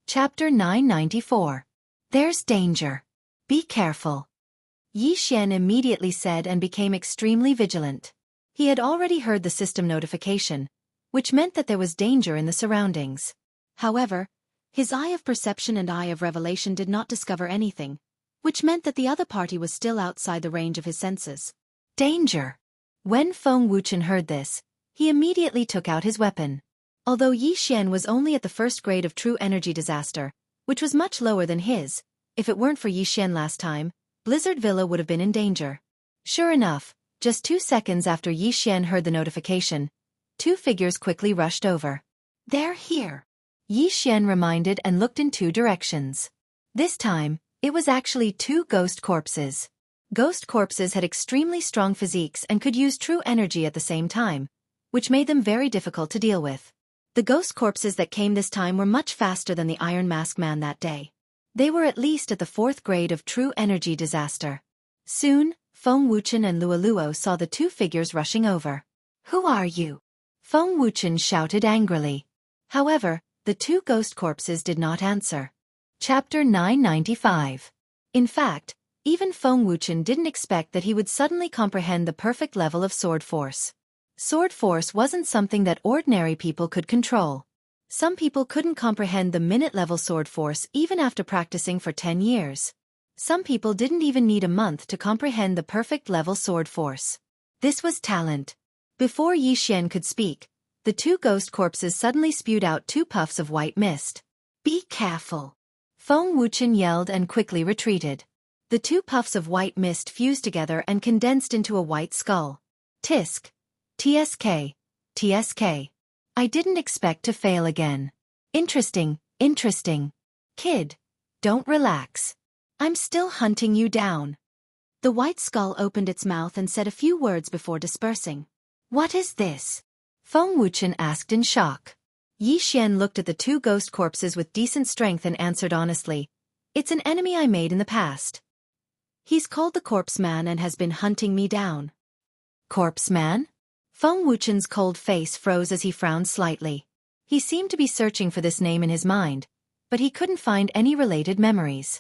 Chapter 994. There's danger. Be careful. Yi Xian immediately said and became extremely vigilant. He had already heard the system notification, which meant that there was danger in the surroundings. However, his eye of perception and eye of revelation did not discover anything, which meant that the other party was still outside the range of his senses. Danger! When Feng Wuchen heard this, he immediately took out his weapon. Although Yi Xian was only at the first grade of true energy disaster, which was much lower than his, if it weren't for Yi Xian last time, Blizzard Villa would have been in danger. Sure enough, just 2 seconds after Yi Xian heard the notification, 2 figures quickly rushed over. They're here. Yi Xian reminded and looked in 2 directions. This time, it was actually 2 ghost corpses. Ghost corpses had extremely strong physiques and could use true energy at the same time, which made them very difficult to deal with. The ghost corpses that came this time were much faster than the Iron Mask Man that day. They were at least at the 4th grade of true energy disaster. Soon, Feng Wuchen and Luo saw the 2 figures rushing over. Who are you? Feng Wuchen shouted angrily. However, the 2 ghost corpses did not answer. Chapter 995. In fact, even Feng Wuchen didn't expect that he would suddenly comprehend the perfect level of sword force. Sword force wasn't something that ordinary people could control. Some people couldn't comprehend the minute-level sword force even after practicing for 10 years. Some people didn't even need a month to comprehend the perfect level sword force. This was talent. Before Yi Xian could speak, the 2 ghost corpses suddenly spewed out 2 puffs of white mist. Be careful! Feng Wuchen yelled and quickly retreated. The 2 puffs of white mist fused together and condensed into a white skull. Tisk. TSK. TSK. I didn't expect to fail again. Interesting, interesting. Kid, don't relax. I'm still hunting you down. The white skull opened its mouth and said a few words before dispersing. What is this? Feng Wuchen asked in shock. Yi Xian looked at the 2 ghost corpses with decent strength and answered honestly. It's an enemy I made in the past. He's called the Corpse Man and has been hunting me down. Corpse Man? Feng Wuchen's cold face froze as he frowned slightly. He seemed to be searching for this name in his mind, but he couldn't find any related memories.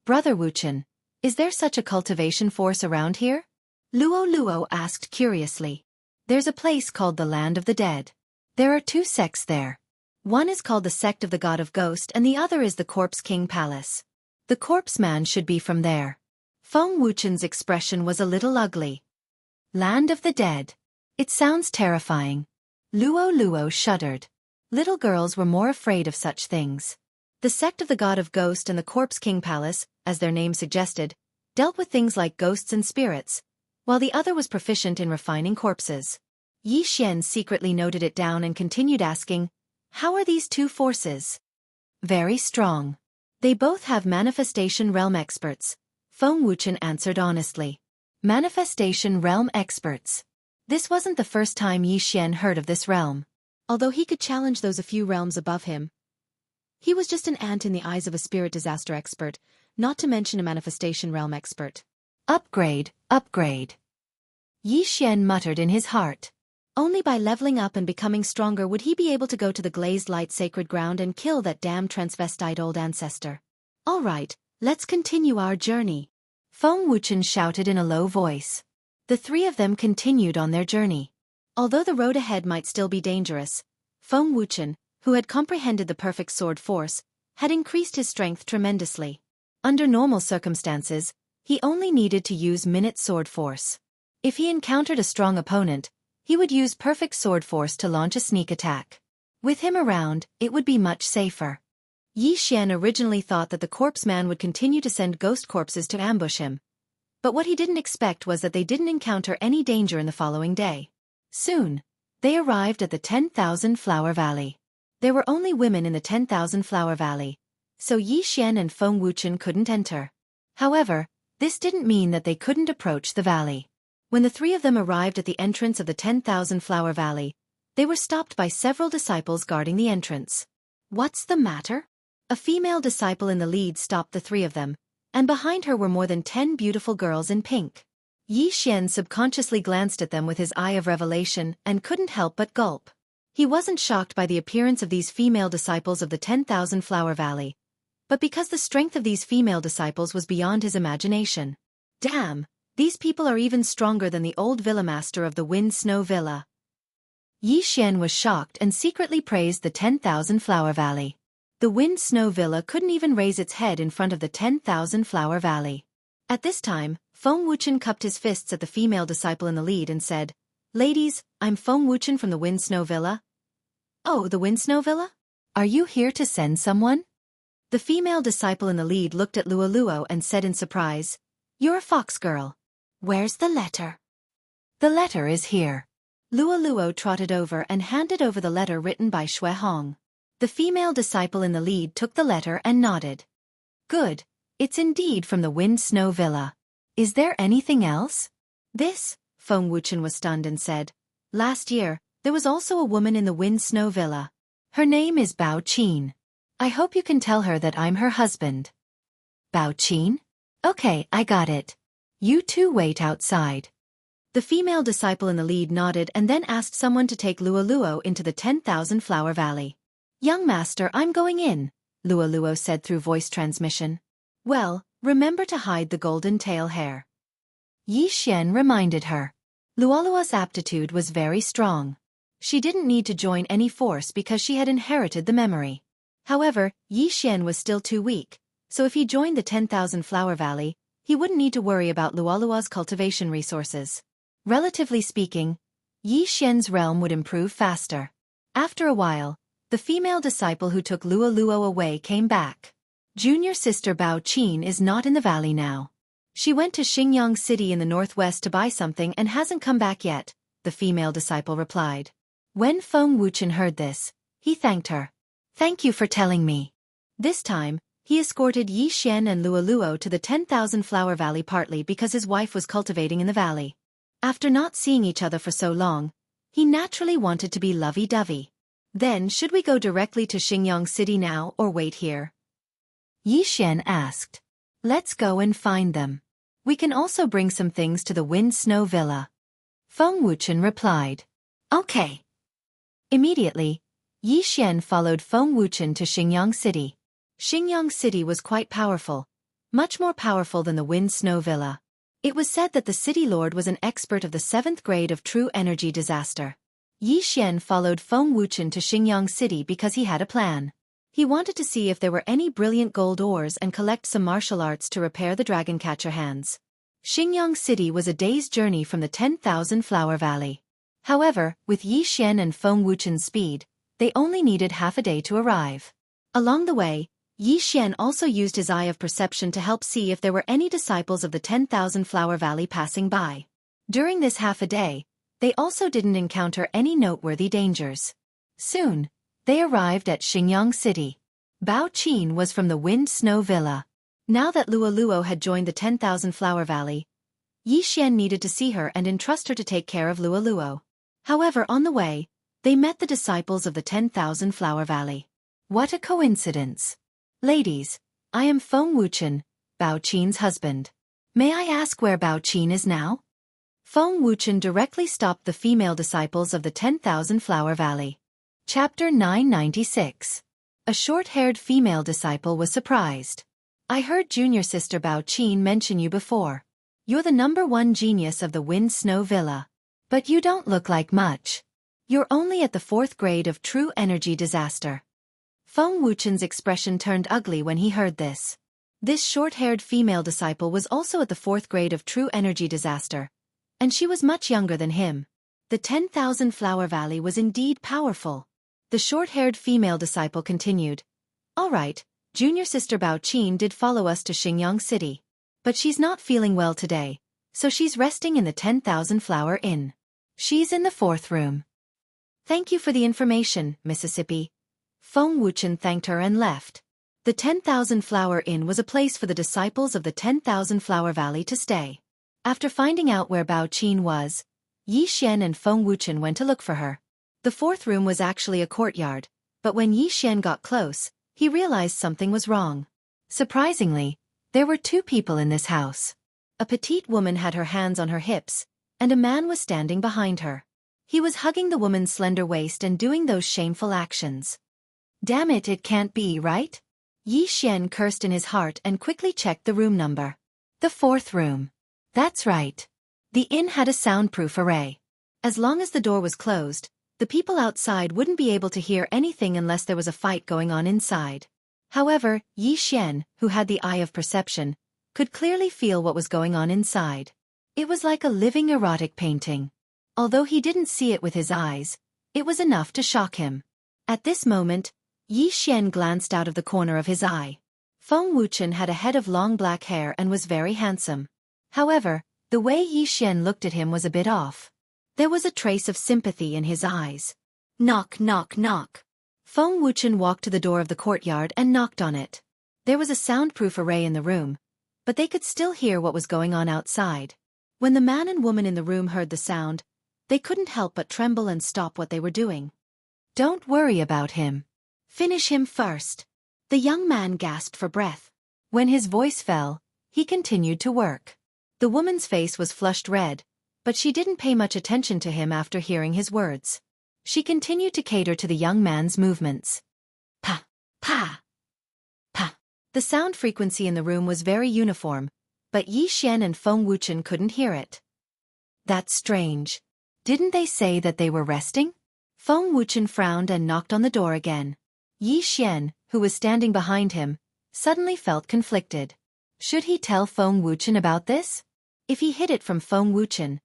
Brother Wuchen, is there such a cultivation force around here? Luo asked curiously. There's a place called the Land of the Dead. There are 2 sects there. One is called the Sect of the God of Ghost and the other is the Corpse King Palace. The Corpse Man should be from there. Feng Wuchen's expression was a little ugly. Land of the Dead. It sounds terrifying. Luo shuddered. Little girls were more afraid of such things. The Sect of the God of Ghost and the Corpse King Palace, as their name suggested, dealt with things like ghosts and spirits, while the other was proficient in refining corpses. Yi Xian secretly noted it down and continued asking, how are these 2 forces? Very strong. They both have Manifestation Realm experts, Feng Wuchen answered honestly. Manifestation Realm experts. This wasn't the first time Yi Xian heard of this realm. Although he could challenge those a few realms above him, he was just an ant in the eyes of a spirit disaster expert, not to mention a manifestation realm expert. Upgrade, upgrade. Yi Xian muttered in his heart. Only by leveling up and becoming stronger would he be able to go to the glazed light sacred ground and kill that damn transvestite old ancestor. All right, let's continue our journey. Feng Wuchen shouted in a low voice. The 3 of them continued on their journey. Although the road ahead might still be dangerous, Feng Wuchen, who had comprehended the perfect sword force, had increased his strength tremendously. Under normal circumstances, he only needed to use minute sword force. If he encountered a strong opponent, he would use perfect sword force to launch a sneak attack. With him around, it would be much safer. Yi Xian originally thought that the Corpse Man would continue to send ghost corpses to ambush him. But what he didn't expect was that they didn't encounter any danger in the following day. Soon, they arrived at the 10,000 Flower Valley. There were only women in the 10,000 Flower Valley, so Yi Xian and Feng Wuchen couldn't enter. However, this didn't mean that they couldn't approach the valley. When the 3 of them arrived at the entrance of the 10,000 Flower Valley, they were stopped by several disciples guarding the entrance. What's the matter? A female disciple in the lead stopped the 3 of them, and behind her were more than 10 beautiful girls in pink. Yi Xian subconsciously glanced at them with his eye of revelation and couldn't help but gulp. He wasn't shocked by the appearance of these female disciples of the 10,000 Flower Valley, but because the strength of these female disciples was beyond his imagination. Damn, these people are even stronger than the old villa master of the Wind Snow Villa. Yi Xian was shocked and secretly praised the 10,000 Flower Valley. The Wind Snow Villa couldn't even raise its head in front of the 10,000 Flower Valley. At this time, Feng Wuchen cupped his fists at the female disciple in the lead and said, "Ladies, I'm Feng Wuchen from the Wind Snow Villa." "Oh, the Wind Snow Villa? Are you here to send someone?" The female disciple in the lead looked at Luo and said in surprise, "You're a fox girl. Where's the letter?" "The letter is here." Luo trotted over and handed over the letter written by Shui Hong. The female disciple in the lead took the letter and nodded. "Good, it's indeed from the Wind Snow Villa. Is there anything else?" "This," Feng Wuchen was stunned and said, "last year, there was also a woman in the Wind Snow Villa. Her name is Bao Qin. I hope you can tell her that I'm her husband." "Bao Qin? Okay, I got it. You two wait outside." The female disciple in the lead nodded and then asked someone to take Luo into the 10,000 Flower Valley. "Young master, I'm going in," Luo said through voice transmission. "Well, remember to hide the golden tail hair." Yi Xian reminded her. Luo's aptitude was very strong. She didn't need to join any force because she had inherited the memory. However, Yi Xian was still too weak, so if he joined the 10,000 Flower Valley, he wouldn't need to worry about Luo's cultivation resources. Relatively speaking, Yi Xian's realm would improve faster. After a while, the female disciple who took Luo away came back. "Junior sister Bao Qin is not in the valley now. She went to Xingyang City in the northwest to buy something and hasn't come back yet," the female disciple replied. When Feng Wuchen heard this, he thanked her. "Thank you for telling me." This time, he escorted Yi Xian and Luo to the 10,000 Flower Valley partly because his wife was cultivating in the valley. After not seeing each other for so long, he naturally wanted to be lovey-dovey. "Then should we go directly to Xingyang City now or wait here?" Yi Xian asked. "Let's go and find them. We can also bring some things to the Wind Snow Villa." Feng Wuchen replied. "Okay." Immediately, Yi Xian followed Feng Wuchen to Xingyang City. Xingyang City was quite powerful, much more powerful than the Wind Snow Villa. It was said that the city lord was an expert of the 7th grade of true energy disaster. Yi Xian followed Feng Wuchen to Xingyang City because he had a plan. He wanted to see if there were any brilliant gold ores and collect some martial arts to repair the dragon catcher hands. Xingyang City was a day's journey from the 10,000 Flower Valley. However, with Yi Xian and Feng Wuchen's speed, they only needed half a day to arrive. Along the way, Yi Xian also used his eye of perception to help see if there were any disciples of the 10,000 Flower Valley passing by. During this half a day, they also didn't encounter any noteworthy dangers. Soon, they arrived at Xingyang City. Bao Qin was from the Wind Snow Villa. Now that Luo had joined the 10,000 Flower Valley, Yi Xian needed to see her and entrust her to take care of Luo. However, on the way, they met the disciples of the 10,000 Flower Valley. What a coincidence! "Ladies, I am Feng Wuchen, Bao Qin's husband. May I ask where Bao Qin is now?" Feng Wuchen directly stopped the female disciples of the 10,000 Flower Valley. Chapter 996. A short-haired female disciple was surprised. "I heard junior sister Bao Qin mention you before. You're the #1 genius of the Wind Snow Villa. But you don't look like much. You're only at the 4th grade of true energy disaster." Feng Wuchen's expression turned ugly when he heard this. This short-haired female disciple was also at the 4th grade of true energy disaster, and she was much younger than him. The 10,000 Flower Valley was indeed powerful. The short-haired female disciple continued, "All right, junior sister Bao Qin did follow us to Xingyang City. But she's not feeling well today, so she's resting in the 10,000 Flower Inn. She's in the 4th room." "Thank you for the information, Mississippi." Feng Wuchen thanked her and left. The 10,000 Flower Inn was a place for the disciples of the 10,000 Flower Valley to stay. After finding out where Bao Qin was, Yi Xian and Feng Wuchen went to look for her. The 4th room was actually a courtyard, but when Yi Xian got close, he realized something was wrong. Surprisingly, there were 2 people in this house. A petite woman had her hands on her hips, and a man was standing behind her. He was hugging the woman's slender waist and doing those shameful actions. Damn it, it can't be, right? Yi Xian cursed in his heart and quickly checked the room number. The 4th room. That's right. The inn had a soundproof array. As long as the door was closed, the people outside wouldn't be able to hear anything unless there was a fight going on inside. However, Yi Xian, who had the eye of perception, could clearly feel what was going on inside. It was like a living erotic painting. Although he didn't see it with his eyes, it was enough to shock him. At this moment, Yi Xian glanced out of the corner of his eye. Feng Wuchen had a head of long black hair and was very handsome. However, the way Yi Xian looked at him was a bit off. There was a trace of sympathy in his eyes. Knock, knock, knock. Feng Wuchen walked to the door of the courtyard and knocked on it. There was a soundproof array in the room, but they could still hear what was going on outside. When the man and woman in the room heard the sound, they couldn't help but tremble and stop what they were doing. Don't worry about him. Finish him first. The young man gasped for breath. When his voice fell, he continued to work. The woman's face was flushed red, but she didn't pay much attention to him after hearing his words. She continued to cater to the young man's movements. Pa, pa, pa. The sound frequency in the room was very uniform, but Yi Xian and Feng Wuchen couldn't hear it. That's strange. Didn't they say that they were resting? Feng Wuchen frowned and knocked on the door again. Yi Xian, who was standing behind him, suddenly felt conflicted. Should he tell Feng Wuchen about this? If he hid it from Feng Wuchen,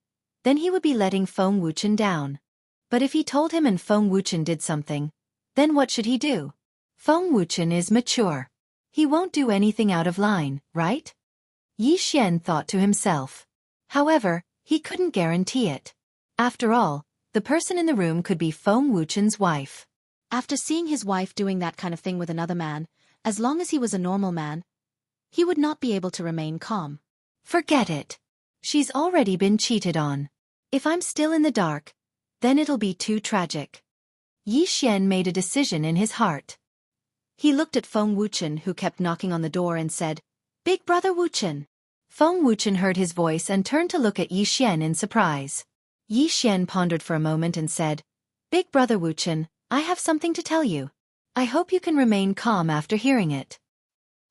then he would be letting Feng Wuchen down. But if he told him and Feng Wuchen did something, then what should he do? Feng Wuchen is mature. He won't do anything out of line, right? Yi Xian thought to himself. However, he couldn't guarantee it. After all, the person in the room could be Feng Wuchen's wife. After seeing his wife doing that kind of thing with another man, as long as he was a normal man, he would not be able to remain calm. Forget it. She's already been cheated on. If I'm still in the dark, then it'll be too tragic. Yi Xian made a decision in his heart. He looked at Feng Wuchen, who kept knocking on the door, and said, "Big brother Wuchen." Feng Wuchen heard his voice and turned to look at Yi Xian in surprise. Yi Xian pondered for a moment and said, "Big brother Wuchen, I have something to tell you. I hope you can remain calm after hearing it."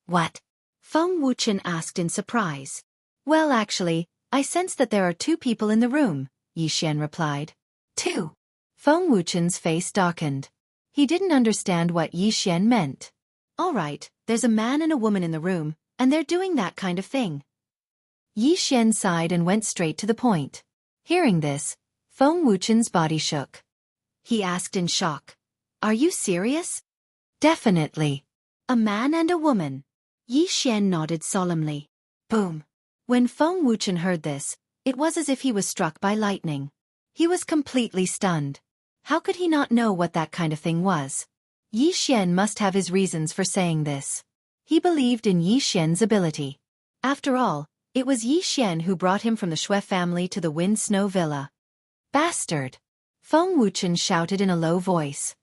"What?" Feng Wuchen asked in surprise. "Well, actually, I sense that there are 2 people in the room," Yi Xian replied. 2. Feng Wuchen's face darkened. He didn't understand what Yi Xian meant. "All right, there's a man and a woman in the room, and they're doing that kind of thing." Yi Xian sighed and went straight to the point. Hearing this, Feng Wuchen's body shook. He asked in shock, "Are you serious?" "Definitely. A man and a woman." Yi Xian nodded solemnly. Boom. When Feng Wuchen heard this, it was as if he was struck by lightning. He was completely stunned. How could he not know what that kind of thing was? Yi Xian must have his reasons for saying this. He believed in Yi Xian's ability. After all, it was Yi Xian who brought him from the Shui family to the Wind Snow Villa. "Bastard!" Feng Wuchen shouted in a low voice.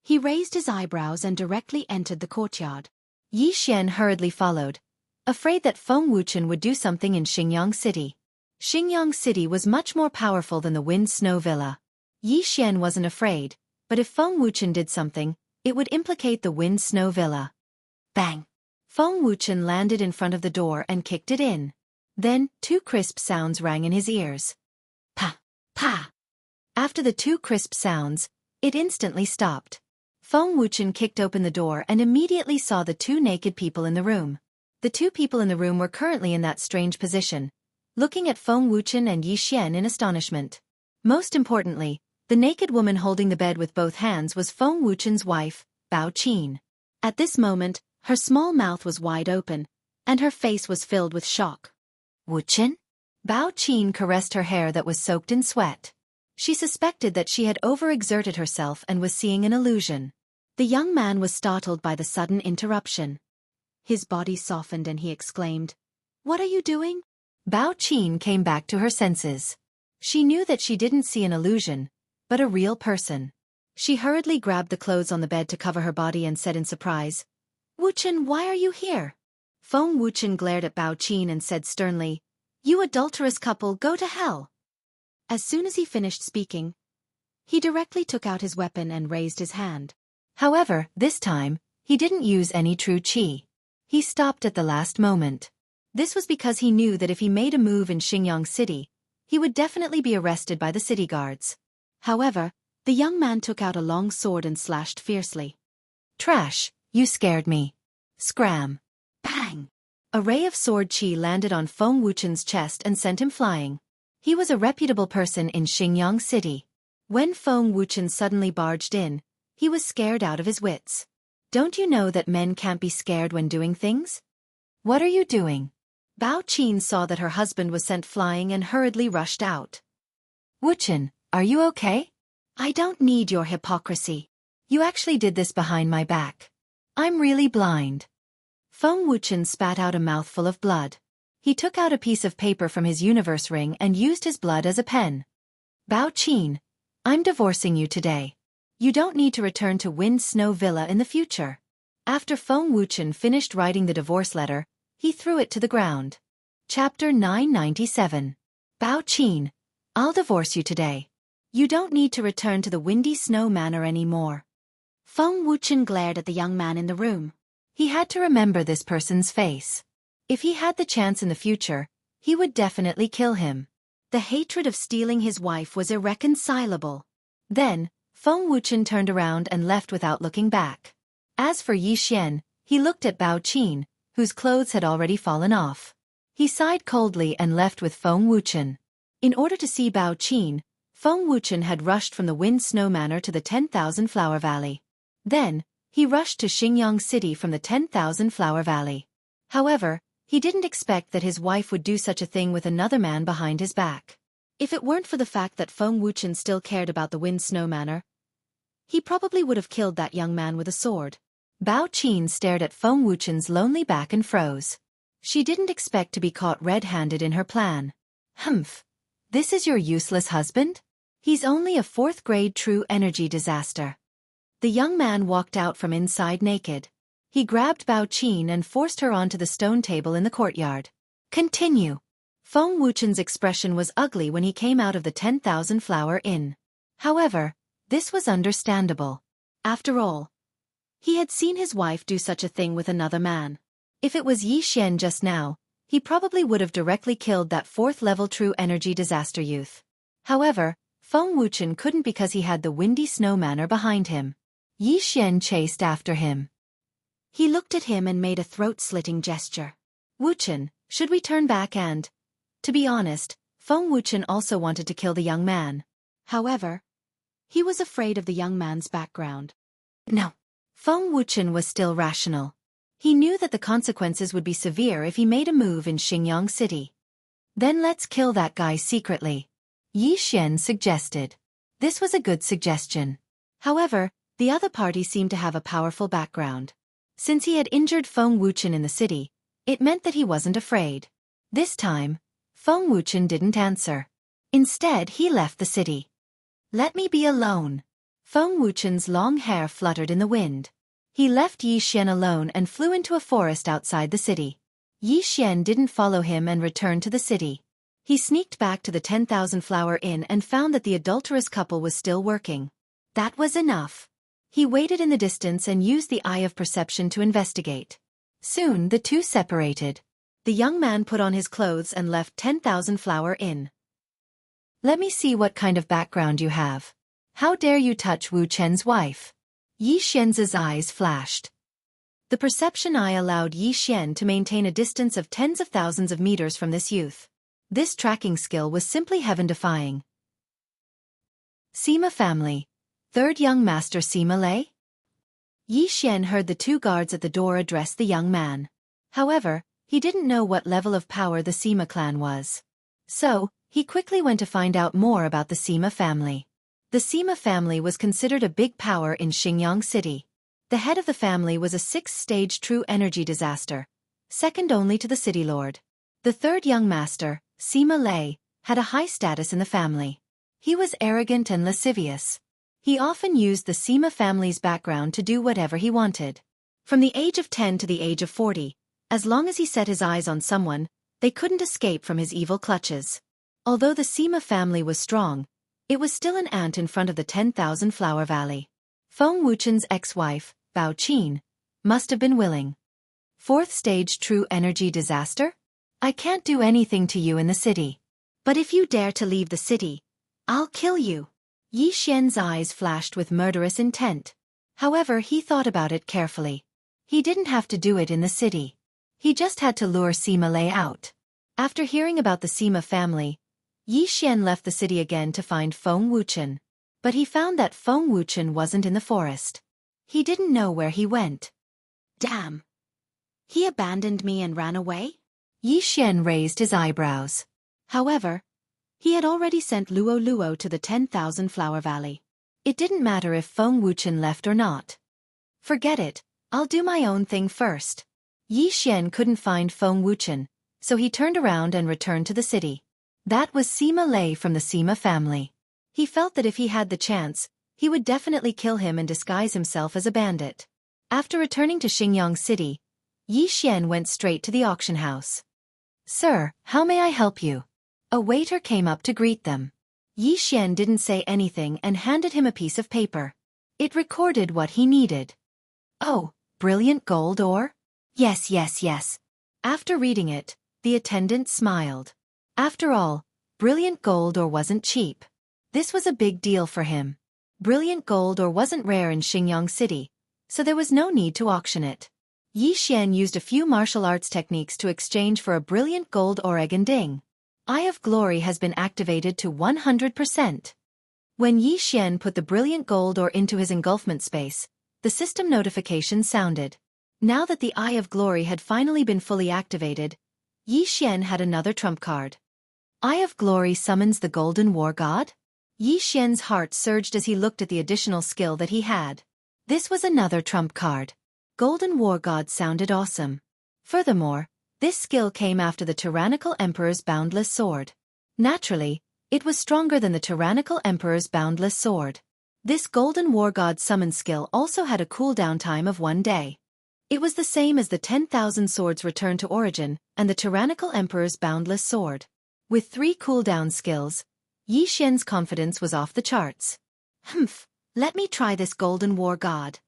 He raised his eyebrows and directly entered the courtyard. Yi Xian hurriedly followed, afraid that Feng Wuchen would do something in Xingyang City. Xingyang City was much more powerful than the Wind Snow Villa. Yi Xian wasn't afraid, but if Feng Wuchen did something, it would implicate the Wind Snow Villa. Bang! Feng Wuchen landed in front of the door and kicked it in. Then, 2 crisp sounds rang in his ears. Pa! Pa! After the 2 crisp sounds, it instantly stopped. Feng Wuchen kicked open the door and immediately saw the 2 naked people in the room. The 2 people in the room were currently in that strange position, looking at Feng Wuchen and Yi Xian in astonishment. Most importantly, the naked woman holding the bed with both hands was Feng Wuchen's wife, Bao Qin. At this moment, her small mouth was wide open, and her face was filled with shock. "Wuchen?" Bao Qin caressed her hair that was soaked in sweat. She suspected that she had overexerted herself and was seeing an illusion. The young man was startled by the sudden interruption. His body softened and he exclaimed, "What are you doing?" Bao Qin came back to her senses. She knew that she didn't see an illusion, but a real person. She hurriedly grabbed the clothes on the bed to cover her body and said in surprise, "Wuchen, why are you here?" Feng Wuchen glared at Bao Qin and said sternly, "You adulterous couple, go to hell." As soon as he finished speaking, He directly took out his weapon and raised his hand. However, this time, he didn't use any true qi. He stopped at the last moment. This was because he knew that if he made a move in Xingyang City, he would definitely be arrested by the city guards. However, the young man took out a long sword and slashed fiercely. Trash, you scared me. Scram. Bang! A ray of sword qi landed on Feng Wuchen's chest and sent him flying. He was a reputable person in Xingyang City. When Feng Wuchen suddenly barged in, he was scared out of his wits. Don't you know that men can't be scared when doing things? What are you doing? Bao Qin saw that her husband was sent flying and hurriedly rushed out. Wuchen, are you okay? I don't need your hypocrisy. You actually did this behind my back. I'm really blind. Feng Wuchen spat out a mouthful of blood. He took out a piece of paper from his universe ring and used his blood as a pen. Bao Qin, I'm divorcing you today. You don't need to return to Wind Snow Villa in the future. After Feng Wuchen finished writing the divorce letter, he threw it to the ground. Chapter 997. Bao Qin, I'll divorce you today. You don't need to return to the Windy Snow Manor anymore. Feng Wuchen glared at the young man in the room. He had to remember this person's face. If he had the chance in the future, he would definitely kill him. The hatred of stealing his wife was irreconcilable. Then, Feng Wuchen turned around and left without looking back. As for Yi Xian, he looked at Bao Qin, whose clothes had already fallen off. He sighed coldly and left with Feng Wuchen. In order to see Bao Qin, Feng Wuchen had rushed from the Wind Snow Manor to the 10,000 Flower Valley. Then, he rushed to Xingyang City from the 10,000 Flower Valley. However, he didn't expect that his wife would do such a thing with another man behind his back. If it weren't for the fact that Feng Wuchen still cared about the Wind Snow Manor, he probably would have killed that young man with a sword. Bao Qin stared at Feng Wuchen's lonely back and froze. She didn't expect to be caught red-handed in her plan. Humph. This is your useless husband? He's only a 4th grade true energy disaster. The young man walked out from inside naked. He grabbed Bao Qin and forced her onto the stone table in the courtyard. Continue. Feng Wuchen's expression was ugly when he came out of the 10,000 Flower Inn. However, this was understandable. After all, he had seen his wife do such a thing with another man. If it was Yi Xian just now, he probably would have directly killed that 4th-level true energy disaster youth. However, Feng Wuchen couldn't because he had the Windy Snow Manor behind him. Yi Xian chased after him. He looked at him and made a throat-slitting gesture. Wuchen, should we turn back and... To be honest, Feng Wuchen also wanted to kill the young man. However, he was afraid of the young man's background. No. Feng Wuchen was still rational. He knew that the consequences would be severe if he made a move in Xingyang City. Then let's kill that guy secretly. Yi Xian suggested. This was a good suggestion. However, the other party seemed to have a powerful background. Since he had injured Feng Wuchen in the city, it meant that he wasn't afraid. This time, Feng Wuchen didn't answer. Instead, he left the city. Let me be alone. Feng Wuchen's long hair fluttered in the wind. He left Yi Xian alone and flew into a forest outside the city. Yi Xian didn't follow him and returned to the city. He sneaked back to the 10,000 Flower Inn and found that the adulterous couple was still working. That was enough. He waited in the distance and used the eye of perception to investigate. Soon the two separated. The young man put on his clothes and left 10,000 Flower Inn. Let me see what kind of background you have. How dare you touch Wu Chen's wife? Yi Xian's eyes flashed. The perception eye allowed Yi Xian to maintain a distance of tens of thousands of meters from this youth. This tracking skill was simply heaven-defying. Sima family. Third young master Sima Lei? Yi Xian heard the two guards at the door address the young man. However, he didn't know what level of power the Sima clan was. So, he quickly went to find out more about the Sima family. The Sima family was considered a big power in Xingyang City. The head of the family was a 6th-stage true energy disaster, second only to the city lord. The third young master, Sima Lei, had a high status in the family. He was arrogant and lascivious. He often used the Sima family's background to do whatever he wanted. From the age of 10 to the age of 40, as long as he set his eyes on someone, they couldn't escape from his evil clutches. Although the Sima family was strong, It was still an ant in front of the 10,000 Flower Valley. Feng Wuchen's ex-wife, Bao Qin, must have been willing. Fourth stage true energy disaster? I can't do anything to you in the city. But if you dare to leave the city, I'll kill you. Yi Xian's eyes flashed with murderous intent. However, he thought about it carefully. He didn't have to do it in the city. He just had to lure Sima Lei out. After hearing about the Sima family, Yi Xian left the city again to find Feng Wuchen. But he found that Feng Wuchen wasn't in the forest. He didn't know where he went. Damn. He abandoned me and ran away? Yi Xian raised his eyebrows. However, he had already sent Luo Luo to the 10,000 Flower Valley. It didn't matter if Feng Wuchen left or not. Forget it, I'll do my own thing first. Yi Xian couldn't find Feng Wuchen, so he turned around and returned to the city. That was Sima Lei from the Sima family. He felt that if he had the chance, he would definitely kill him and disguise himself as a bandit. After returning to Xingyang City, Yi Xian went straight to the auction house. Sir, how may I help you? A waiter came up to greet them. Yi Xian didn't say anything and handed him a piece of paper. It recorded what he needed. Oh, brilliant gold ore? Yes, yes, yes. After reading it, the attendant smiled. After all, brilliant gold ore wasn't cheap. This was a big deal for him. Brilliant gold ore wasn't rare in Xingyang City, so there was no need to auction it. Yi Xian used a few martial arts techniques to exchange for a brilliant gold ore egg and ding. Eye of Glory has been activated to 100%. When Yi Xian put the brilliant gold ore into his engulfment space, the system notification sounded. Now that the Eye of Glory had finally been fully activated, Yi Xian had another trump card. Eye of Glory summons the Golden War God? Yi Xian's heart surged as he looked at the additional skill that he had. This was another trump card. Golden War God sounded awesome. Furthermore, this skill came after the Tyrannical Emperor's Boundless Sword. Naturally, it was stronger than the Tyrannical Emperor's Boundless Sword. This Golden War God summon skill also had a cooldown time of 1 day. It was the same as the 10,000 Swords Return to Origin and the Tyrannical Emperor's Boundless Sword. With 3 cooldown skills, Yi Xian's confidence was off the charts. Let me try this Golden War God.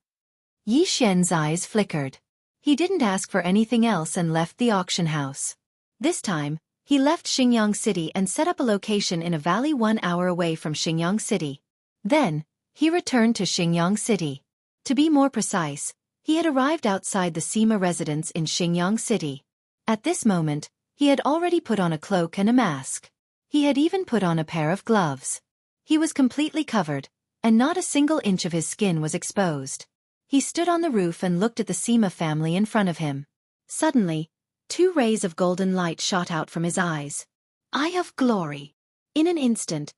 Yi Xian's eyes flickered. He didn't ask for anything else and left the auction house. This time, he left Xingyang City and set up a location in a valley 1 hour away from Xingyang City. Then, he returned to Xingyang City. To be more precise, he had arrived outside the Sima residence in Xingyang City. At this moment, he had already put on a cloak and a mask. He had even put on a pair of gloves. He was completely covered, and not a single inch of his skin was exposed. He stood on the roof and looked at the Sima family in front of him. Suddenly, 2 rays of golden light shot out from his eyes. Eye of Glory. In an instant,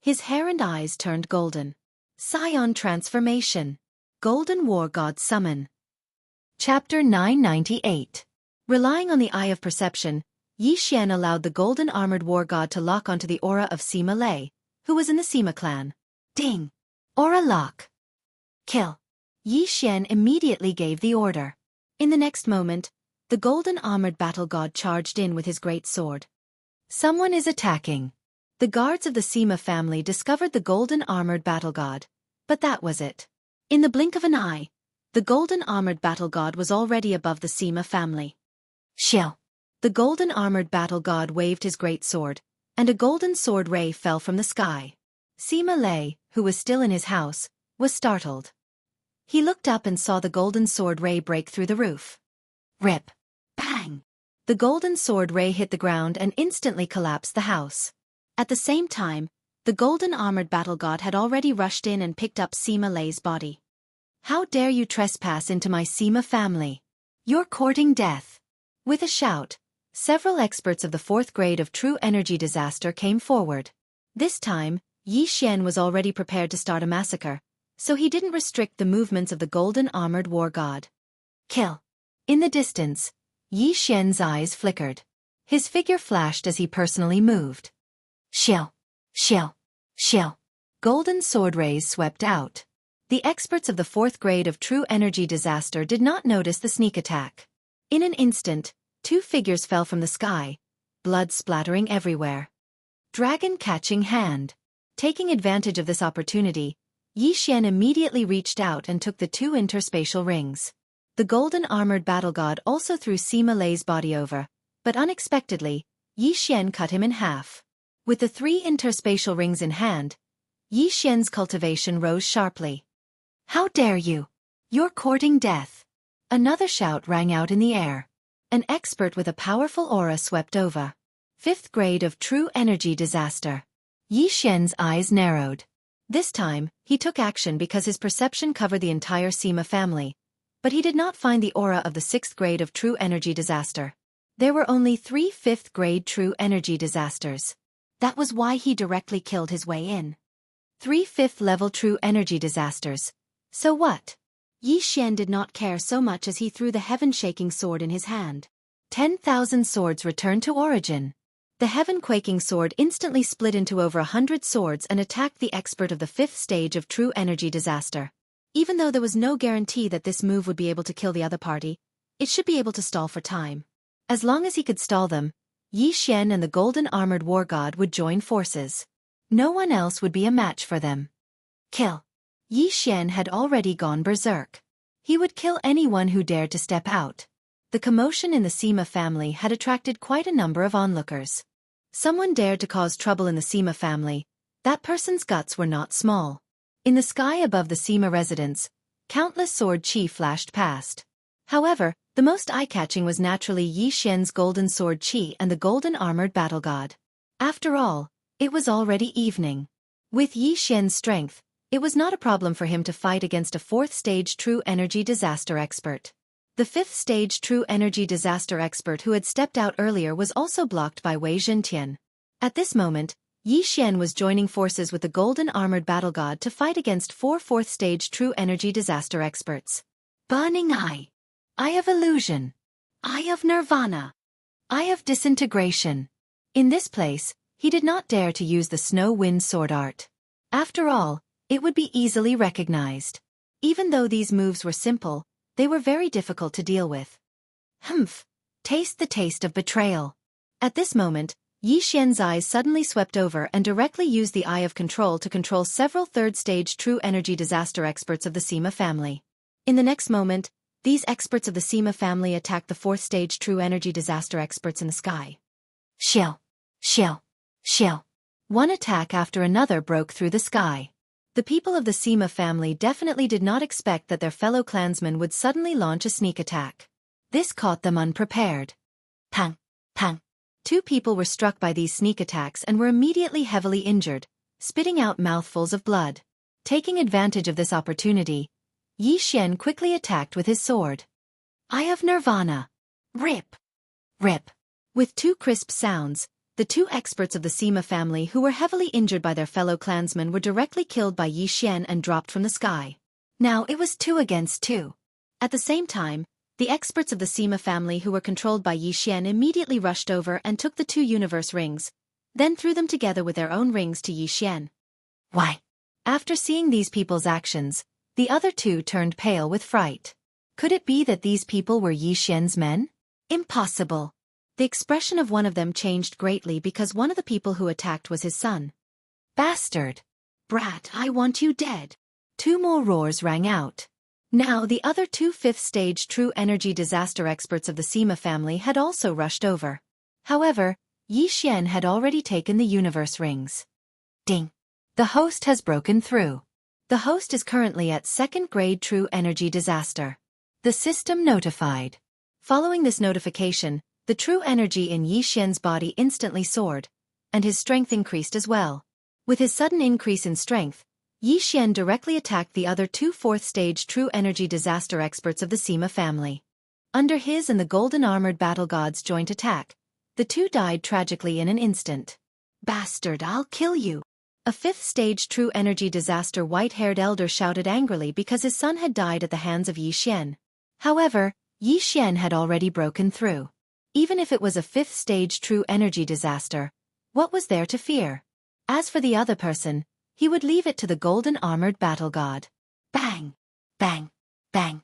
his hair and eyes turned golden. Scion Transformation. Golden War God Summon. Chapter 998. Relying on the Eye of Perception, Yi Xian allowed the Golden Armored War God to lock onto the aura of Sima Lei, who was in the Sima clan. Ding! Aura lock. Kill. Yi Xian immediately gave the order. In the next moment, the Golden Armored Battle God charged in with his great sword. Someone is attacking. The guards of the Sima family discovered the Golden Armored Battle God, but that was it. In the blink of an eye, the Golden Armored Battle God was already above the Sima family. Xiao. The Golden Armored Battle God waved his great sword, and a golden sword ray fell from the sky. Sima Lei, who was still in his house, was startled. He looked up and saw the golden sword ray break through the roof. Rip. Bang! The golden sword ray hit the ground and instantly collapsed the house. At the same time, the Golden Armored Battle God had already rushed in and picked up Sima Lei's body. How dare you trespass into my Sima family? You're courting death. With a shout, several experts of the 4th grade of True Energy Disaster came forward. This time, Yi Xian was already prepared to start a massacre, so he didn't restrict the movements of the Golden Armored War God. Kill. In the distance, Yi Xian's eyes flickered. His figure flashed as he personally moved. Xiao. Xiao. Xiao. Golden sword rays swept out. The experts of the 4th grade of True Energy Disaster did not notice the sneak attack. In an instant, 2 figures fell from the sky, blood splattering everywhere. Dragon Catching Hand. Taking advantage of this opportunity, Yixian immediately reached out and took the 2 interspatial rings. The golden armored battle god also threw Sima Lei's body over, but unexpectedly, Yixian cut him in half. With the 3 interspatial rings in hand, Yixian's cultivation rose sharply. "How dare you! You're courting death!" Another shout rang out in the air. An expert with a powerful aura swept over. 5th grade of true energy disaster. Yixian's eyes narrowed. This time, he took action because his perception covered the entire Sima family, but he did not find the aura of the 6th grade of true energy disaster. There were only 3 5th grade true energy disasters. That was why he directly killed his way in. 3 5th level true energy disasters. So what? Yixian did not care so much as he threw the heaven-shaking sword in his hand. 10,000 swords returned to origin. The heaven-quaking sword instantly split into over 100 swords and attacked the expert of the 5th stage of true energy disaster. Even though there was no guarantee that this move would be able to kill the other party, it should be able to stall for time. As long as he could stall them, Yixian and the golden armored war god would join forces. No one else would be a match for them. Kill. Yixian had already gone berserk. He would kill anyone who dared to step out. The commotion in the Sima family had attracted quite a number of onlookers. Someone dared to cause trouble in the Sima family. That person's guts were not small. In the sky above the Sima residence, countless sword chi flashed past. However, the most eye-catching was naturally Yixian's golden sword chi and the golden armored battle god. After all, it was already evening. With Yixian's strength, it was not a problem for him to fight against a 4th stage true energy disaster expert. The 5th stage true energy disaster expert who had stepped out earlier was also blocked by Wei Zhentian. At this moment, Yixian was joining forces with the golden armored battle god to fight against 4 4th stage true energy disaster experts. Burning Eye. Eye of Illusion. Eye of Nirvana. Eye of Disintegration. In this place, he did not dare to use the snow wind sword art. After all, it would be easily recognized. Even though these moves were simple, they were very difficult to deal with. Humph! Taste the taste of betrayal. At this moment, Yixian's eyes suddenly swept over and directly used the Eye of Control to control several 3rd stage true energy disaster experts of the Sima family. In the next moment, these experts of the Sima family attacked the 4th stage true energy disaster experts in the sky. Shill! Shill! Shill! One attack after another broke through the sky. The people of the Sima family definitely did not expect that their fellow clansmen would suddenly launch a sneak attack. This caught them unprepared. Pang! Pang! 2 people were struck by these sneak attacks and were immediately heavily injured, spitting out mouthfuls of blood. Taking advantage of this opportunity, Yixian quickly attacked with his sword. Eye of Nirvana. Rip! Rip! With 2 crisp sounds, the 2 experts of the Sima family who were heavily injured by their fellow clansmen were directly killed by Yixian and dropped from the sky. Now it was 2 against 2. At the same time, the experts of the Sima family who were controlled by Yixian immediately rushed over and took the 2 universe rings, then threw them together with their own rings to Yixian. Why? After seeing these people's actions, the other 2 turned pale with fright. Could it be that these people were Yixian's men? Impossible. The expression of one of them changed greatly because one of the people who attacked was his son. Bastard! Brat, I want you dead! 2 more roars rang out. Now the other 2 5th stage true energy disaster experts of the Sima family had also rushed over. However, Yixian had already taken the universe rings. Ding! The host has broken through. The host is currently at 2nd grade true energy disaster. The system notified. Following this notification, the true energy in Yixian's body instantly soared, and his strength increased as well. With his sudden increase in strength, Yixian directly attacked the other 2 4th stage true energy disaster experts of the Sima family. Under his and the golden armored battle god's joint attack, the 2 died tragically in an instant. Bastard, I'll kill you! A 5th stage true energy disaster white-haired elder shouted angrily because his son had died at the hands of Yixian. However, Yixian had already broken through. Even if it was a 5th stage true energy disaster, what was there to fear? As for the other person, he would leave it to the golden armored battle god. Bang! Bang! Bang!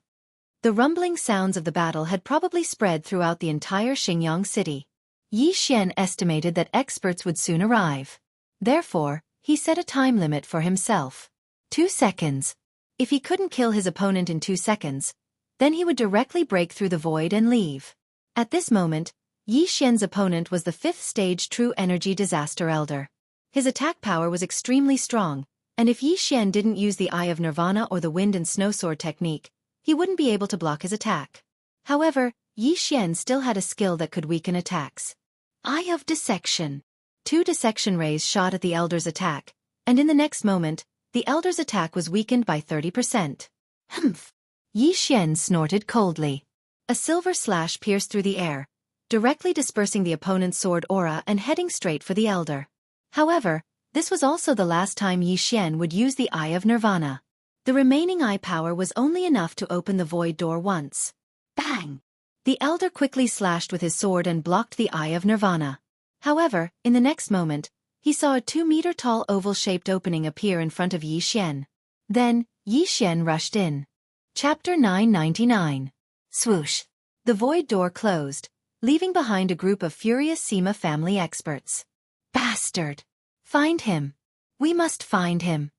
The rumbling sounds of the battle had probably spread throughout the entire Xingyang city. Yixian estimated that experts would soon arrive. Therefore, He set a time limit for himself. 2 seconds. If he couldn't kill his opponent in 2 seconds, then he would directly break through the void and leave. At this moment, Yi Xian's opponent was the 5th stage True Energy Disaster Elder. His attack power was extremely strong, and if Yi Xian didn't use the Eye of Nirvana or the Wind and Snow Sword technique, he wouldn't be able to block his attack. However, Yi Xian still had a skill that could weaken attacks. Eye of Dissection. 2 dissection rays shot at the Elder's attack, and in the next moment, the Elder's attack was weakened by 30%. Humph! Yi Xian snorted coldly. A silver slash pierced through the air, directly dispersing the opponent's sword aura and heading straight for the Elder. However, this was also the last time Yi Xian would use the Eye of Nirvana. The remaining eye power was only enough to open the void door once. Bang! The Elder quickly slashed with his sword and blocked the Eye of Nirvana. However, in the next moment, he saw a 2-meter-tall oval-shaped opening appear in front of Yi Xian. Then, Yi Xian rushed in. Chapter 999. Swoosh. The void door closed, leaving behind a group of furious Sima family experts. Bastard! Find him. We must find him.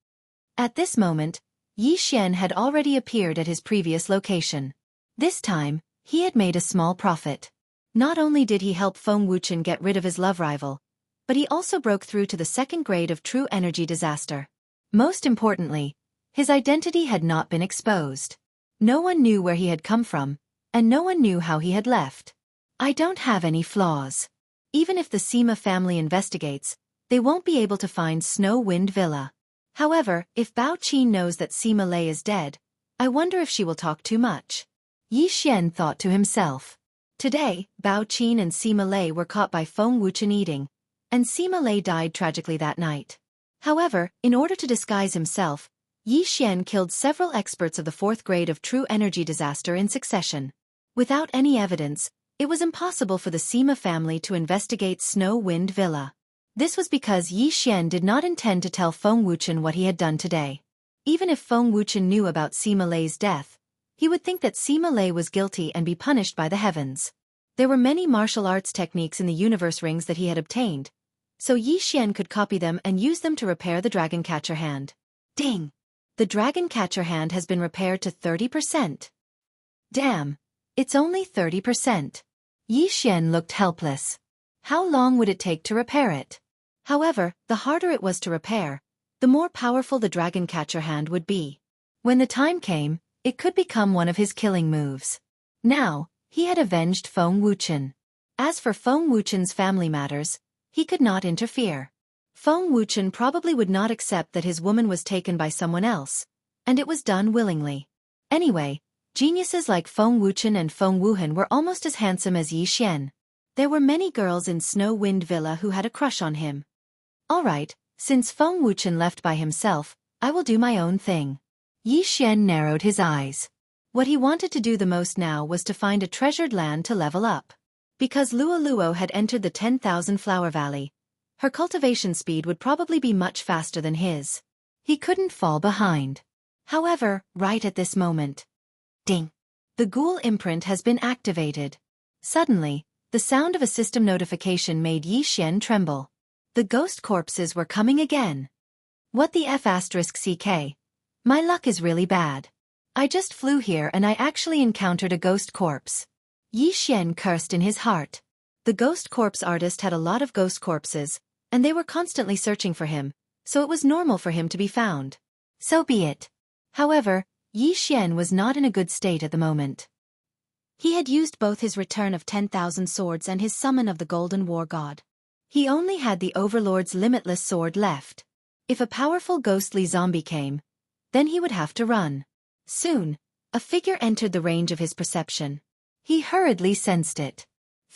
At this moment, Yi Xian had already appeared at his previous location. This time, he had made a small profit. Not only did he help Feng Wuchen get rid of his love rival, but he also broke through to the 2nd grade of True Energy Disaster. Most importantly, his identity had not been exposed. No one knew where he had come from, and no one knew how he had left. I don't have any flaws. Even if the Sima family investigates, they won't be able to find Snow Wind Villa. However, if Bao Qin knows that Sima Lei is dead, I wonder if she will talk too much. Yi Xian thought to himself. Today, Bao Qin and Sima Lei were caught by Feng Wuchen eating, and Sima Lei died tragically that night. However, in order to disguise himself, Yi Xian killed several experts of the 4th grade of True Energy Disaster in succession. Without any evidence, it was impossible for the Sima family to investigate Snow Wind Villa. This was because Yi Xian did not intend to tell Feng Wuchen what he had done today. Even if Feng Wuchen knew about Sima Lei's death, he would think that Sima Lei was guilty and be punished by the heavens. There were many martial arts techniques in the universe rings that he had obtained, so Yi Xian could copy them and use them to repair the Dragon Catcher hand. Ding! The Dragon Catcher hand has been repaired to 30%. Damn! It's only 30%. Yi Xian looked helpless. How long would it take to repair it? However, the harder it was to repair, the more powerful the Dragon Catcher hand would be. When the time came, it could become one of his killing moves. Now, he had avenged Feng Wuchen. As for Feng Wuchen's family matters, he could not interfere. Feng Wuchen probably would not accept that his woman was taken by someone else, and it was done willingly. Anyway, geniuses like Feng Wuchen and Feng Wuhan were almost as handsome as Yi Xian. There were many girls in Snow Wind Villa who had a crush on him. Alright, since Feng Wuchen left by himself, I will do my own thing. Yi Xian narrowed his eyes. What he wanted to do the most now was to find a treasured land to level up. Because Luo Luo had entered the 10,000 Flower Valley, her cultivation speed would probably be much faster than his. He couldn't fall behind. However, right at this moment. Ding! The ghoul imprint has been activated. Suddenly, the sound of a system notification made Yi Xian tremble. The ghost corpses were coming again. What the F***CK? My luck is really bad. I just flew here and I actually encountered a ghost corpse. Yi Xian cursed in his heart. The ghost corpse artist had a lot of ghost corpses, and they were constantly searching for him, so it was normal for him to be found. So be it. However, Yi Xian was not in a good state at the moment. He had used both his return of 10,000 swords and his summon of the Golden War God. He only had the Overlord's limitless sword left. If a powerful ghostly zombie came, then he would have to run. Soon, a figure entered the range of his perception. He hurriedly sensed it.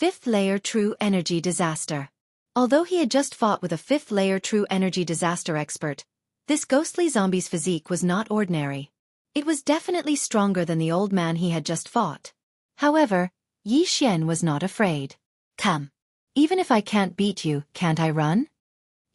5th layer True Energy Disaster. Although he had just fought with a 5th layer True Energy Disaster expert, this ghostly zombie's physique was not ordinary. It was definitely stronger than the old man he had just fought. However, Yi Xian was not afraid. Come. Even if I can't beat you, can't I run?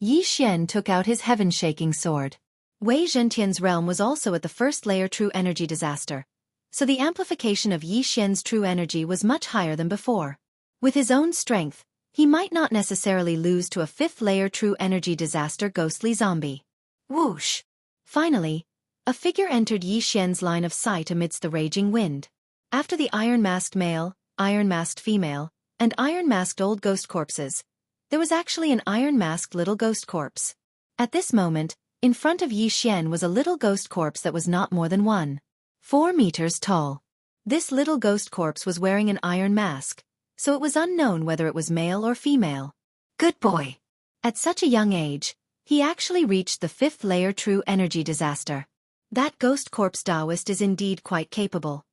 Yi Xian took out his heaven-shaking sword. Wei Zhentian's realm was also at the 1st layer True Energy Disaster, so the amplification of Yi Xian's true energy was much higher than before. With his own strength, he might not necessarily lose to a fifth-layer true energy disaster ghostly zombie. Whoosh! Finally, a figure entered Yi Xian's line of sight amidst the raging wind. After the iron-masked male, iron-masked female, and iron-masked old ghost corpses, there was actually an iron-masked little ghost corpse. At this moment, in front of Yi Xian was a little ghost corpse that was not more than 1.4 meters tall. This little ghost corpse was wearing an iron mask, so it was unknown whether it was male or female. Good boy! At such a young age, he actually reached the fifth-layer true energy disaster. That ghost corpse Taoist is indeed quite capable.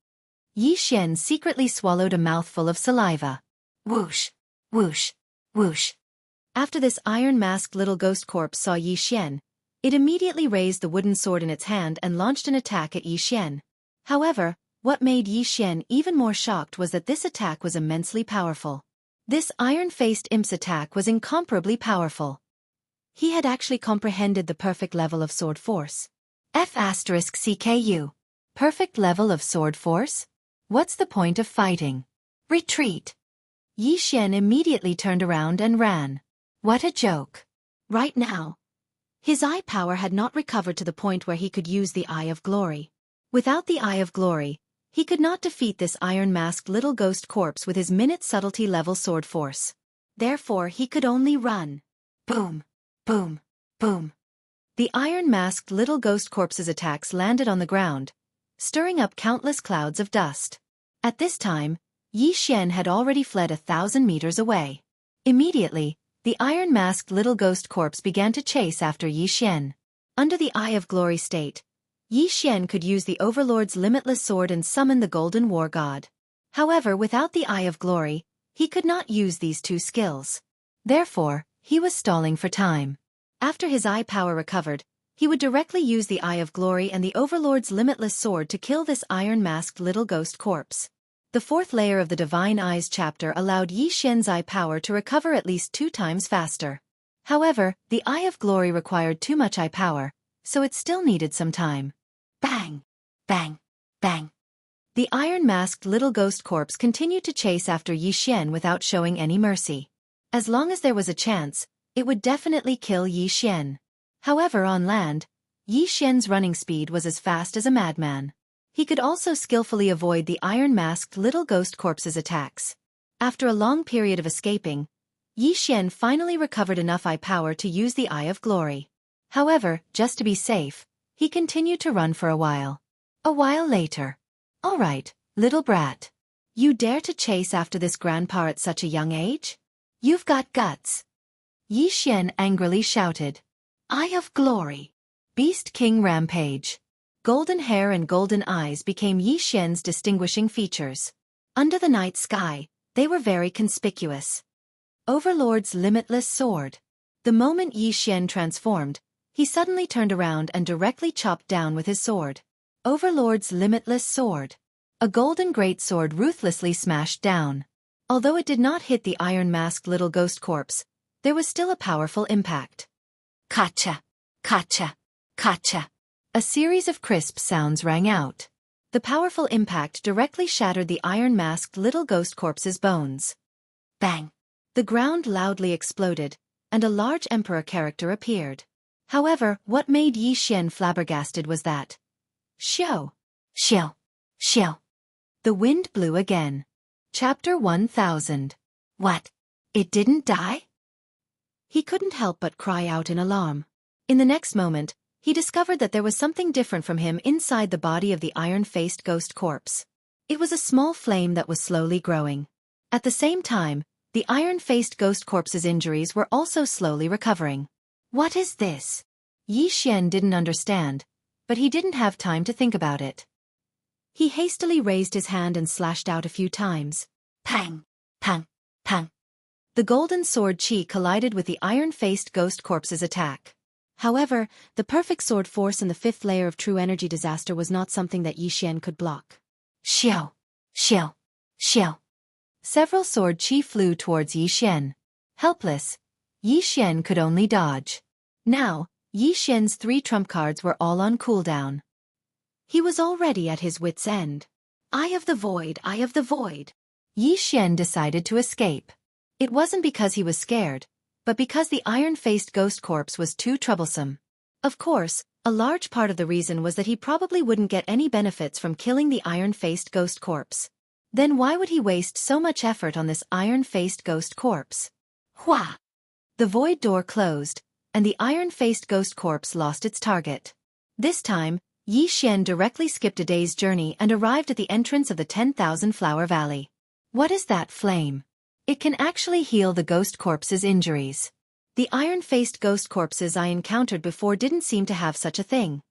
Yi Xian secretly swallowed a mouthful of saliva. Whoosh! Whoosh! Whoosh! After this iron-masked little ghost corpse saw Yi Xian, it immediately raised the wooden sword in its hand and launched an attack at Yi Xian. However, what made Yi Xian even more shocked was that this attack was immensely powerful. This iron-faced imp's attack was incomparably powerful. He had actually comprehended the perfect level of sword force. F***CKU. Perfect level of sword force? What's the point of fighting? Retreat. Yi Xian immediately turned around and ran. What a joke. Right now, his eye power had not recovered to the point where he could use the Eye of Glory. Without the Eye of Glory, he could not defeat this iron-masked little ghost corpse with his minute subtlety level sword force. Therefore he could only run. Boom! Boom! Boom! The iron-masked little ghost corpse's attacks landed on the ground, stirring up countless clouds of dust. At this time, Yi Xian had already fled 1,000 meters away. Immediately, the iron-masked little ghost corpse began to chase after Yi Xian. Under the Eye of Glory state, Yi Xian could use the Overlord's limitless sword and summon the Golden War God. However, without the Eye of Glory, he could not use these two skills. Therefore, he was stalling for time. After his eye power recovered, he would directly use the Eye of Glory and the Overlord's limitless sword to kill this iron-masked little ghost corpse. The fourth layer of the Divine Eyes chapter allowed Yi Xian's eye power to recover at least 2 times faster. However, the Eye of Glory required too much eye power, so it still needed some time. Bang! Bang! Bang! The iron-masked little ghost corpse continued to chase after Yi Xian without showing any mercy. As long as there was a chance, it would definitely kill Yi Xian. However, on land, Yi Xian's running speed was as fast as a madman. He could also skillfully avoid the iron-masked little ghost corpse's attacks. After a long period of escaping, Yi Xian finally recovered enough eye power to use the Eye of Glory. However, just to be safe, he continued to run for a while. A while later. All right, little brat. You dare to chase after this grandpa at such a young age? You've got guts. Yi Xian angrily shouted. Eye of Glory. Beast King Rampage. Golden hair and golden eyes became Yi Xian's distinguishing features. Under the night sky, they were very conspicuous. Overlord's limitless sword. The moment Yi Xian transformed, he suddenly turned around and directly chopped down with his sword. Overlord's limitless sword. A golden greatsword ruthlessly smashed down. Although it did not hit the iron-masked little ghost corpse, there was still a powerful impact. Kacha! Kacha! Kacha! A series of crisp sounds rang out. The powerful impact directly shattered the iron-masked little ghost corpse's bones. Bang! The ground loudly exploded, and a large emperor character appeared. However, what made Yi Xian flabbergasted was that Xiao! Xiao! Xiao! The wind blew again. Chapter 1000. What? It didn't die? He couldn't help but cry out in alarm. In the next moment, he discovered that there was something different from him inside the body of the iron-faced ghost corpse. It was a small flame that was slowly growing. At the same time, the iron-faced ghost corpse's injuries were also slowly recovering. What is this? Yi Xian didn't understand, but he didn't have time to think about it. He hastily raised his hand and slashed out a few times. Pang! Pang! Pang! The golden sword chi collided with the iron-faced ghost corpse's attack. However, the perfect sword force in the fifth layer of true energy disaster was not something that Yi Xian could block. Xiao! Xiao! Xiao! Several sword chi flew towards Yi Xian. Helpless, Yi Xian could only dodge. Now, Yi Xian's 3 trump cards were all on cooldown. He was already at his wit's end. Eye of the Void, Eye of the Void. Yi Xian decided to escape. It wasn't because he was scared, but because the iron-faced ghost corpse was too troublesome. Of course, a large part of the reason was that he probably wouldn't get any benefits from killing the iron-faced ghost corpse. Then why would he waste so much effort on this iron-faced ghost corpse? Hua! The void door closed, and the iron-faced ghost corpse lost its target. This time, Xianxia directly skipped a day's journey and arrived at the entrance of the 10,000 Flower Valley. What is that flame? It can actually heal the ghost corpse's injuries. The iron-faced ghost corpses I encountered before didn't seem to have such a thing.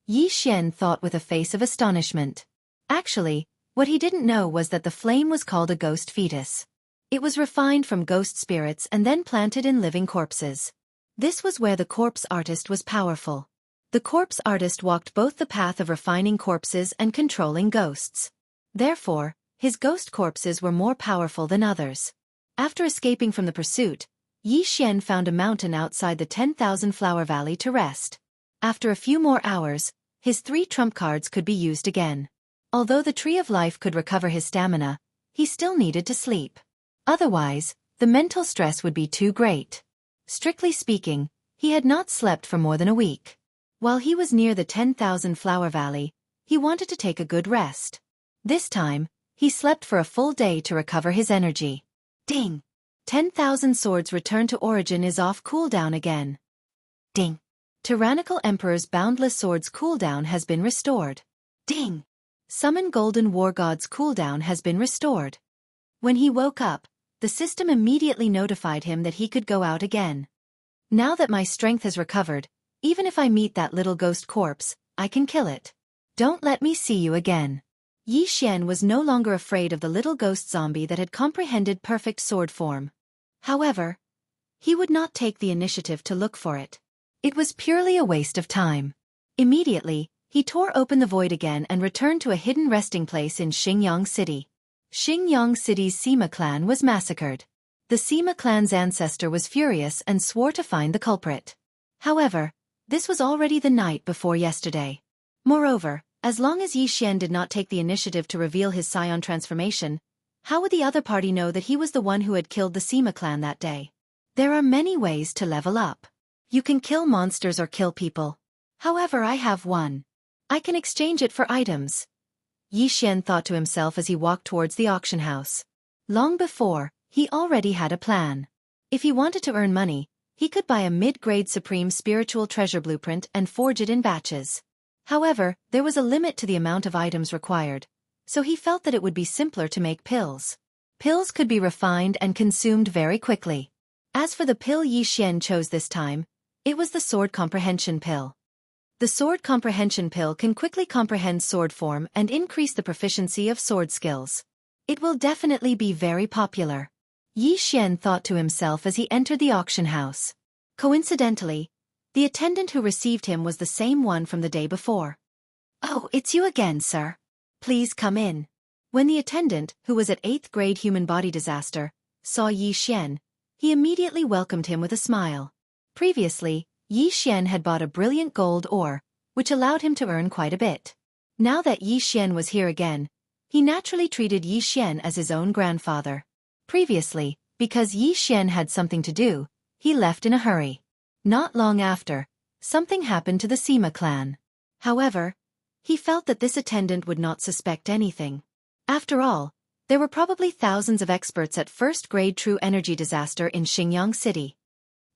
Xianxia thought with a face of astonishment. Actually, what he didn't know was that the flame was called a ghost fetus. It was refined from ghost spirits and then planted in living corpses. This was where the corpse artist was powerful. The corpse artist walked both the path of refining corpses and controlling ghosts. Therefore, his ghost corpses were more powerful than others. After escaping from the pursuit, Xianxia found a mountain outside the 10,000 Flower Valley to rest. After a few more hours, his 3 trump cards could be used again. Although the Tree of Life could recover his stamina, he still needed to sleep. Otherwise, the mental stress would be too great. Strictly speaking, he had not slept for more than a week. While he was near the 10,000 Flower Valley, he wanted to take a good rest. This time, he slept for a full day to recover his energy. Ding! 10,000 swords return to origin is off cooldown again. Ding! Tyrannical Emperor's boundless swords cooldown has been restored. Ding! Summon Golden War God's cooldown has been restored. When he woke up, the system immediately notified him that he could go out again. Now that my strength has recovered, even if I meet that little ghost corpse, I can kill it. Don't let me see you again. Xianxia was no longer afraid of the little ghost zombie that had comprehended perfect sword form. However, he would not take the initiative to look for it. It was purely a waste of time. Immediately, he tore open the void again and returned to a hidden resting place in Xingyang City. Xingyang City's Sima clan was massacred. The Sima clan's ancestor was furious and swore to find the culprit. However, this was already the night before yesterday. Moreover, as long as Xianxia did not take the initiative to reveal his scion transformation, how would the other party know that he was the one who had killed the Sima clan that day? There are many ways to level up. You can kill monsters or kill people. However, I have one. I can exchange it for items. Xianxia thought to himself as he walked towards the auction house. Long before, he already had a plan. If he wanted to earn money, he could buy a mid-grade Supreme Spiritual Treasure Blueprint and forge it in batches. However, there was a limit to the amount of items required, so he felt that it would be simpler to make pills. Pills could be refined and consumed very quickly. As for the pill Xianxia chose this time, it was the Sword Comprehension Pill. The Sword Comprehension Pill can quickly comprehend sword form and increase the proficiency of sword skills. It will definitely be very popular. Xianxia thought to himself as he entered the auction house. Coincidentally, the attendant who received him was the same one from the day before. "Oh, it's you again, sir. Please come in." When the attendant, who was at 8th grade human body disaster, saw Xianxia, he immediately welcomed him with a smile. Previously, Xianxia had bought a brilliant gold ore, which allowed him to earn quite a bit. Now that Xianxia was here again, he naturally treated Xianxia as his own grandfather. Previously, because Xianxia had something to do, he left in a hurry. Not long after, something happened to the Sima clan. However, he felt that this attendant would not suspect anything. After all, there were probably thousands of experts at first-grade true energy disaster in Xingyang City.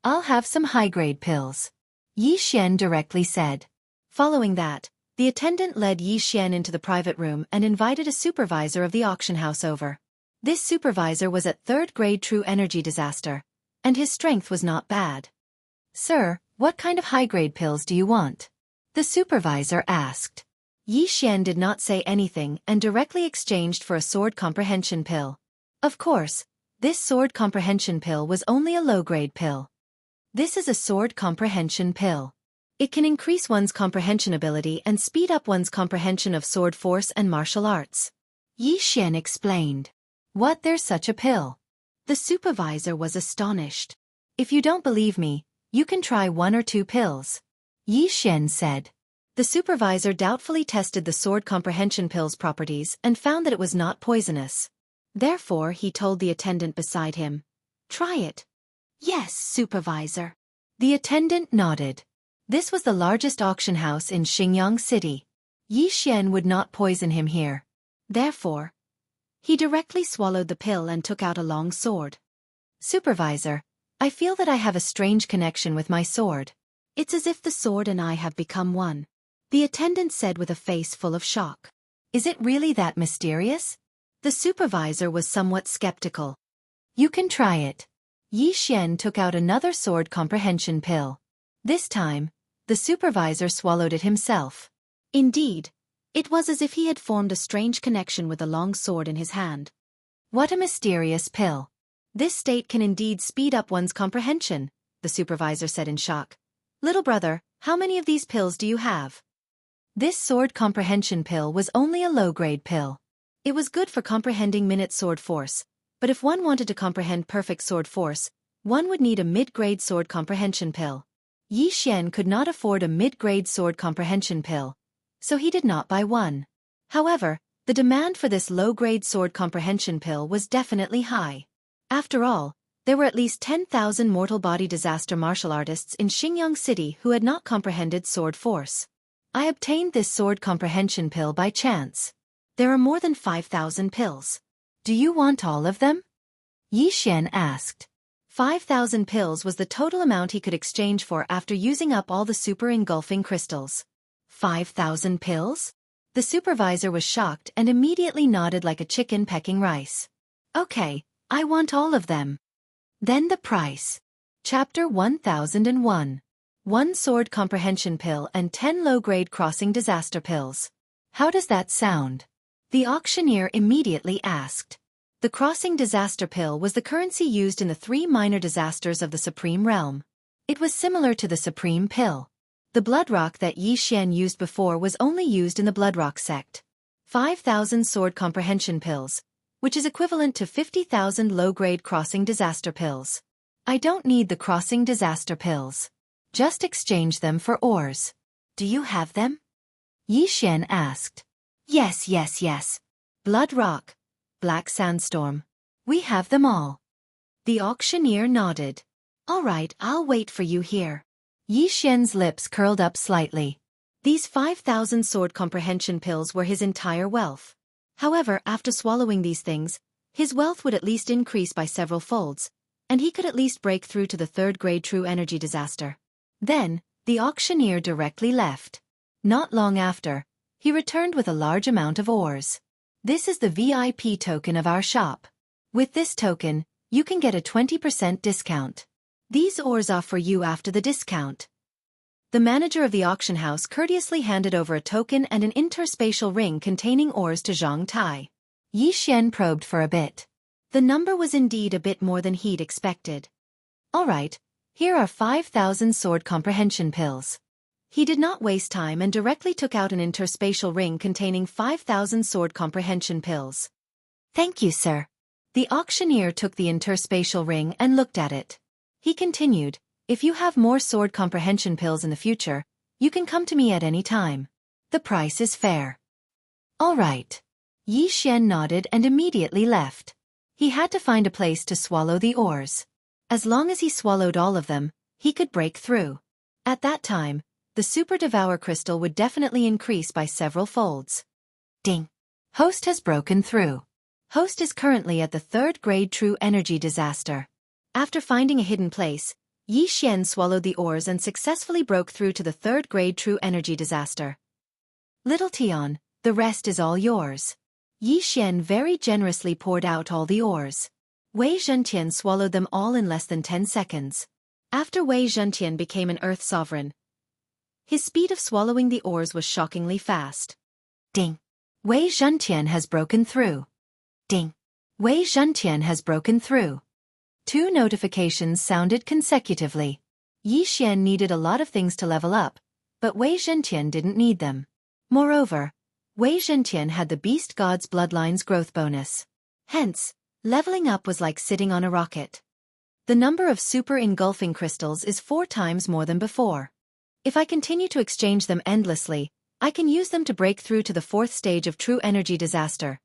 "I'll have some high-grade pills," Xianxia directly said. Following that, the attendant led Xianxia into the private room and invited a supervisor of the auction house over. This supervisor was at 3rd grade true energy disaster, and his strength was not bad. "Sir, what kind of high-grade pills do you want?" the supervisor asked. Xianxia did not say anything and directly exchanged for a sword comprehension pill. Of course, this sword comprehension pill was only a low-grade pill. This is a sword comprehension pill. It can increase one's comprehension ability and speed up one's comprehension of sword force and martial arts. Xianxia explained. "What, there's such a pill?" The supervisor was astonished. "If you don't believe me, you can try 1 or 2 pills," Xianxia said. The supervisor doubtfully tested the sword comprehension pill's properties and found that it was not poisonous. Therefore, he told the attendant beside him, Try it. Yes, supervisor. The attendant nodded. This was the largest auction house in Xingyang City. Yi Xian would not poison him here. Therefore, he directly swallowed the pill and took out a long sword. Supervisor, I feel that I have a strange connection with my sword. It's as if the sword and I have become one. The attendant said with a face full of shock. Is it really that mysterious? The supervisor was somewhat skeptical. You can try it. Yi Xian took out another sword comprehension pill. This time, the supervisor swallowed it himself. Indeed, it was as if he had formed a strange connection with the long sword in his hand. What a mysterious pill. This state can indeed speed up one's comprehension, the supervisor said in shock. Little brother, how many of these pills do you have? This sword comprehension pill was only a low-grade pill. It was good for comprehending minute sword force, but if one wanted to comprehend perfect sword force, one would need a mid-grade sword comprehension pill. Yi Xian could not afford a mid-grade sword comprehension pill, so he did not buy one. However, the demand for this low-grade sword comprehension pill was definitely high. After all, there were at least 10,000 mortal body disaster martial artists in Xingyang City who had not comprehended sword force. I obtained this sword comprehension pill by chance. There are more than 5,000 pills. Do you want all of them? Yi Xian asked. 5,000 pills was the total amount he could exchange for after using up all the super engulfing crystals. 5,000 pills? The supervisor was shocked and immediately nodded like a chicken pecking rice. Okay, I want all of them. Then the price. Chapter 1001. 1 sword comprehension pill and 10 low-grade crossing disaster pills. How does that sound? The auctioneer immediately asked. The crossing disaster pill was the currency used in the 3 minor disasters of the Supreme Realm. It was similar to the Supreme Pill. The blood rock that Yi Xian used before was only used in the blood rock sect. 5,000 sword comprehension pills, which is equivalent to 50,000 low-grade crossing disaster pills. I don't need the crossing disaster pills. Just exchange them for ores. Do you have them? Yi Xian asked. Yes. Blood rock. Black sandstorm. We have them all. The auctioneer nodded. All right, I'll wait for you here. Yi Xian's lips curled up slightly. These 5,000 sword comprehension pills were his entire wealth. However, after swallowing these things, his wealth would at least increase by several folds, and he could at least break through to the 3rd grade true energy disaster. Then, the auctioneer directly left. Not long after, he returned with a large amount of ores. This is the VIP token of our shop. With this token, you can get a 20% discount. These ores are for you after the discount. The manager of the auction house courteously handed over a token and an interspatial ring containing ores to Zhang Tai. Yi Xian probed for a bit. The number was indeed a bit more than he'd expected. All right, here are 5,000 sword comprehension pills. He did not waste time and directly took out an interspatial ring containing 5,000 sword comprehension pills. Thank you, sir. The auctioneer took the interspatial ring and looked at it. He continued, if you have more sword comprehension pills in the future, you can come to me at any time. The price is fair. All right. Yi Xian nodded and immediately left. He had to find a place to swallow the ores. As long as he swallowed all of them, he could break through. At that time, the Super Devour Crystal would definitely increase by several folds. Ding! Host has broken through. Host is currently at the 3rd grade True Energy Disaster. After finding a hidden place, Yi Xian swallowed the ores and successfully broke through to the 3rd grade True Energy Disaster. Little Tian, the rest is all yours. Yi Xian very generously poured out all the ores. Wei Zhentian swallowed them all in less than 10 seconds. After Wei Zhentian became an Earth Sovereign, his speed of swallowing the ores was shockingly fast. Ding! Wei Zhentian has broken through. Ding! Wei Zhentian has broken through. 2 notifications sounded consecutively. Yi Xian needed a lot of things to level up, but Wei Zhentian didn't need them. Moreover, Wei Zhentian had the Beast God's Bloodline's growth bonus. Hence, leveling up was like sitting on a rocket. The number of super engulfing crystals is 4 times more than before. If I continue to exchange them endlessly, I can use them to break through to the 4th stage of True Energy Disaster.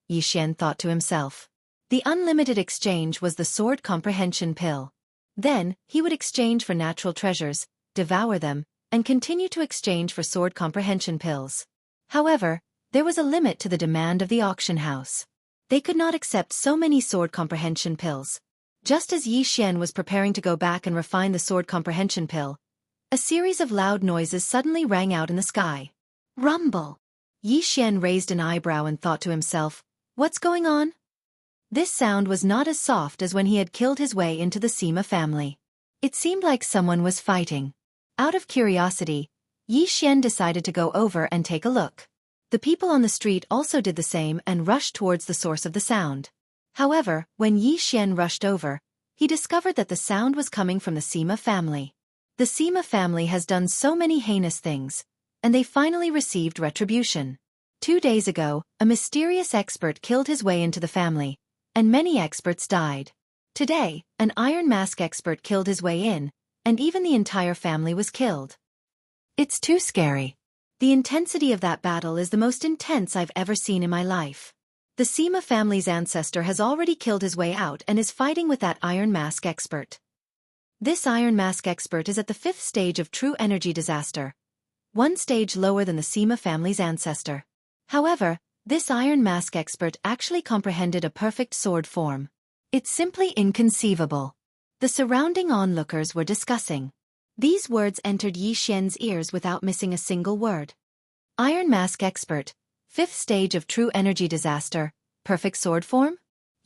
Yi Xian thought to himself. The unlimited exchange was the sword comprehension pill. Then, he would exchange for natural treasures, devour them, and continue to exchange for sword comprehension pills. However, there was a limit to the demand of the auction house. They could not accept so many sword comprehension pills. Just as Xian was preparing to go back and refine the sword comprehension pill, a series of loud noises suddenly rang out in the sky. Rumble! Xian raised an eyebrow and thought to himself, "What's going on?" This sound was not as soft as when he had killed his way into the Sima family. It seemed like someone was fighting. Out of curiosity, Xian decided to go over and take a look. The people on the street also did the same and rushed towards the source of the sound. However, when Xian rushed over, he discovered that the sound was coming from the Sima family. The Sima family has done so many heinous things, and they finally received retribution. 2 days ago, a mysterious expert killed his way into the family, and many experts died. Today, an Iron Mask expert killed his way in, and even the entire family was killed. It's too scary. The intensity of that battle is the most intense I've ever seen in my life. The Sima family's ancestor has already killed his way out and is fighting with that Iron Mask expert. This Iron Mask expert is at the 5th stage of true energy disaster, 1 stage lower than the Sima family's ancestor. However, this Iron Mask expert actually comprehended a perfect sword form. It's simply inconceivable. The surrounding onlookers were discussing. These words entered Xian's ears without missing a single word. Iron Mask expert, 5th stage of true energy disaster, perfect sword form?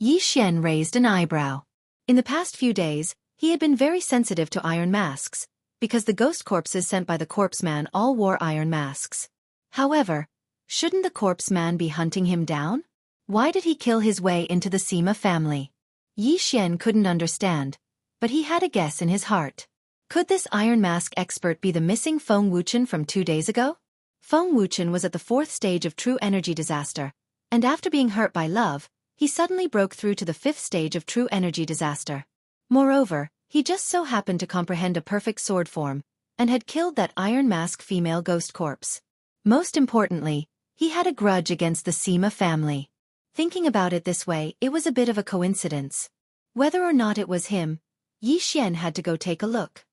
Xian raised an eyebrow. In the past few days, he had been very sensitive to iron masks, because the ghost corpses sent by the corpse man all wore iron masks. However, shouldn't the corpse man be hunting him down? Why did he kill his way into the Sima family? Xian couldn't understand, but he had a guess in his heart. Could this Iron Mask expert be the missing Feng Wuchen from 2 days ago? Feng Wuchen was at the 4th stage of true energy disaster, and after being hurt by love, he suddenly broke through to the 5th stage of true energy disaster. Moreover, he just so happened to comprehend a perfect sword form, and had killed that Iron Mask female ghost corpse. Most importantly, he had a grudge against the Sima family. Thinking about it this way, it was a bit of a coincidence. Whether or not it was him, Xian had to go take a look.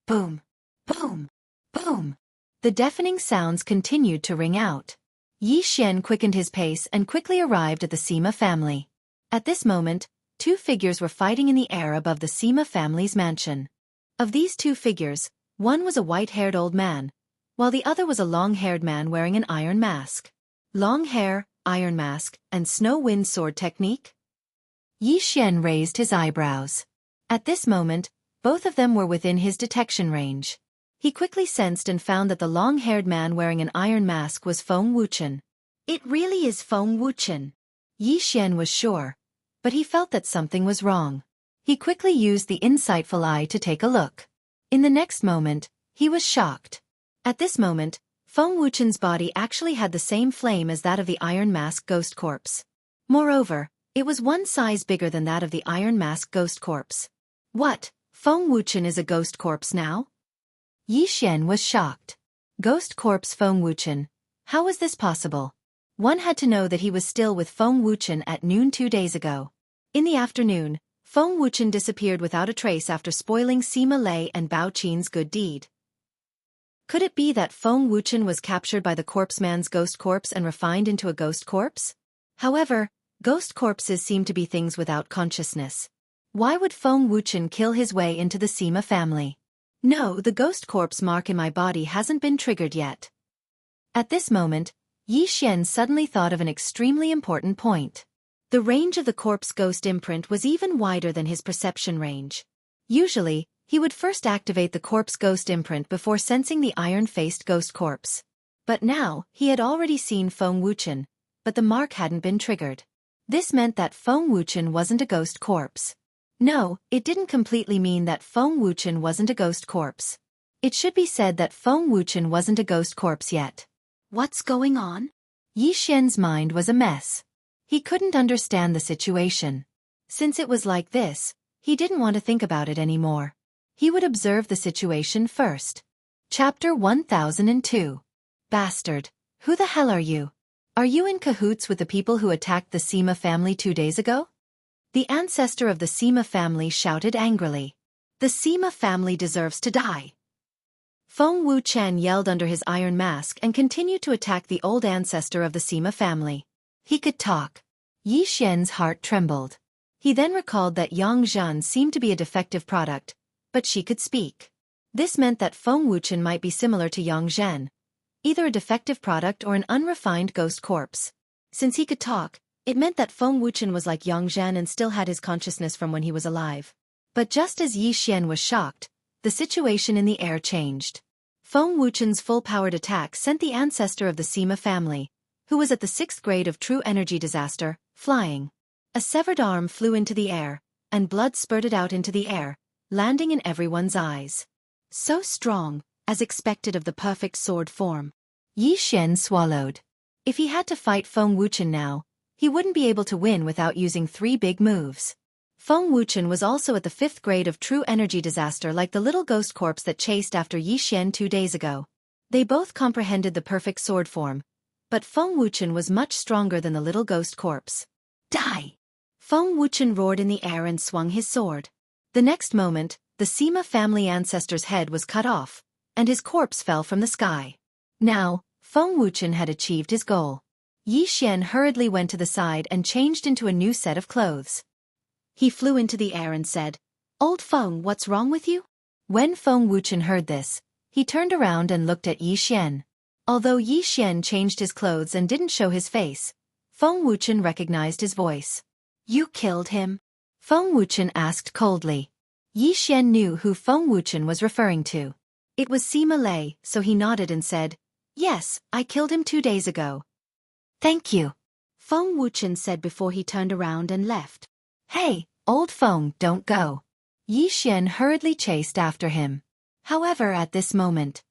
Boom! Boom! Boom! The deafening sounds continued to ring out. Xian quickened his pace and quickly arrived at the Sima family. At this moment, 2 figures were fighting in the air above the Sima family's mansion. Of these 2 figures, one was a white-haired old man, while the other was a long-haired man wearing an iron mask. Long hair, iron mask, and snow wind sword technique? Xian raised his eyebrows. At this moment, both of them were within his detection range. He quickly sensed and found that the long-haired man wearing an iron mask was Feng Wuchen. It really is Feng Wuchen. Xian was sure, but he felt that something was wrong. He quickly used the insightful eye to take a look. In the next moment, he was shocked. At this moment, Feng Wuchen's body actually had the same flame as that of the Iron Mask ghost corpse. Moreover, it was 1 size bigger than that of the Iron Mask ghost corpse. What? Feng Wuchen is a ghost corpse now? Xian was shocked. Ghost corpse Feng Wuchen? How was this possible? One had to know that he was still with Feng Wuchen at noon 2 days ago. In the afternoon, Feng Wuchen disappeared without a trace after spoiling Sima Lei and Bao Qin's good deed. Could it be that Feng Wuchen was captured by the corpse man's ghost corpse and refined into a ghost corpse? However, ghost corpses seem to be things without consciousness. Why would Feng Wuchen kill his way into the Sima family? No, the ghost corpse mark in my body hasn't been triggered yet. At this moment, Xian suddenly thought of an extremely important point. The range of the corpse ghost imprint was even wider than his perception range. Usually, he would first activate the corpse ghost imprint before sensing the iron-faced ghost corpse. But now, he had already seen Feng Wuchen, but the mark hadn't been triggered. This meant that Feng Wuchen wasn't a ghost corpse. No, it didn't completely mean that Feng Wuchen wasn't a ghost corpse. It should be said that Feng Wuchen wasn't a ghost corpse yet. What's going on? Xian's mind was a mess. He couldn't understand the situation. Since it was like this, he didn't want to think about it anymore. He would observe the situation first. Chapter 1002. Bastard. Who the hell are you? Are you in cahoots with the people who attacked the Sima family 2 days ago? The ancestor of the Sima family shouted angrily. The Sima family deserves to die. Feng Wuchen yelled under his iron mask and continued to attack the old ancestor of the Sima family. He could talk. Yi Xian's heart trembled. He then recalled that Yang Zhan seemed to be a defective product, but she could speak. This meant that Feng Wuchen might be similar to Yang Zhan, either a defective product or an unrefined ghost corpse. Since he could talk, it meant that Feng Wuchen was like Yang Zhan and still had his consciousness from when he was alive. But just as Yi Xian was shocked, the situation in the air changed. Feng Wuchen's full-powered attack sent the ancestor of the Sima family, who was at the 6th grade of true energy disaster, flying. A severed arm flew into the air, and blood spurted out into the air, landing in everyone's eyes. So strong, as expected of the perfect sword form. Yi Xian swallowed. If he had to fight Feng Wuchen now, he wouldn't be able to win without using 3 big moves. Feng Wuchen was also at the 5th grade of true energy disaster like the little ghost corpse that chased after Yi Xian 2 days ago. They both comprehended the perfect sword form, but Feng Wuchen was much stronger than the little ghost corpse. Die! Feng Wuchen roared in the air and swung his sword. The next moment, the Sima family ancestor's head was cut off, and his corpse fell from the sky. Now, Feng Wuchen had achieved his goal. Yi Xian hurriedly went to the side and changed into a new set of clothes. He flew into the air and said, "Old Feng, what's wrong with you?" When Feng Wuchen heard this, he turned around and looked at Yi Xian. Although Yi Xian changed his clothes and didn't show his face, Feng Wuchen recognized his voice. "You killed him?" Feng Wuchen asked coldly. Yi Xian knew who Feng Wuchen was referring to. It was Sima Lei, so he nodded and said, "Yes, I killed him 2 days ago." "Thank you," Feng Wuchen said before he turned around and left. "Hey, old Feng, don't go." Yi Xian hurriedly chased after him. However, at this moment,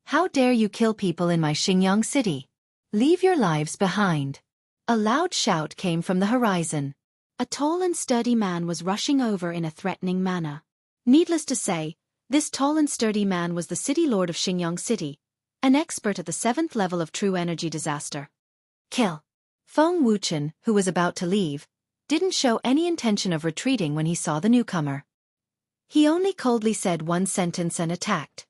"How dare you kill people in my Xingyang city? Leave your lives behind." A loud shout came from the horizon. A tall and sturdy man was rushing over in a threatening manner. Needless to say, this tall and sturdy man was the city lord of Xingyang City, an expert at the 7th level of true energy disaster. "Kill." Feng Wuchen, who was about to leave, didn't show any intention of retreating when he saw the newcomer. He only coldly said one sentence and attacked.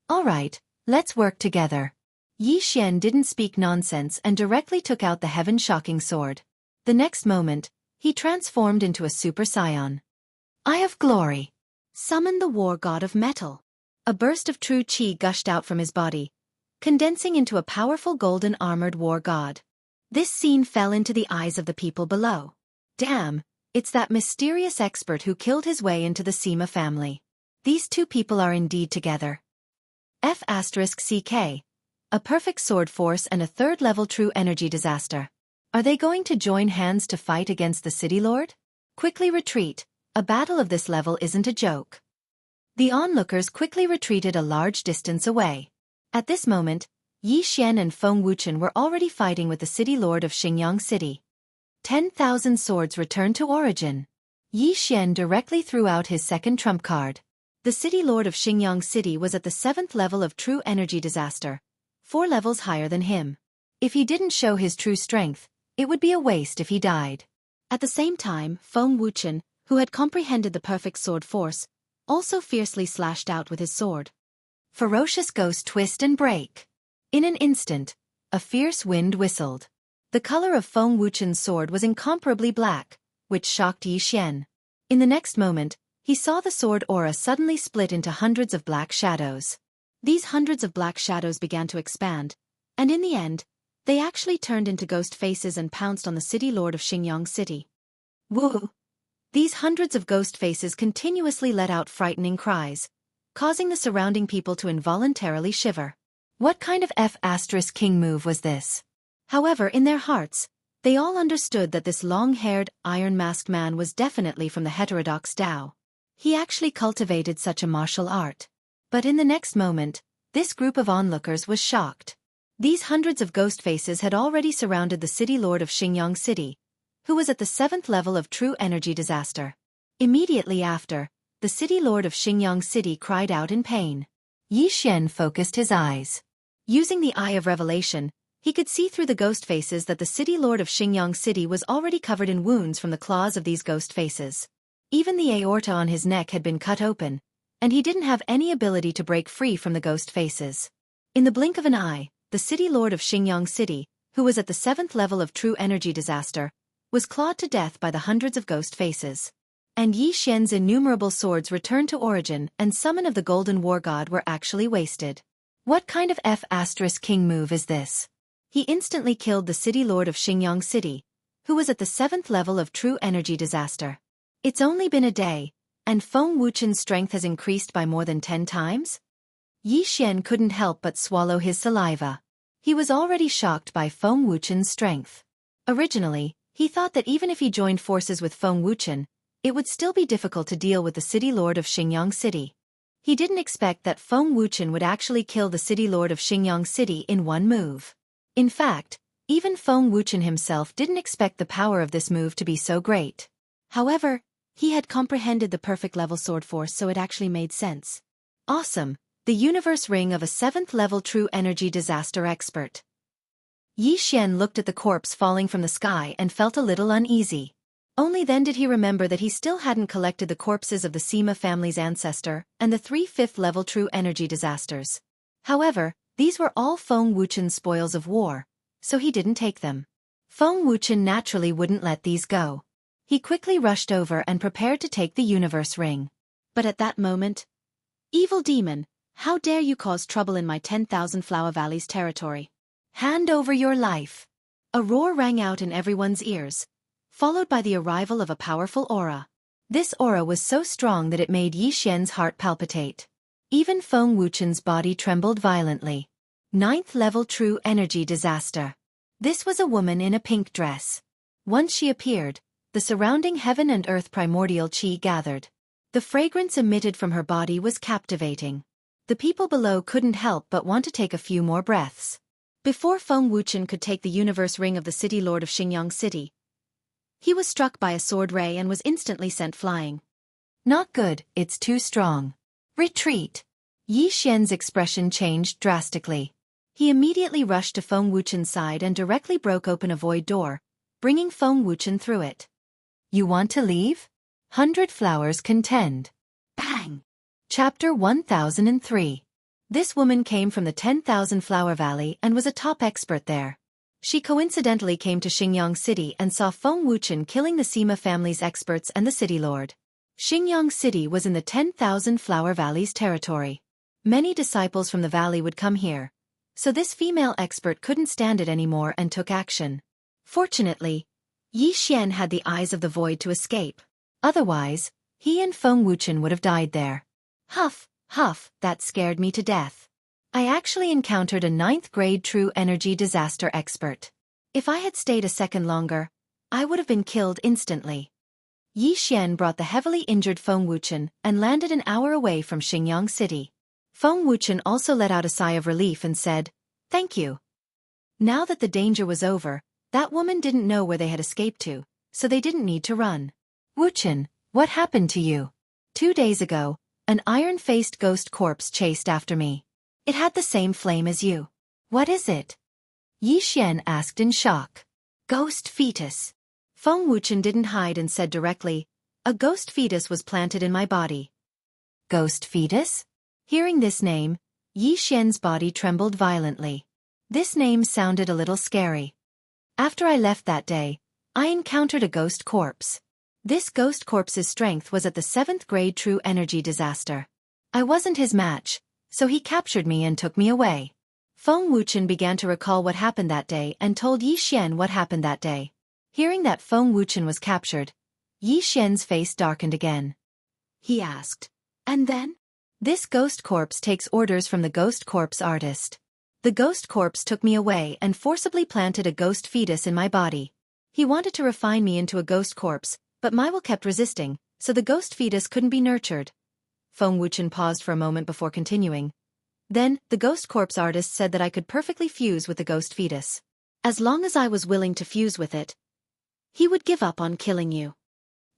"All right, let's work together." Yi Xian didn't speak nonsense and directly took out the heaven-shocking sword. The next moment, he transformed into a Super Saiyan. "Eye of Glory." Summon the war god of metal. A burst of true qi gushed out from his body, condensing into a powerful golden armored war god. This scene fell into the eyes of the people below. Damn, it's that mysterious expert who killed his way into the Sima family. These 2 people are indeed together. F***CK. A perfect sword force and a 3rd level true energy disaster. Are they going to join hands to fight against the city lord? Quickly retreat, a battle of this level isn't a joke. The onlookers quickly retreated a large distance away. At this moment, Yi Xian and Feng Wuchen were already fighting with the city lord of Xingyang City. 10,000 swords returned to origin. Yi Xian directly threw out his second trump card. The city lord of Xingyang City was at the 7th level of true energy disaster, 4 levels higher than him. If he didn't show his true strength, it would be a waste if he died. At the same time, Feng Wuchen, who had comprehended the perfect sword force, also fiercely slashed out with his sword. Ferocious ghost twist and break. In an instant, a fierce wind whistled. The color of Feng Wuchen's sword was incomparably black, which shocked Yi Xian. In the next moment, he saw the sword aura suddenly split into hundreds of black shadows. These hundreds of black shadows began to expand, and in the end, they actually turned into ghost faces and pounced on the city lord of Xingyang City. Woo! These hundreds of ghost faces continuously let out frightening cries, causing the surrounding people to involuntarily shiver. What kind of F***king move was this? However, in their hearts, they all understood that this long-haired, iron-masked man was definitely from the heterodox Tao. He actually cultivated such a martial art. But in the next moment, this group of onlookers was shocked. These hundreds of ghost faces had already surrounded the city lord of Xingyang City, who was at the 7th level of true energy disaster. Immediately after, the city lord of Xingyang City cried out in pain. Yi Xian focused his eyes. Using the Eye of Revelation, He could see through the ghost faces that the city lord of Xingyang City was already covered in wounds from the claws of these ghost faces. Even the aorta on his neck had been cut open, and he didn't have any ability to break free from the ghost faces. In the blink of an eye, the city lord of Xingyang City, who was at the 7th level of true energy disaster, was clawed to death by the hundreds of ghost faces. And Yi Xian's innumerable swords returned to origin, and summon of the golden war god were actually wasted. What kind of F***king move is this? He instantly killed the city lord of Xingyang City, who was at the 7th level of true energy disaster. It's only been a day, and Feng Wuchen's strength has increased by more than 10 times? Yi Xian couldn't help but swallow his saliva. He was already shocked by Feng Wuchen's strength. Originally, he thought that even if he joined forces with Feng Wuchen, it would still be difficult to deal with the city lord of Xingyang City. He didn't expect that Feng Wuchen would actually kill the city lord of Xingyang City in one move. In fact, even Feng Wuchen himself didn't expect the power of this move to be so great. However, he had comprehended the perfect level sword force, so it actually made sense. Awesome, the universe ring of a 7th level true energy disaster expert. Yi Xian looked at the corpse falling from the sky and felt a little uneasy. Only then did he remember that he still hadn't collected the corpses of the Sima family's ancestor and the 3 5th level true energy disasters. However, these were all Feng Wuchen's spoils of war, so he didn't take them. Feng Wuchen naturally wouldn't let these go. He quickly rushed over and prepared to take the universe ring. But at that moment, "Evil demon, how dare you cause trouble in my 10,000 Flower Valley's territory? Hand over your life!" A roar rang out in everyone's ears, followed by the arrival of a powerful aura. This aura was so strong that it made Yi Xian's heart palpitate. Even Feng Wuchen's body trembled violently. 9th level true energy disaster. This was a woman in a pink dress. Once she appeared, the surrounding heaven and earth primordial qi gathered. The fragrance emitted from her body was captivating. The people below couldn't help but want to take a few more breaths. Before Feng Wuchen could take the universe ring of the city lord of Xingyang City, he was struck by a sword ray and was instantly sent flying. "Not good, it's too strong. Retreat." Yi Xian's expression changed drastically. He immediately rushed to Feng Wuchen's side and directly broke open a void door, bringing Feng Wuchen through it. "You want to leave? 100 flowers contend." Bang! Chapter 1003. This woman came from the 10,000 Flower Valley and was a top expert there. She coincidentally came to Xingyang City and saw Feng Wuchen killing the Sima family's experts and the city lord. Xingyang City was in the 10,000 Flower Valley's territory. Many disciples from the valley would come here, so this female expert couldn't stand it anymore and took action. Fortunately, Yi Xian had the eyes of the void to escape. Otherwise, he and Feng Wuchen would have died there. Huff, huff, that scared me to death. I actually encountered a 9th grade true energy disaster expert. If I had stayed a second longer, I would have been killed instantly. Yi Xian brought the heavily injured Feng Wuchen and landed an hour away from Xingyang City. Feng Wuchen also let out a sigh of relief and said, "Thank you." Now that the danger was over, that woman didn't know where they had escaped to, so they didn't need to run. "Wuchen, what happened to you? 2 days ago, an iron-faced ghost corpse chased after me. It had the same flame as you. What is it?" Yi Xian asked in shock. "Ghost fetus." Feng Wuchen didn't hide and said directly, "A ghost fetus was planted in my body." Ghost fetus? Hearing this name, Yi Xian's body trembled violently. This name sounded a little scary. After I left that day, I encountered a ghost corpse. This ghost corpse's strength was at the 7th grade true energy disaster. I wasn't his match, so he captured me and took me away. Feng Wuchen began to recall what happened that day and told Yi Xian what happened that day. Hearing that Feng Wuchen was captured, Yi Xian's face darkened again. He asked, "And then?" "This ghost corpse takes orders from the ghost corpse artist. The ghost corpse took me away and forcibly planted a ghost fetus in my body. He wanted to refine me into a ghost corpse, but my will kept resisting, so the ghost fetus couldn't be nurtured." Feng Wuchen paused for a moment before continuing. "Then, the ghost corpse artist said that I could perfectly fuse with the ghost fetus. As long as I was willing to fuse with it, he would give up on killing you."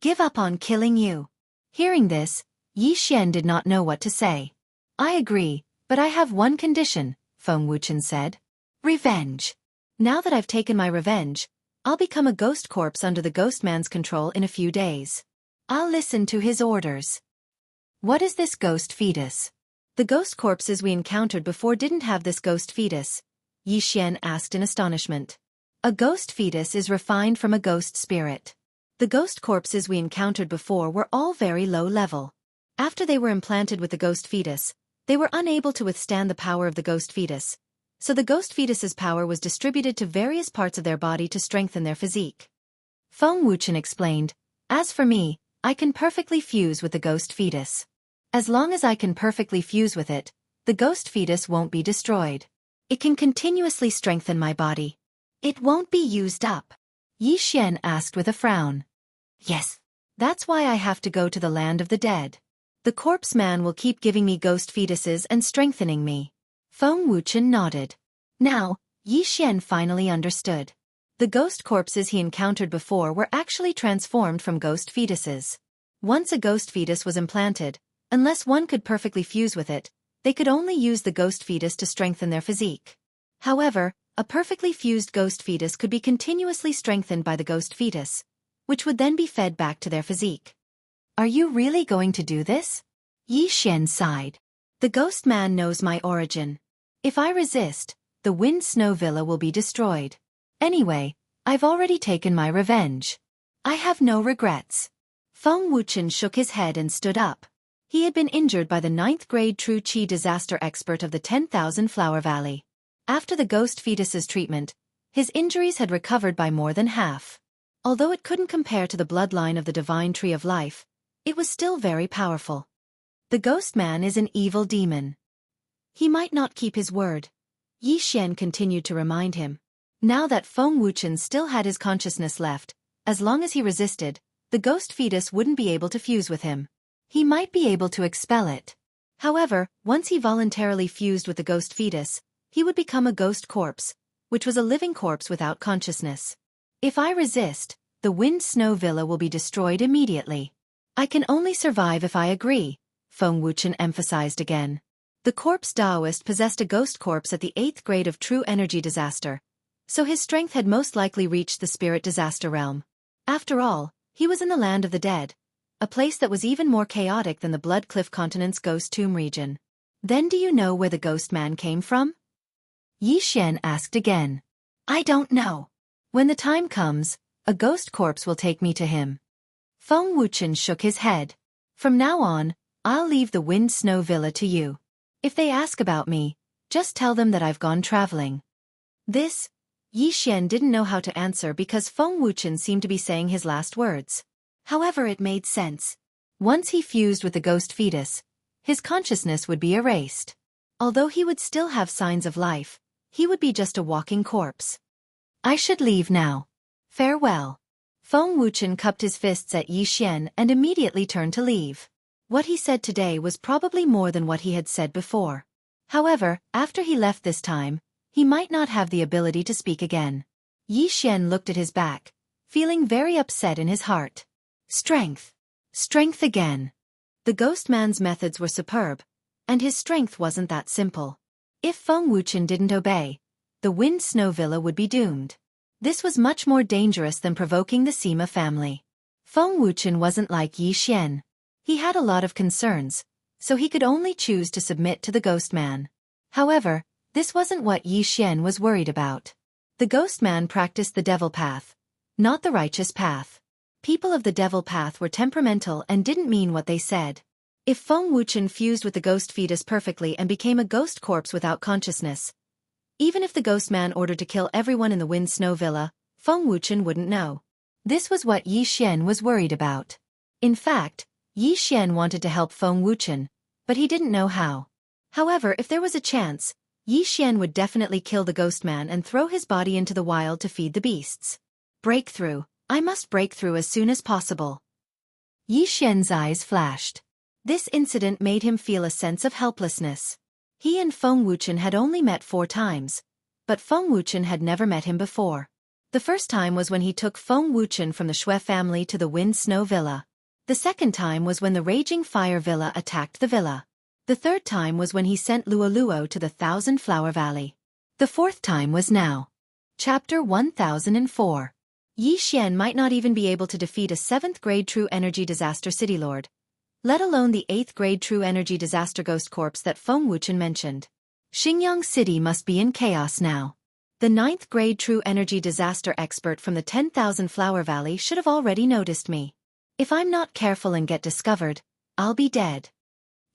"Give up on killing you?" Hearing this, Yi Xian did not know what to say. "I agree, but I have one condition," Feng Wuchen said. "Revenge." Now that I've taken my revenge, I'll become a ghost corpse under the ghost man's control in a few days. I'll listen to his orders. What is this ghost fetus? The ghost corpses we encountered before didn't have this ghost fetus, Xianxia asked in astonishment. A ghost fetus is refined from a ghost spirit. The ghost corpses we encountered before were all very low level. After they were implanted with the ghost fetus, they were unable to withstand the power of the ghost fetus, so the ghost fetus's power was distributed to various parts of their body to strengthen their physique. Feng Wuchen explained, as for me, I can perfectly fuse with the ghost fetus. As long as I can perfectly fuse with it, the ghost fetus won't be destroyed. It can continuously strengthen my body. It won't be used up. Xianxia asked with a frown. Yes. That's why I have to go to the land of the dead. The corpse man will keep giving me ghost fetuses and strengthening me. Feng Wuchen nodded. Now, Xianxia finally understood. The ghost corpses he encountered before were actually transformed from ghost fetuses. Once a ghost fetus was implanted, unless one could perfectly fuse with it, they could only use the ghost fetus to strengthen their physique. However, a perfectly fused ghost fetus could be continuously strengthened by the ghost fetus, which would then be fed back to their physique. Are you really going to do this? Xianxia sighed. The ghost man knows my origin. If I resist, the Wind Snow Villa will be destroyed. Anyway, I've already taken my revenge. I have no regrets. Feng Wuchen shook his head and stood up. He had been injured by the 9th grade True Qi disaster expert of the 10,000 Flower Valley. After the ghost fetus's treatment, his injuries had recovered by more than half. Although it couldn't compare to the bloodline of the divine tree of life, it was still very powerful. The ghost man is an evil demon. He might not keep his word. Xianxia continued to remind him. Now that Feng Wuchen still had his consciousness left, as long as he resisted, the ghost fetus wouldn't be able to fuse with him. He might be able to expel it. However, once he voluntarily fused with the ghost fetus, he would become a ghost corpse, which was a living corpse without consciousness. If I resist, the Wind Snow Villa will be destroyed immediately. I can only survive if I agree, Feng Wuchen emphasized again. The corpse Taoist possessed a ghost corpse at the 8th grade of True Energy disaster, so his strength had most likely reached the spirit disaster realm. After all, he was in the land of the dead, a place that was even more chaotic than the Blood Cliff Continent's ghost tomb region. Then do you know where the ghost man came from? Xianxia asked again. I don't know. When the time comes, a ghost corpse will take me to him. Feng Wuchen shook his head. From now on, I'll leave the Wind Snow Villa to you. If they ask about me, just tell them that I've gone traveling. This, Xianxia didn't know how to answer because Feng Wuchen seemed to be saying his last words. However, it made sense. Once he fused with the ghost fetus, his consciousness would be erased. Although he would still have signs of life, he would be just a walking corpse. I should leave now. Farewell. Feng Wuchen cupped his fists at Xianxia and immediately turned to leave. What he said today was probably more than what he had said before. However, after he left this time, he might not have the ability to speak again. Xianxia looked at his back, feeling very upset in his heart. Strength. Strength again. The ghost man's methods were superb, and his strength wasn't that simple. If Feng Wuchen didn't obey, the Wind Snow Villa would be doomed. This was much more dangerous than provoking the Sima family. Feng Wuchen wasn't like Xianxia. He had a lot of concerns, so he could only choose to submit to the ghost man. However, this wasn't what Xianxia was worried about. The ghost man practiced the devil path, not the righteous path. People of the devil path were temperamental and didn't mean what they said. If Feng Wuchen fused with the ghost fetus perfectly and became a ghost corpse without consciousness, even if the ghost man ordered to kill everyone in the Wind Snow Villa, Feng Wuchen wouldn't know. This was what Xianxia was worried about. In fact, Xianxia wanted to help Feng Wuchen, but he didn't know how. However, if there was a chance, Xianxia would definitely kill the ghost man and throw his body into the wild to feed the beasts. Breakthrough. I must break through as soon as possible. Xianxia's eyes flashed. This incident made him feel a sense of helplessness. He and Feng Wuchen had only met 4 times, but Feng Wuchen had never met him before. The first time was when he took Feng Wuchen from the Shui family to the Wind Snow Villa. The second time was when the Raging Fire Villa attacked the villa. The third time was when he sent Luo Luo to the 1,000 Flower Valley. The fourth time was now. Chapter 1004. Yi Xian might not even be able to defeat a 7th grade True Energy Disaster City Lord, let alone the 8th grade True Energy Disaster Ghost Corpse that Feng Wuchen mentioned. Xingyang City must be in chaos now. The 9th grade True Energy Disaster Expert from the 10,000 Flower Valley should have already noticed me. If I'm not careful and get discovered, I'll be dead.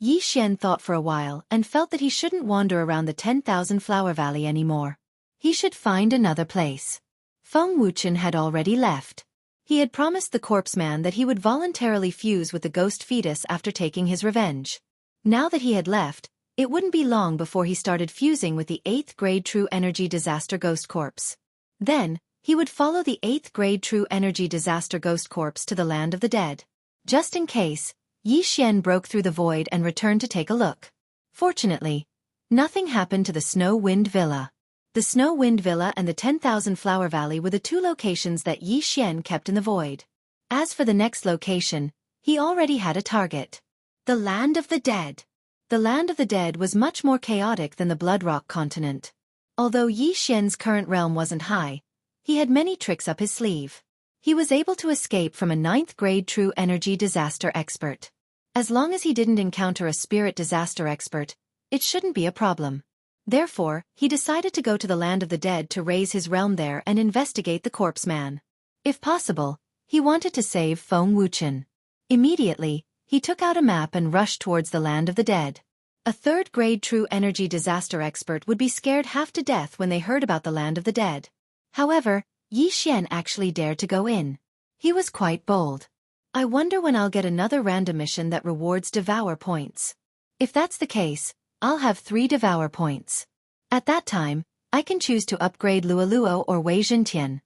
Yi Xian thought for a while and felt that he shouldn't wander around the 10,000 Flower Valley anymore. He should find another place. Feng Wuchen had already left. He had promised the corpse man that he would voluntarily fuse with the ghost fetus after taking his revenge. Now that he had left, it wouldn't be long before he started fusing with the 8th grade True Energy Disaster Ghost Corpse. Then, he would follow the 8th grade True Energy Disaster Ghost Corpse to the land of the dead. Just in case, Yi Xian broke through the void and returned to take a look. Fortunately, nothing happened to the Snow Wind Villa. The Snow Wind Villa and the 10,000 Flower Valley were the two locations that Yi Xian kept in the void. As for the next location, he already had a target. The Land of the Dead. The Land of the Dead was much more chaotic than the Bloodrock continent. Although Yi Xian's current realm wasn't high, he had many tricks up his sleeve. He was able to escape from a 9th grade True Energy Disaster Expert. As long as he didn't encounter a Spirit Disaster Expert, it shouldn't be a problem. Therefore, he decided to go to the Land of the Dead to raise his realm there and investigate the corpse man. If possible, he wanted to save Feng Wuchen. Immediately, he took out a map and rushed towards the Land of the Dead. A 3rd grade True Energy Disaster Expert would be scared half to death when they heard about the Land of the Dead. However, Yi Xian actually dared to go in. He was quite bold. I wonder when I'll get another random mission that rewards Devour points. If that's the case, I'll have 3 Devour points. At that time, I can choose to upgrade Luoluo or Wei Zhentian.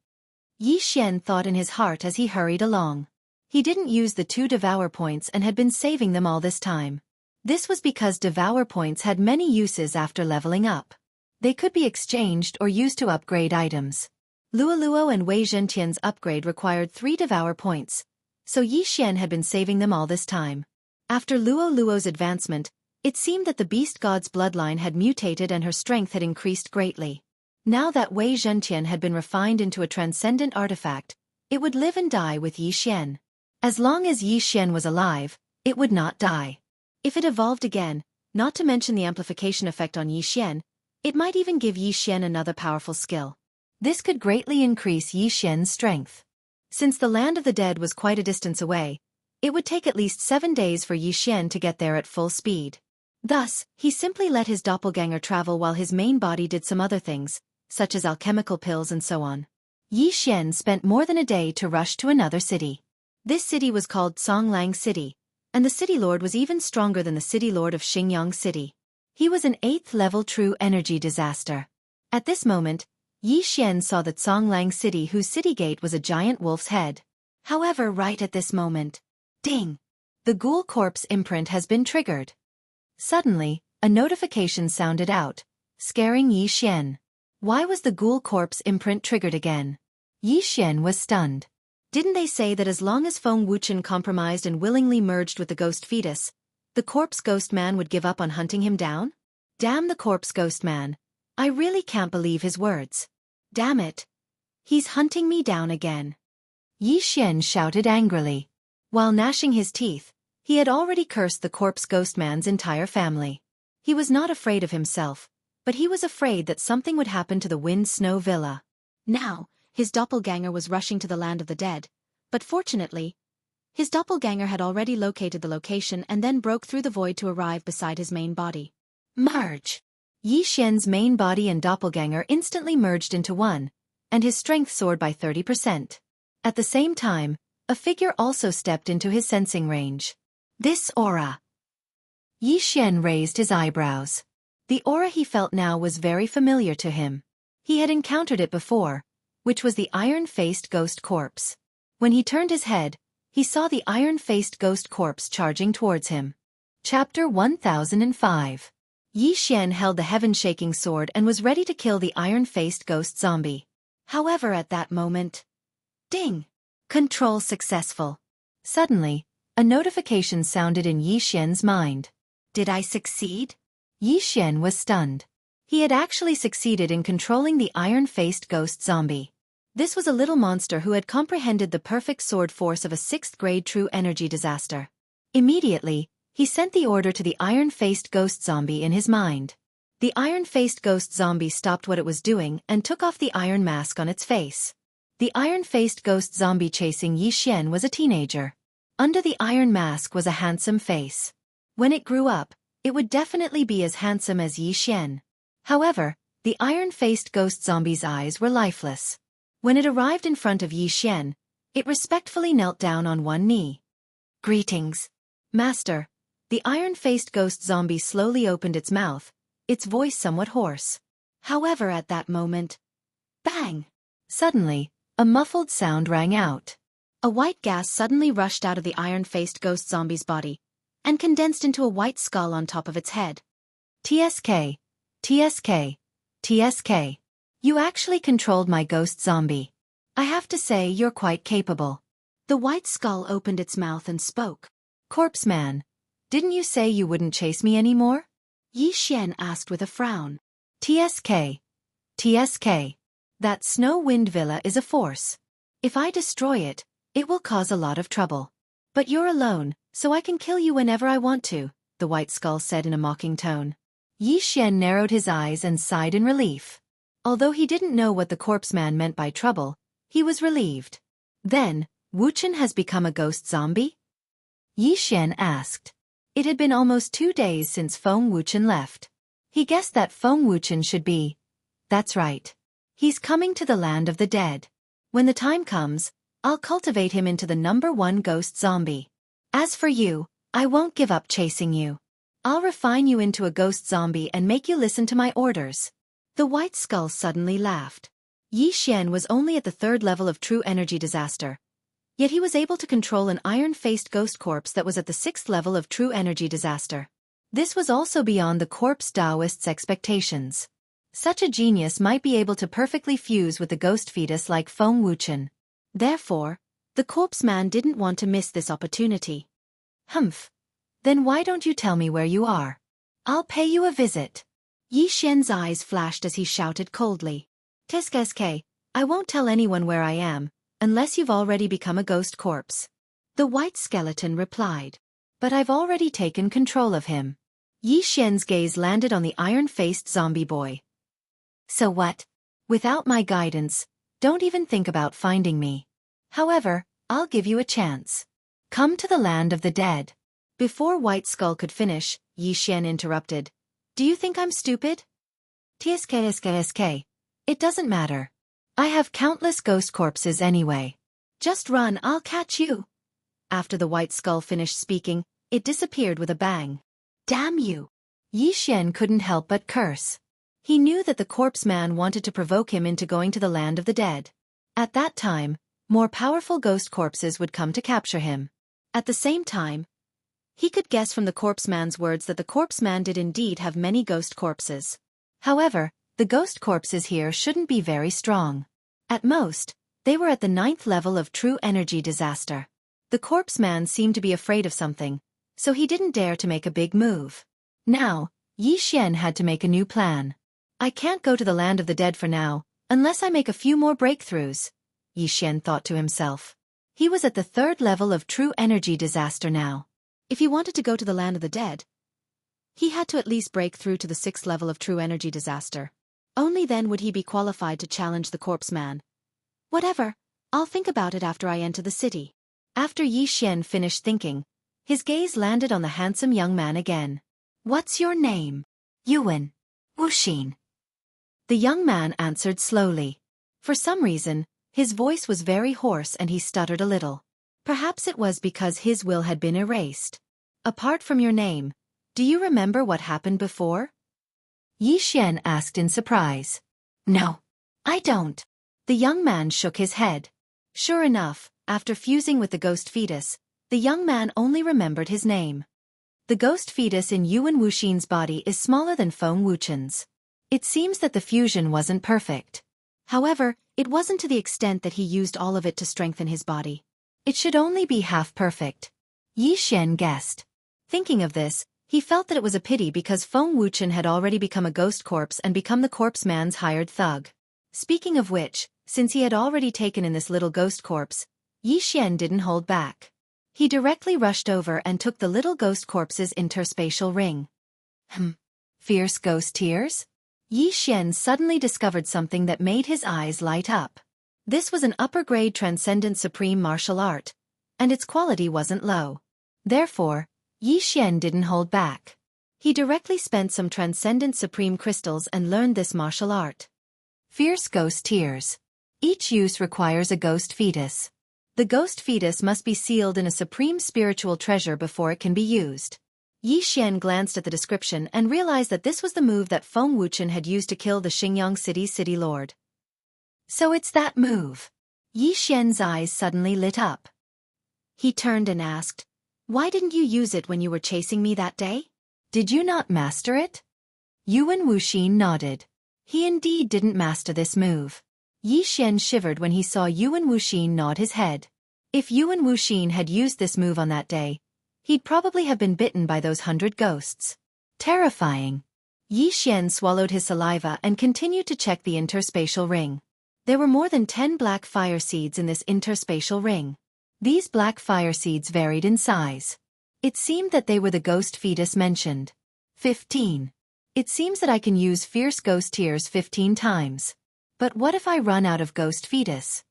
Yi Xian thought in his heart as he hurried along. He didn't use the 2 Devour points and had been saving them all this time. This was because Devour points had many uses after leveling up. They could be exchanged or used to upgrade items. Luoluo and Wei Zhentian's upgrade required 3 Devour points, so Yi Xian had been saving them all this time. After Luoluo's advancement, it seemed that the beast god's bloodline had mutated and her strength had increased greatly. Now that Wei Zhentian had been refined into a transcendent artifact, it would live and die with Yi Xian. As long as Yi Xian was alive, it would not die. If it evolved again, not to mention the amplification effect on Yi Xian, it might even give Yi Xian another powerful skill. This could greatly increase Yi Xian's strength. Since the Land of the Dead was quite a distance away, it would take at least 7 days for Yi Xian to get there at full speed. Thus, he simply let his doppelganger travel while his main body did some other things, such as alchemical pills and so on. Yi Xian spent more than a day to rush to another city. This city was called Songlang City, and the city lord was even stronger than the city lord of Xingyang City. He was an 8th level True Energy Disaster. At this moment, Yi Xian saw that Songlang City, whose city gate was a giant wolf's head. However, right at this moment, ding! The ghoul corpse imprint has been triggered. Suddenly, a notification sounded out, scaring Yi Xian. Why was the ghoul corpse imprint triggered again? Yi Xian was stunned. Didn't they say that as long as Feng Wuchen compromised and willingly merged with the ghost fetus, the corpse ghost man would give up on hunting him down? Damn the corpse ghost man. I really can't believe his words. Damn it. He's hunting me down again. Yi Xian shouted angrily. While gnashing his teeth, he had already cursed the corpse ghost man's entire family. He was not afraid of himself, but he was afraid that something would happen to the Wind Snow Villa. Now, his doppelganger was rushing to the Land of the Dead, but fortunately, his doppelganger had already located the location and then broke through the void to arrive beside his main body. Merge! Yi Xian's main body and doppelganger instantly merged into one, and his strength soared by 30%. At the same time, a figure also stepped into his sensing range. This aura. Yi Xian raised his eyebrows. The aura he felt now was very familiar to him. He had encountered it before, which was the iron-faced ghost corpse. When he turned his head, he saw the iron-faced ghost corpse charging towards him. Chapter 1005. Yi Xian held the heaven-shaking sword and was ready to kill the iron-faced ghost zombie. However, at that moment, ding! Control successful. Suddenly, a notification sounded in Yi Xian's mind. Did I succeed? Yi Xian was stunned. He had actually succeeded in controlling the iron-faced ghost zombie. This was a little monster who had comprehended the perfect sword force of a 6th-grade true energy disaster. Immediately, he sent the order to the iron-faced ghost zombie in his mind. The iron-faced ghost zombie stopped what it was doing and took off the iron mask on its face. The iron-faced ghost zombie chasing Yixian was a teenager. Under the iron mask was a handsome face. When it grew up, it would definitely be as handsome as Yixian. However, the iron-faced ghost zombie's eyes were lifeless. When it arrived in front of Yixian, it respectfully knelt down on one knee. "Greetings, Master." The iron-faced ghost zombie slowly opened its mouth, its voice somewhat hoarse. However, at that moment, bang! Suddenly, a muffled sound rang out. A white gas suddenly rushed out of the iron-faced ghost zombie's body and condensed into a white skull on top of its head. "TSK, TSK, TSK. You actually controlled my ghost zombie. I have to say you're quite capable." The white skull opened its mouth and spoke. "Corpse man, didn't you say you wouldn't chase me anymore?" Yixian asked with a frown. "TSK, TSK. That snow wind villa is a force. If I destroy it, it will cause a lot of trouble. But you're alone, so I can kill you whenever I want to," the white skull said in a mocking tone. Yixian narrowed his eyes and sighed in relief. Although he didn't know what the corpse man meant by trouble, he was relieved. "Then, Wuchen has become a ghost zombie?" Yixian asked. It had been almost 2 days since Feng Wuchen left. He guessed that Feng Wuchen should be. That's right. He's coming to the land of the dead. When the time comes, I'll cultivate him into the #1 ghost zombie. As for you, I won't give up chasing you. I'll refine you into a ghost zombie and make you listen to my orders." The white skull suddenly laughed. Yixian was only at the 3rd level of true energy disaster. Yet he was able to control an iron-faced ghost corpse that was at the 6th level of true energy disaster. This was also beyond the corpse Taoist's expectations. Such a genius might be able to perfectly fuse with the ghost fetus like Feng Wuchen. Therefore, the corpse man didn't want to miss this opportunity. "Humph. Then why don't you tell me where you are? I'll pay you a visit." Yixian's eyes flashed as he shouted coldly. "TSK, I won't tell anyone where I am, unless you've already become a ghost corpse." The white skeleton replied. "But I've already taken control of him." Yixian's gaze landed on the iron-faced zombie boy. "So what? Without my guidance, don't even think about finding me. However, I'll give you a chance. Come to the land of the dead." Before White Skull could finish, Yixian interrupted. "Do you think I'm stupid?" "TSK, it doesn't matter. I have countless ghost corpses anyway. Just run, I'll catch you." After the white skull finished speaking, it disappeared with a bang. "Damn you!" Yixian couldn't help but curse. He knew that the corpse man wanted to provoke him into going to the land of the dead. At that time, more powerful ghost corpses would come to capture him. At the same time, he could guess from the corpse man's words that the corpse man did indeed have many ghost corpses. However, the ghost corpses here shouldn't be very strong. At most, they were at the 9th level of true energy disaster. The corpse man seemed to be afraid of something, so he didn't dare to make a big move. Now, Yixian had to make a new plan. "I can't go to the land of the dead for now, unless I make a few more breakthroughs," Yixian thought to himself. He was at the 3rd level of true energy disaster now. If he wanted to go to the land of the dead, he had to at least break through to the 6th level of true energy disaster. Only then would he be qualified to challenge the corpse man. "Whatever, I'll think about it after I enter the city." After Yixian finished thinking, his gaze landed on the handsome young man again. "What's your name?" "Yuan. Wuxin." The young man answered slowly. For some reason, his voice was very hoarse and he stuttered a little. Perhaps it was because his will had been erased. "Apart from your name, do you remember what happened before?" Yixian asked in surprise. "No, I don't." The young man shook his head. Sure enough, after fusing with the ghost fetus, the young man only remembered his name. The ghost fetus in Yuan Wuxin's body is smaller than Feng Wuchen's. It seems that the fusion wasn't perfect. However, it wasn't to the extent that he used all of it to strengthen his body. It should only be half perfect. Yixian guessed. Thinking of this, He felt that it was a pity because Feng Wuchen had already become a ghost corpse and become the corpse man's hired thug. Speaking of which, since he had already taken in this little ghost corpse, Yi Xian didn't hold back. He directly rushed over and took the little ghost corpse's interspatial ring. Fierce ghost tears? Yi Xian suddenly discovered something that made his eyes light up. This was an upper-grade transcendent supreme martial art, and its quality wasn't low. Therefore, Yi Xian didn't hold back. He directly spent some transcendent supreme crystals and learned this martial art. Fierce ghost tears. Each use requires a ghost fetus. The ghost fetus must be sealed in a supreme spiritual treasure before it can be used. Yi Xian glanced at the description and realized that this was the move that Feng Wuchen had used to kill the Xingyang city's city lord. So it's that move. Yi Xian's eyes suddenly lit up. He turned and asked, "Why didn't you use it when you were chasing me that day? Did you not master it?" Yuan Wuxin nodded. He indeed didn't master this move. Yi Xian shivered when he saw Yuan Wuxin nod his head. If Yuan Wuxin had used this move on that day, he'd probably have been bitten by those 100 ghosts. Terrifying. Yi Xian swallowed his saliva and continued to check the interspatial ring. There were more than 10 black fire seeds in this interspatial ring. These black fire seeds varied in size. It seemed that they were the ghost fetus mentioned. 15. It seems that I can use fierce ghost tears 15 times. But what if I run out of ghost fetus?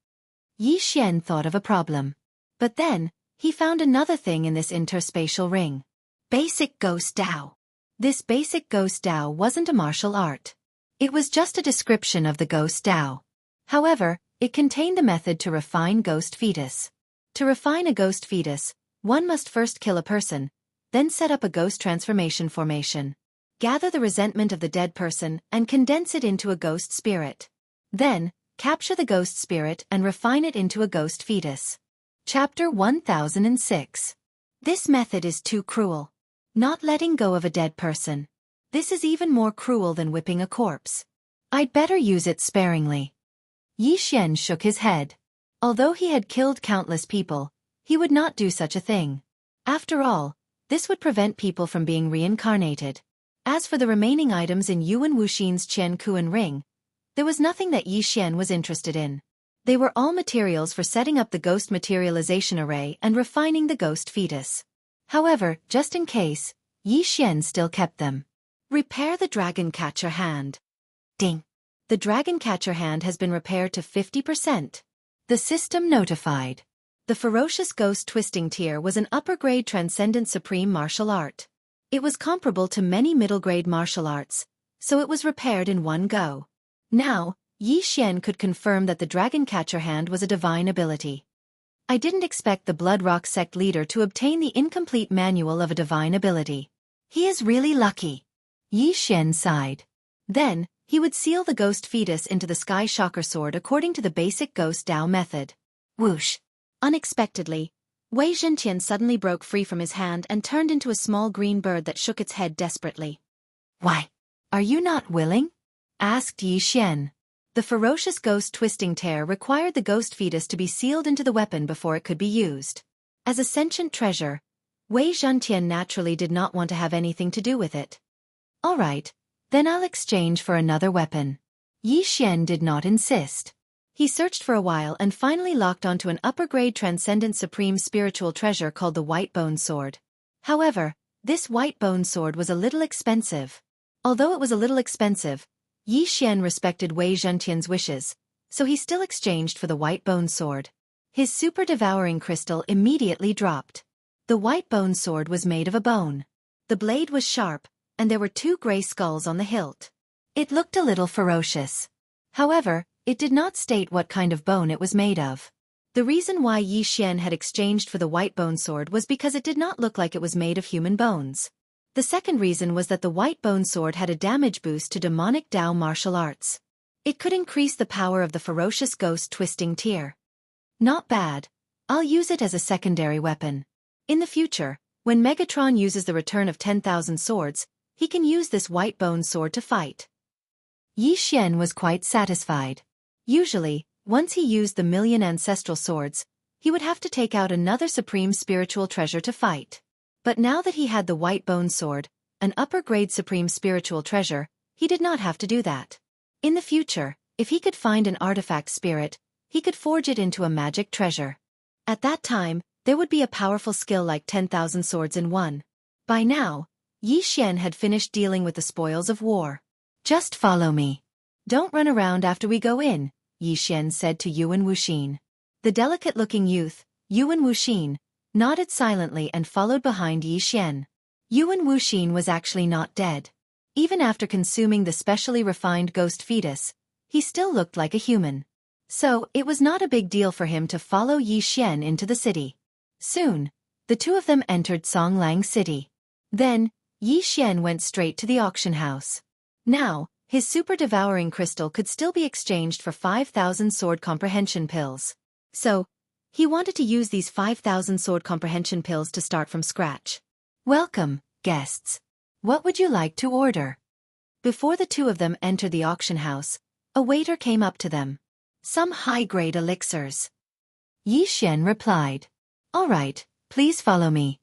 Yi Xian thought of a problem. But then, he found another thing in this interspatial ring. Basic Ghost Dao. This basic Ghost Dao wasn't a martial art. It was just a description of the Ghost Dao. However, it contained the method to refine ghost fetus. To refine a ghost fetus, one must first kill a person, then set up a ghost transformation formation. Gather the resentment of the dead person and condense it into a ghost spirit. Then, capture the ghost spirit and refine it into a ghost fetus. Chapter 1006. This method is too cruel. Not letting go of a dead person. This is even more cruel than whipping a corpse. I'd better use it sparingly. Yi Xian shook his head. Although he had killed countless people, he would not do such a thing. After all, this would prevent people from being reincarnated. As for the remaining items in Yuan Wuxin's Qian Kuan ring, there was nothing that Yi Xian was interested in. They were all materials for setting up the ghost materialization array and refining the ghost fetus. However, just in case, Yi Xian still kept them. Repair the dragon catcher hand. Ding. The dragon catcher hand has been repaired to 50%. The system notified. The ferocious ghost twisting tier was an upper-grade transcendent supreme martial art. It was comparable to many middle-grade martial arts, so it was repaired in one go. Now, Yi Xian could confirm that the dragon catcher hand was a divine ability. I didn't expect the Blood Rock sect leader to obtain the incomplete manual of a divine ability. He is really lucky. Yi Xian sighed. Then, he would seal the ghost fetus into the Sky Shocker sword according to the basic Ghost Dao method. Whoosh! Unexpectedly, Wei Zhentian suddenly broke free from his hand and turned into a small green bird that shook its head desperately. "Why? Are you not willing?" asked Yi Xian. The ferocious ghost twisting tear required the ghost fetus to be sealed into the weapon before it could be used. As a sentient treasure, Wei Zhentian naturally did not want to have anything to do with it. "All right, then I'll exchange for another weapon." Yi Xian did not insist. He searched for a while and finally locked onto an upper-grade transcendent supreme spiritual treasure called the White Bone Sword. However, this White Bone Sword was a little expensive. Although it was a little expensive, Yi Xian respected Wei Zhentian's wishes, so he still exchanged for the White Bone Sword. His super-devouring crystal immediately dropped. The White Bone Sword was made of a bone. The blade was sharp, and there were 2 gray skulls on the hilt. It looked a little ferocious. However, it did not state what kind of bone it was made of. The reason why Yi Xian had exchanged for the White Bone Sword was because it did not look like it was made of human bones. The second reason was that the White Bone Sword had a damage boost to demonic Dao martial arts. It could increase the power of the ferocious ghost twisting tier. Not bad. I'll use it as a secondary weapon. In the future, when Megatron uses the return of 10,000 swords, he can use this White Bone Sword to fight. Yi Xian was quite satisfied. Usually, once he used the million ancestral swords, he would have to take out another supreme spiritual treasure to fight. But now that he had the white bone sword, an upper-grade supreme spiritual treasure, he did not have to do that. In the future, if he could find an artifact spirit, he could forge it into a magic treasure. At that time, there would be a powerful skill like 10,000 swords in one. By now, Yi Xian had finished dealing with the spoils of war. Just follow me. Don't run around after we go in, Yi Xian said to Yuan Wuxin. The delicate-looking youth, Yuan Wuxin, nodded silently and followed behind Yi Xian. Yuan Wuxin was actually not dead. Even after consuming the specially refined ghost fetus, he still looked like a human. So, it was not a big deal for him to follow Yi Xian into the city. Soon, the two of them entered Songlang City. Then, Yi Xian went straight to the auction house. Now, his super-devouring crystal could still be exchanged for 5,000 sword comprehension pills. So, he wanted to use these 5,000 sword comprehension pills to start from scratch. Welcome, guests. What would you like to order? Before the two of them entered the auction house, a waiter came up to them. Some high-grade elixirs. Yi Xian replied. All right, please follow me.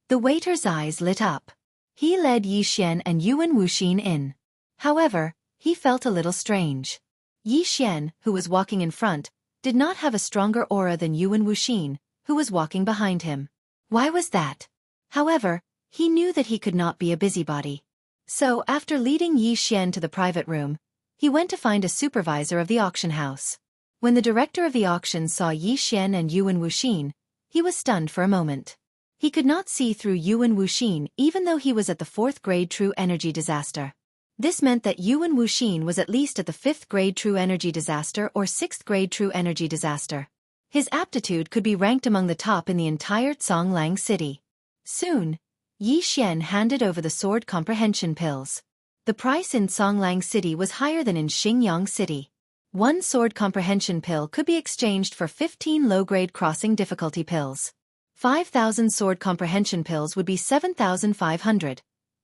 The waiter's eyes lit up. He led Yi Xian and Yuan Wuxin in. However, he felt a little strange. Yi Xian, who was walking in front, did not have a stronger aura than Yuan Wuxin, who was walking behind him. Why was that? However, he knew that he could not be a busybody. So, after leading Yi Xian to the private room, he went to find a supervisor of the auction house. When the director of the auction saw Yi Xian and Yuan Wuxin, he was stunned for a moment. He could not see through Yuan Wuxin even though he was at the 4th grade True Energy Disaster. This meant that Yuan Wuxin was at least at the 5th grade True Energy Disaster or 6th grade True Energy Disaster. His aptitude could be ranked among the top in the entire Songlang city. Soon, Yi Xian handed over the sword comprehension pills. The price in Songlang City was higher than in Xingyang City. One sword comprehension pill could be exchanged for 15 low-grade crossing difficulty pills. 5,000 sword comprehension pills would be 7,500,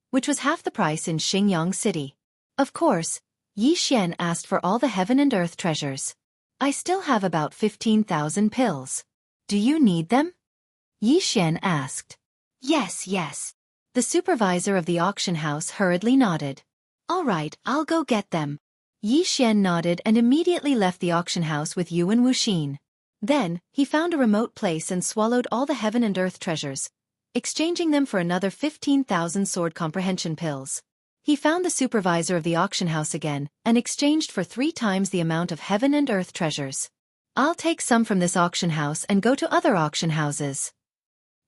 which was half the price in Xingyang City. Of course, Yi Xian asked for all the heaven and earth treasures. I still have about 15,000 pills. Do you need them? Yi Xian asked. Yes. The supervisor of the auction house hurriedly nodded. All right, I'll go get them. Yi Xian nodded and immediately left the auction house with Yuan Wuxin. Then, he found a remote place and swallowed all the heaven and earth treasures, exchanging them for another 15,000 sword comprehension pills. He found the supervisor of the auction house again and exchanged for 3 times the amount of heaven and earth treasures. I'll take some from this auction house and go to other auction houses.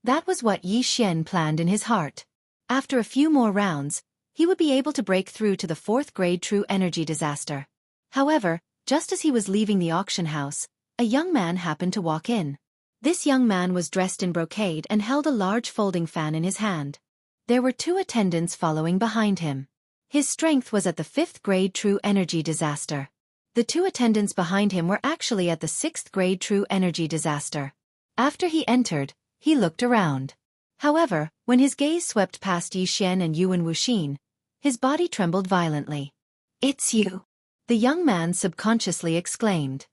That was what Yi Xian planned in his heart. After a few more rounds, he would be able to break through to the 4th grade True Energy Disaster. However, just as he was leaving the auction house, a young man happened to walk in. This young man was dressed in brocade and held a large folding fan in his hand. There were 2 attendants following behind him. His strength was at the 5th grade True Energy Disaster. The 2 attendants behind him were actually at the 6th grade True Energy Disaster. After he entered, he looked around. However, when his gaze swept past Yi Xian and Yuan Wuxin, his body trembled violently. It's you! The young man subconsciously exclaimed.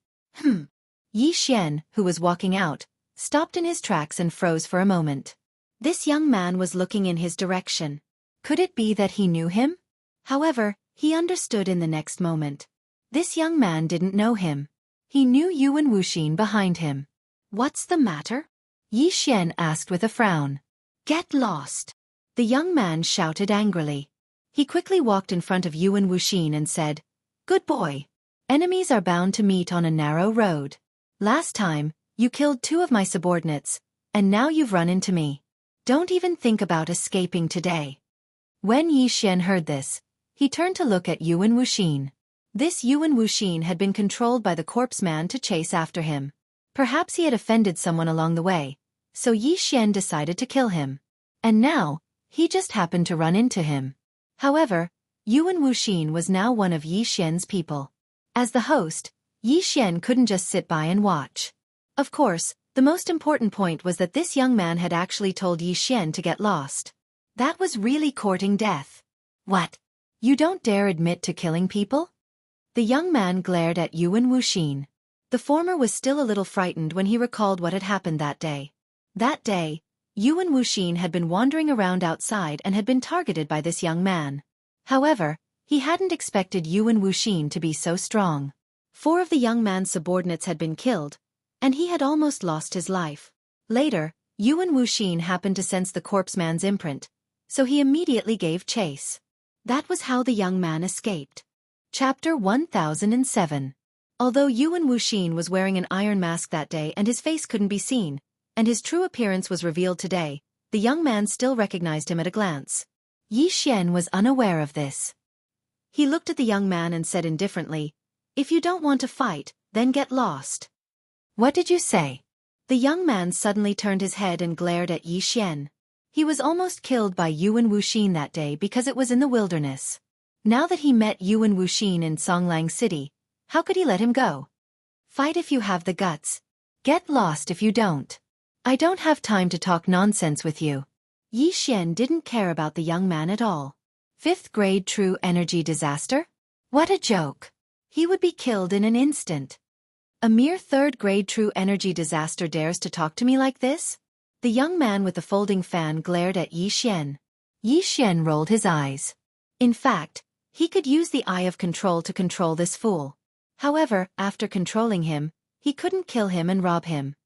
Yi Xian, who was walking out, stopped in his tracks and froze for a moment. This young man was looking in his direction. Could it be that he knew him? However, he understood in the next moment. This young man didn't know him. He knew Yuan Wuxin behind him. What's the matter? Yi Xian asked with a frown. Get lost! The young man shouted angrily. He quickly walked in front of Yuan Wuxin and said, Good boy. Enemies are bound to meet on a narrow road. Last time, you killed 2 of my subordinates, and now you've run into me. Don't even think about escaping today. When Yi Xian heard this, he turned to look at Yuan Wuxin. This Yuan Wuxin had been controlled by the corpse man to chase after him. Perhaps he had offended someone along the way, so Yi Xian decided to kill him. And now, he just happened to run into him. However, Yuan Wuxin was now one of Yi Xian's people. As the host, Yi Xian couldn't just sit by and watch. Of course, the most important point was that this young man had actually told Yi Xian to get lost. That was really courting death. What? You don't dare admit to killing people? The young man glared at Yuan Wuxin. The former was still a little frightened when he recalled what had happened that day. That day, Yuan Wuxin had been wandering around outside and had been targeted by this young man. However, he hadn't expected Yuan Wuxin to be so strong. 4 of the young man's subordinates had been killed, and he had almost lost his life. Later, Yuan Wuxin happened to sense the corpseman's imprint, so he immediately gave chase. That was how the young man escaped. Chapter 1007. Although Yuan Wuxin was wearing an iron mask that day and his face couldn't be seen, and his true appearance was revealed today, the young man still recognized him at a glance. Yi Xian was unaware of this. He looked at the young man and said indifferently, "If you don't want to fight, then get lost." "What did you say?" The young man suddenly turned his head and glared at Yi Xian. He was almost killed by Yuan Wuxin that day because it was in the wilderness. Now that he met Yuan Wuxin in Songlang City, how could he let him go? "Fight if you have the guts. Get lost if you don't. I don't have time to talk nonsense with you." Yi Xian didn't care about the young man at all. 5th grade true energy disaster? What a joke. He would be killed in an instant. A mere 3rd grade true energy disaster dares to talk to me like this? The young man with the folding fan glared at Yi Xian. Yi Xian rolled his eyes. In fact, he could use the eye of control to control this fool. However, after controlling him, he couldn't kill him and rob him.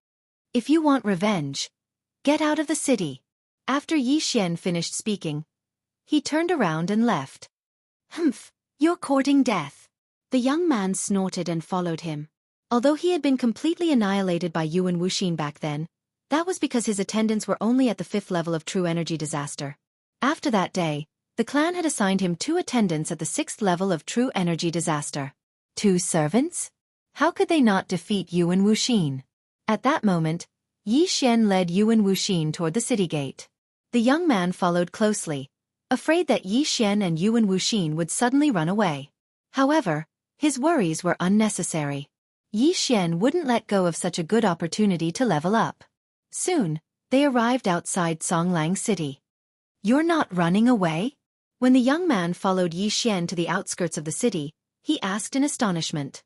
"If you want revenge, get out of the city." After Yi Xian finished speaking, he turned around and left. "Humph, you're courting death." The young man snorted and followed him. Although he had been completely annihilated by Yuan Wuxin back then, that was because his attendants were only at the 5th level of true energy disaster. After that day, the clan had assigned him 2 attendants at the 6th level of true energy disaster. 2 servants? How could they not defeat Yuan Wuxin? At that moment, Yi Xian led Yuan Wuxin toward the city gate. The young man followed closely, afraid that Yi Xian and Yuan Wuxin would suddenly run away. However, his worries were unnecessary. Yi Xian wouldn't let go of such a good opportunity to level up. Soon, they arrived outside Songlang City. "You're not running away?" When the young man followed Yi Xian to the outskirts of the city, he asked in astonishment.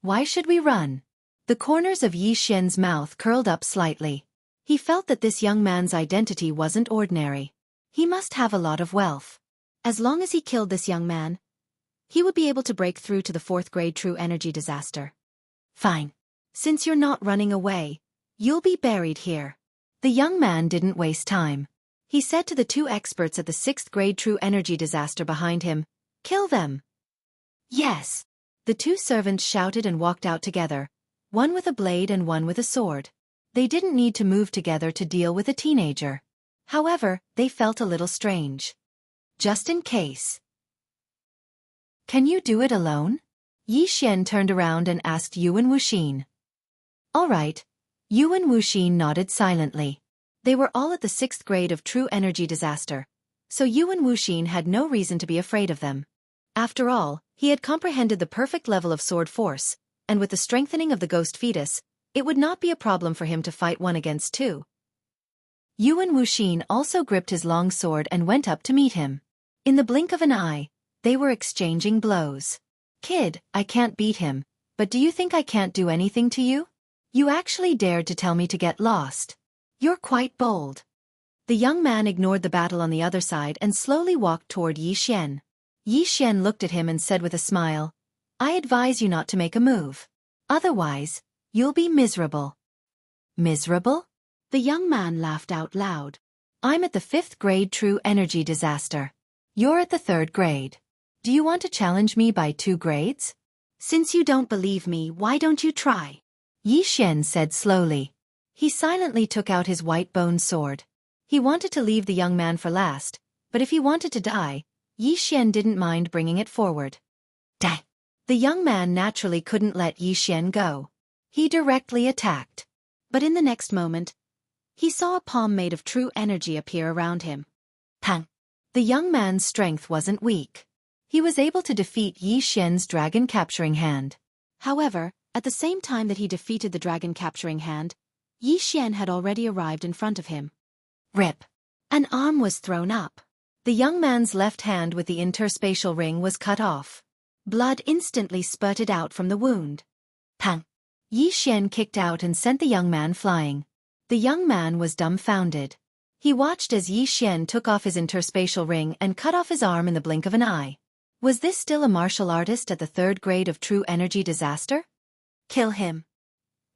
"Why should we run?" The corners of Yi Xian's mouth curled up slightly. He felt that this young man's identity wasn't ordinary. He must have a lot of wealth. As long as he killed this young man, he would be able to break through to the 4th grade true energy disaster. "Fine. Since you're not running away, you'll be buried here." The young man didn't waste time. He said to the 2 experts at the 6th grade true energy disaster behind him, "Kill them." "Yes." The 2 servants shouted and walked out together, one with a blade and one with a sword. They didn't need to move together to deal with a teenager. However, they felt a little strange. "Just in case. Can you do it alone?" Yi Xian turned around and asked Yuan Wuxin. "All right." Yuan Wuxin nodded silently. They were all at the 6th grade of true energy disaster, so Yuan Wuxin had no reason to be afraid of them. After all, he had comprehended the perfect level of sword force, and with the strengthening of the ghost fetus, it would not be a problem for him to fight 1 against 2. Yuan Wuxin also gripped his long sword and went up to meet him. In the blink of an eye, they were exchanging blows. "Kid, I can't beat him, but do you think I can't do anything to you? You actually dared to tell me to get lost. You're quite bold." The young man ignored the battle on the other side and slowly walked toward Yi Xian. Yi Xian looked at him and said with a smile, "I advise you not to make a move. Otherwise, you'll be miserable." "Miserable?" The young man laughed out loud. "I'm at the 5th grade true energy disaster. You're at the 3rd grade. Do you want to challenge me by 2 grades? Since you don't believe me, why don't you try?" Yi Xian said slowly. He silently took out his white bone sword. He wanted to leave the young man for last, but if he wanted to die, Yi Xian didn't mind bringing it forward. "Die!" The young man naturally couldn't let Yi Xian go. He directly attacked. But in the next moment, he saw a palm made of true energy appear around him. Pang! The young man's strength wasn't weak. He was able to defeat Yi Xian's dragon-capturing hand. However, at the same time that he defeated the dragon-capturing hand, Yi Xian had already arrived in front of him. Rip! An arm was thrown up. The young man's left hand with the interspatial ring was cut off. Blood instantly spurted out from the wound. Pang! Yi Xian kicked out and sent the young man flying. The young man was dumbfounded. He watched as Yi Xian took off his interspatial ring and cut off his arm in the blink of an eye. Was this still a martial artist at the 3rd grade of true energy disaster? Kill him.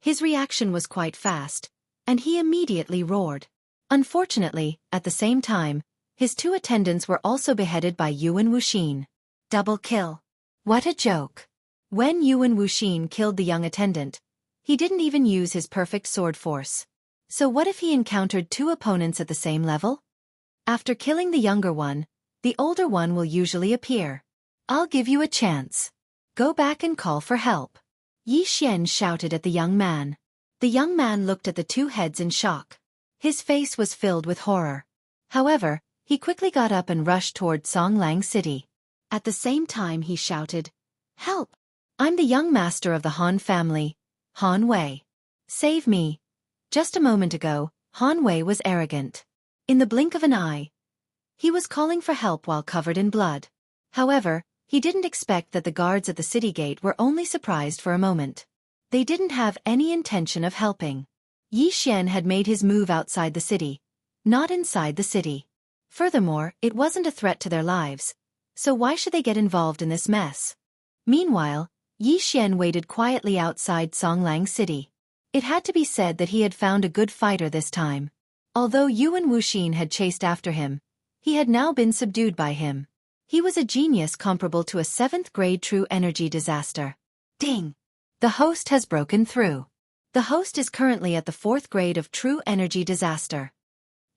His reaction was quite fast, and he immediately roared. Unfortunately, at the same time, his 2 attendants were also beheaded by Yuan Wuxin. Double kill. What a joke. When Yuan Wuxin killed the young attendant, he didn't even use his perfect sword force. So what if he encountered 2 opponents at the same level? After killing the younger one, the older one will usually appear. I'll give you a chance. Go back and call for help. Yi Xian shouted at the young man. The young man looked at the 2 heads in shock. His face was filled with horror. However, he quickly got up and rushed toward Songlang City. At the same time he shouted, "Help! I'm the young master of the Han family, Han Wei. Save me." Just a moment ago, Han Wei was arrogant. In the blink of an eye, he was calling for help while covered in blood. However, he didn't expect that the guards at the city gate were only surprised for a moment. They didn't have any intention of helping. Yi Xian had made his move outside the city, not inside the city. Furthermore, it wasn't a threat to their lives, so why should they get involved in this mess? Meanwhile, Yi Xian waited quietly outside Songlang City. It had to be said that he had found a good fighter this time. Although Yuan Wuxin had chased after him, he had now been subdued by him. He was a genius comparable to a 7th grade true energy disaster. Ding! The host has broken through. The host is currently at the 4th grade of true energy disaster.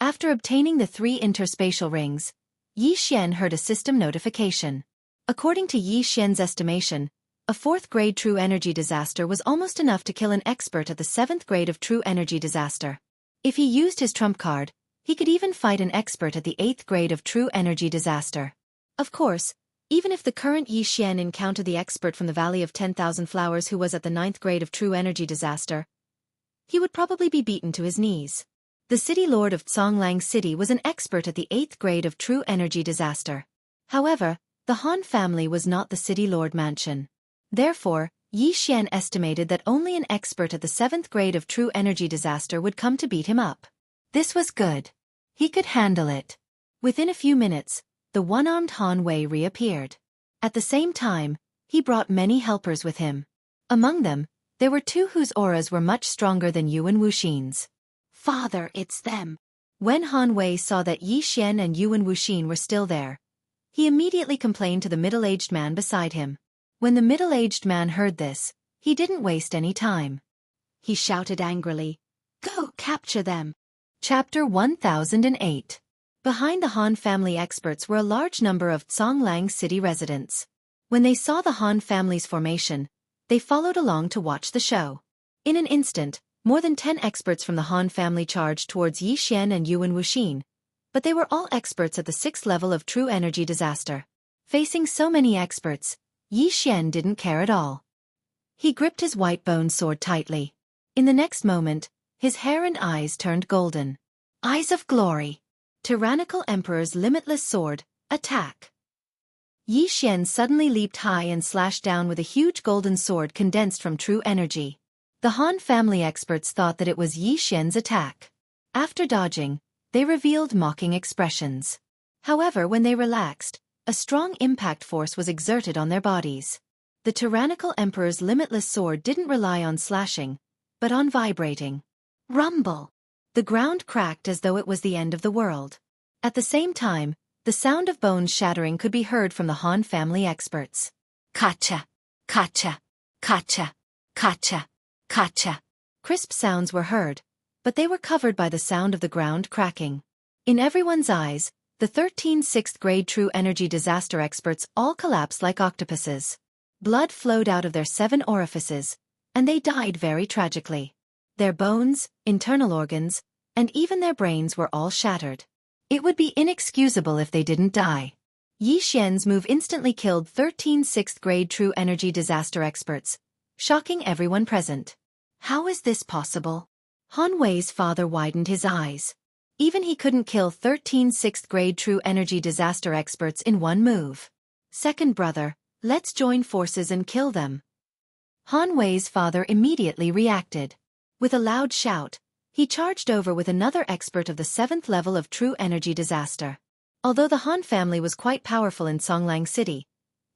After obtaining the 3 interspatial rings, Yi Xian heard a system notification. According to Yi Xian's estimation, a 4th grade true energy disaster was almost enough to kill an expert at the 7th grade of true energy disaster. If he used his trump card, he could even fight an expert at the 8th grade of true energy disaster. Of course, even if the current Yi Xian encountered the expert from the Valley of 10,000 Flowers who was at the 9th grade of true energy disaster, he would probably be beaten to his knees. The city lord of Songlang City was an expert at the 8th grade of true energy disaster. However, the Han family was not the city lord mansion. Therefore, Yi Xian estimated that only an expert at the 7th grade of true energy disaster would come to beat him up. This was good. He could handle it. Within a few minutes, the one-armed Han Wei reappeared. At the same time, he brought many helpers with him. Among them, there were 2 whose auras were much stronger than Yuan Wuxin's. "Father, it's them." When Han Wei saw that Yi Xian and Yuan Wuxin were still there, he immediately complained to the middle-aged man beside him. When the middle-aged man heard this, he didn't waste any time. He shouted angrily, "Go capture them." Chapter 1008. Behind the Han family experts were a large number of Songlang City residents. When they saw the Han family's formation, they followed along to watch the show. In an instant, more than 10 experts from the Han family charged towards Yi Xian and Yuan Wuxin, but they were all experts at the 6th level of true energy disaster. Facing so many experts, Yi Xian didn't care at all. He gripped his white bone sword tightly. In the next moment, his hair and eyes turned golden. Eyes of glory. Tyrannical Emperor's limitless sword, attack. Yi Xian suddenly leaped high and slashed down with a huge golden sword condensed from true energy. The Han family experts thought that it was Yi Xian's attack. After dodging, they revealed mocking expressions. However, when they relaxed, a strong impact force was exerted on their bodies. The tyrannical Emperor's limitless sword didn't rely on slashing, but on vibrating. Rumble! The ground cracked as though it was the end of the world. At the same time, the sound of bones shattering could be heard from the Han family experts. Kacha! Kacha! Kacha! Kacha! Kacha! Crisp sounds were heard, but they were covered by the sound of the ground cracking. In everyone's eyes, the 13 6th grade true energy disaster experts all collapsed like octopuses. Blood flowed out of their 7 orifices, and they died very tragically. Their bones, internal organs, and even their brains were all shattered. It would be inexcusable if they didn't die. Yi Xian's move instantly killed 13 6th grade true energy disaster experts, shocking everyone present. How is this possible? Han Wei's father widened his eyes. Even he couldn't kill 13 6th grade true energy disaster experts in one move. Second brother, let's join forces and kill them. Han Wei's father immediately reacted. With a loud shout, He charged over with another expert of the 7th level of true energy disaster. Although the Han family was quite powerful in Songlang City,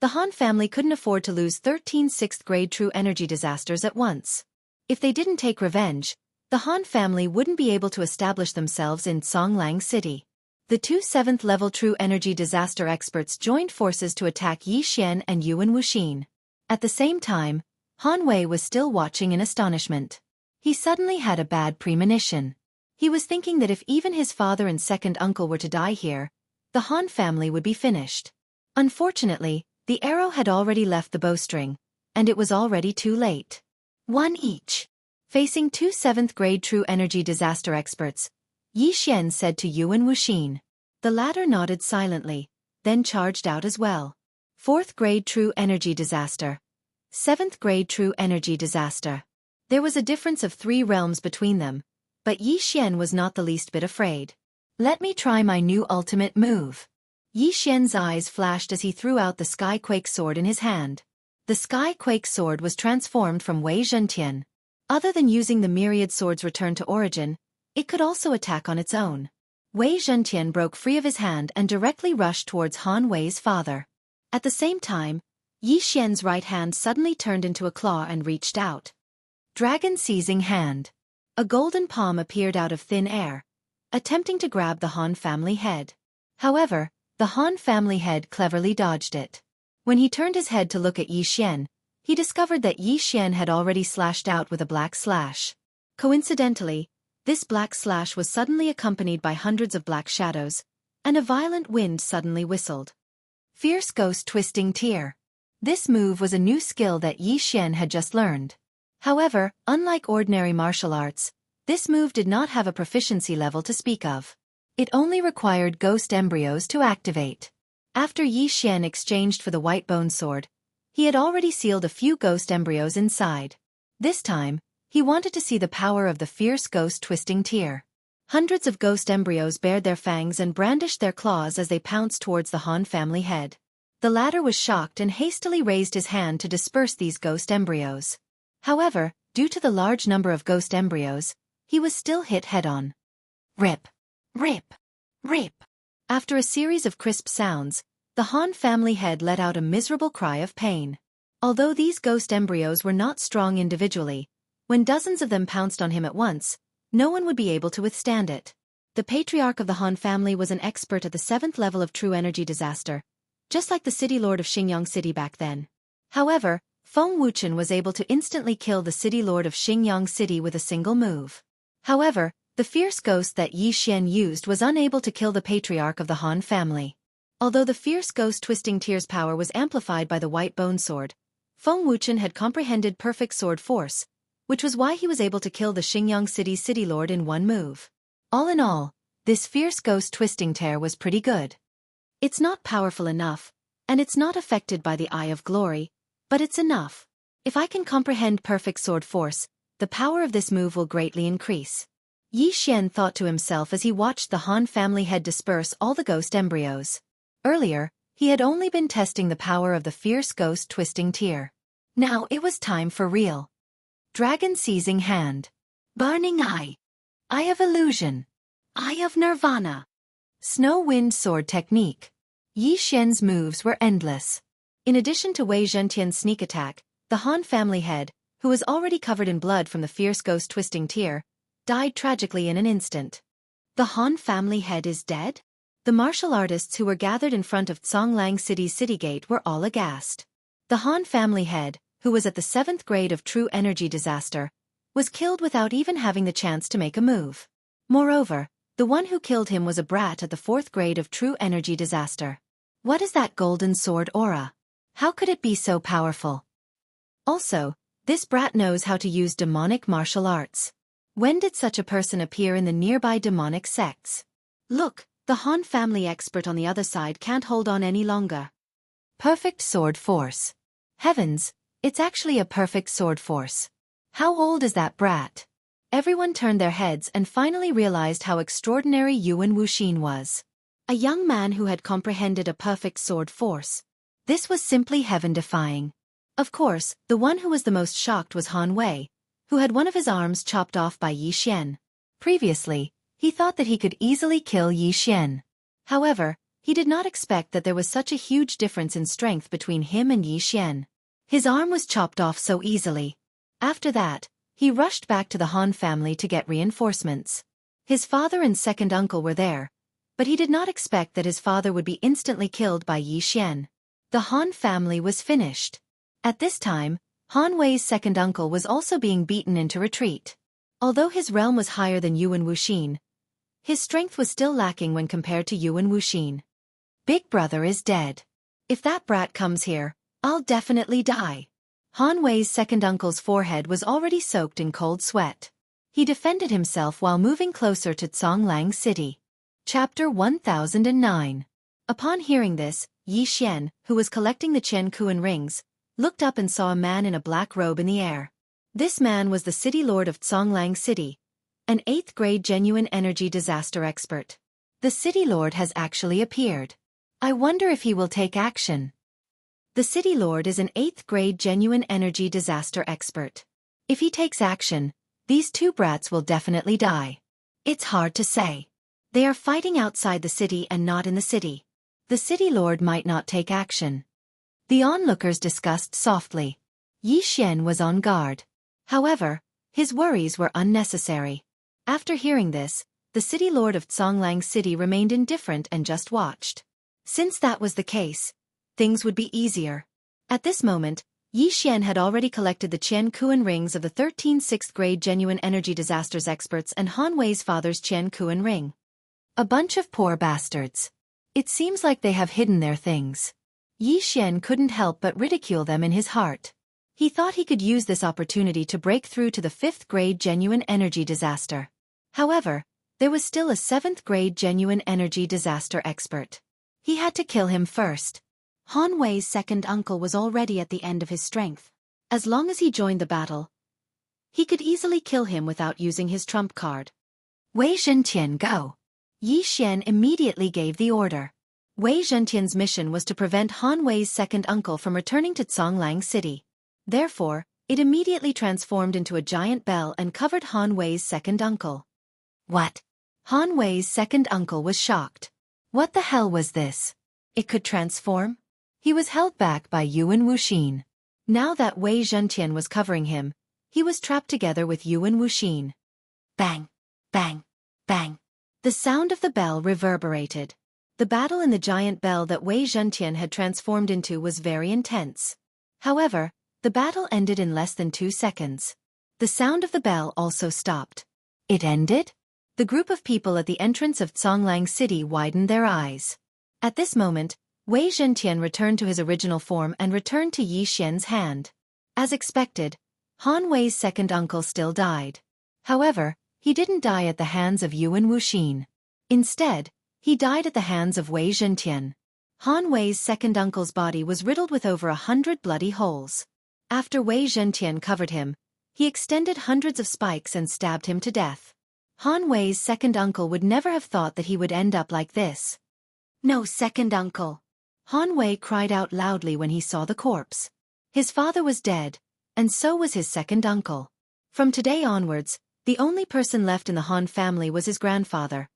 the Han family couldn't afford to lose 13 6th-grade true energy disasters at once. If they didn't take revenge, the Han family wouldn't be able to establish themselves in Songlang City. The two 7th-level true energy disaster experts joined forces to attack Yi Xian and Yuan Wuxin. At the same time, Han Wei was still watching in astonishment. He suddenly had a bad premonition. He was thinking that if even his father and second uncle were to die here, the Han family would be finished. Unfortunately, the arrow had already left the bowstring, and it was already too late. One each. Facing two 7th-grade true energy disaster experts, Yi Xian said to Yuan Wuxin. The latter nodded silently, then charged out as well. 4th-grade true energy disaster. 7th-grade true energy disaster. There was a difference of 3 realms between them, but Yi Xian was not the least bit afraid. Let me try my new ultimate move. Yi Xian's eyes flashed as he threw out the Skyquake sword in his hand. The Skyquake sword was transformed from Wei Zhentian. Other than using the myriad swords returned to origin, it could also attack on its own. Wei Zhentian broke free of his hand and directly rushed towards Han Wei's father. At the same time, Yi Xian's right hand suddenly turned into a claw and reached out. Dragon seizing hand. A golden palm appeared out of thin air, attempting to grab the Han family head. However, the Han family head cleverly dodged it. When he turned his head to look at Yi Xian, he discovered that Yi Xian had already slashed out with a black slash. Coincidentally, this black slash was suddenly accompanied by hundreds of black shadows, and a violent wind suddenly whistled. Fierce Ghost Twisting Tear. This move was a new skill that Yi Xian had just learned. However, unlike ordinary martial arts, this move did not have a proficiency level to speak of. It only required ghost embryos to activate. After Yi Xian exchanged for the white bone sword, he had already sealed a few ghost embryos inside. This time, he wanted to see the power of the Fierce Ghost Twisting Tear. Hundreds of ghost embryos bared their fangs and brandished their claws as they pounced towards the Han family head. The latter was shocked and hastily raised his hand to disperse these ghost embryos. However, due to the large number of ghost embryos, he was still hit head-on. Rip! Rip! Rip! After a series of crisp sounds, the Han family head let out a miserable cry of pain. Although these ghost embryos were not strong individually, when dozens of them pounced on him at once, no one would be able to withstand it. The patriarch of the Han family was an expert at the 7th level of true energy disaster, just like the city lord of Xingyang City back then. However, Feng Wuchen was able to instantly kill the city lord of Xingyang City with a single move. However, the fierce ghost that Yi Xian used was unable to kill the patriarch of the Han family. Although the Fierce Ghost Twisting Tear's power was amplified by the white bone sword, Feng Wuchen had comprehended perfect sword force, which was why he was able to kill the Xingyang City's city lord in one move. All in all, this Fierce Ghost Twisting Tear was pretty good. It's not powerful enough, and it's not affected by the Eye of Glory, but it's enough. If I can comprehend perfect sword force, the power of this move will greatly increase. Yi Xian thought to himself as he watched the Han family head disperse all the ghost embryos. Earlier, he had only been testing the power of the Fierce Ghost Twisting Tear. Now it was time for real. Dragon Seizing Hand. Burning Eye. Eye of Illusion. Eye of Nirvana. Snow Wind Sword Technique. Yi Xian's moves were endless. In addition to Wei Zhentian's sneak attack, the Han family head, who was already covered in blood from the Fierce Ghost Twisting Tear, died tragically in an instant. The Han family head is dead? The martial artists who were gathered in front of Songlang City's city gate were all aghast. The Han family head, who was at the 7th grade of True Energy Disaster, was killed without even having the chance to make a move. Moreover, the one who killed him was a brat at the 4th grade of True Energy Disaster. What is that golden sword aura? How could it be so powerful? Also, this brat knows how to use demonic martial arts. When did such a person appear in the nearby demonic sects? Look, the Han family expert on the other side can't hold on any longer. Perfect sword force. Heavens, it's actually a perfect sword force. How old is that brat? Everyone turned their heads and finally realized how extraordinary Yuan Wuxin was. A young man who had comprehended a perfect sword force. This was simply heaven-defying. Of course, the one who was the most shocked was Han Wei, who had one of his arms chopped off by Yi Xian. Previously, he thought that he could easily kill Yi Xian. However, he did not expect that there was such a huge difference in strength between him and Yi Xian. His arm was chopped off so easily. After that, he rushed back to the Han family to get reinforcements. His father and second uncle were there, but he did not expect that his father would be instantly killed by Yi Xian. The Han family was finished. At this time, Han Wei's second uncle was also being beaten into retreat. Although his realm was higher than Yuan Wuxin, his strength was still lacking when compared to Yuan Wuxin. Big brother is dead. If that brat comes here, I'll definitely die. Han Wei's second uncle's forehead was already soaked in cold sweat. He defended himself while moving closer to Zhonglang City. Chapter 1009. Upon hearing this, Yi Xian, who was collecting the Qianquan rings, looked up and saw a man in a black robe in the air. This man was the city lord of Zhonglang City, an 8th-grade genuine energy disaster expert. The city lord has actually appeared. I wonder if he will take action. The city lord is an 8th-grade genuine energy disaster expert. If he takes action, these two brats will definitely die. It's hard to say. They are fighting outside the city and not in the city. The city lord might not take action. The onlookers discussed softly. Yi Xian was on guard. However, his worries were unnecessary. After hearing this, the city lord of Zhonglang City remained indifferent and just watched. Since that was the case, things would be easier. At this moment, Yi Xian had already collected the Qianquan rings of the 13 6th-grade genuine energy disasters experts and Han Wei's father's Qianquan ring. A bunch of poor bastards. It seems like they have hidden their things. Yi Xian couldn't help but ridicule them in his heart. He thought he could use this opportunity to break through to the 5th-grade genuine energy disaster. However, there was still a 7th-grade genuine energy disaster expert. He had to kill him first. Han Wei's second uncle was already at the end of his strength. As long as he joined the battle, he could easily kill him without using his trump card. Wei Zhentian, go! Yi Xian immediately gave the order. Wei Zhentian's mission was to prevent Han Wei's second uncle from returning to Zhonglang City. Therefore, it immediately transformed into a giant bell and covered Han Wei's second uncle. What? Han Wei's second uncle was shocked. What the hell was this? It could transform? He was held back by Yuan Wuxin. Now that Wei Zhentian was covering him, he was trapped together with Yuan Wuxin. Bang! Bang! Bang! The sound of the bell reverberated. The battle in the giant bell that Wei Zhentian had transformed into was very intense. However, the battle ended in less than 2 seconds. The sound of the bell also stopped. It ended? The group of people at the entrance of Zhonglang City widened their eyes. At this moment, Wei Zhentian returned to his original form and returned to Yi Xian's hand. As expected, Han Wei's second uncle still died. However, he didn't die at the hands of Yuan Wuxin. Instead, he died at the hands of Wei Zhentian. Han Wei's second uncle's body was riddled with over 100 bloody holes. After Wei Zhentian covered him, he extended hundreds of spikes and stabbed him to death. Han Wei's second uncle would never have thought that he would end up like this. No second uncle! Han Wei cried out loudly when he saw the corpse. His father was dead, and so was his second uncle. From today onwards, the only person left in the Han family was his grandfather,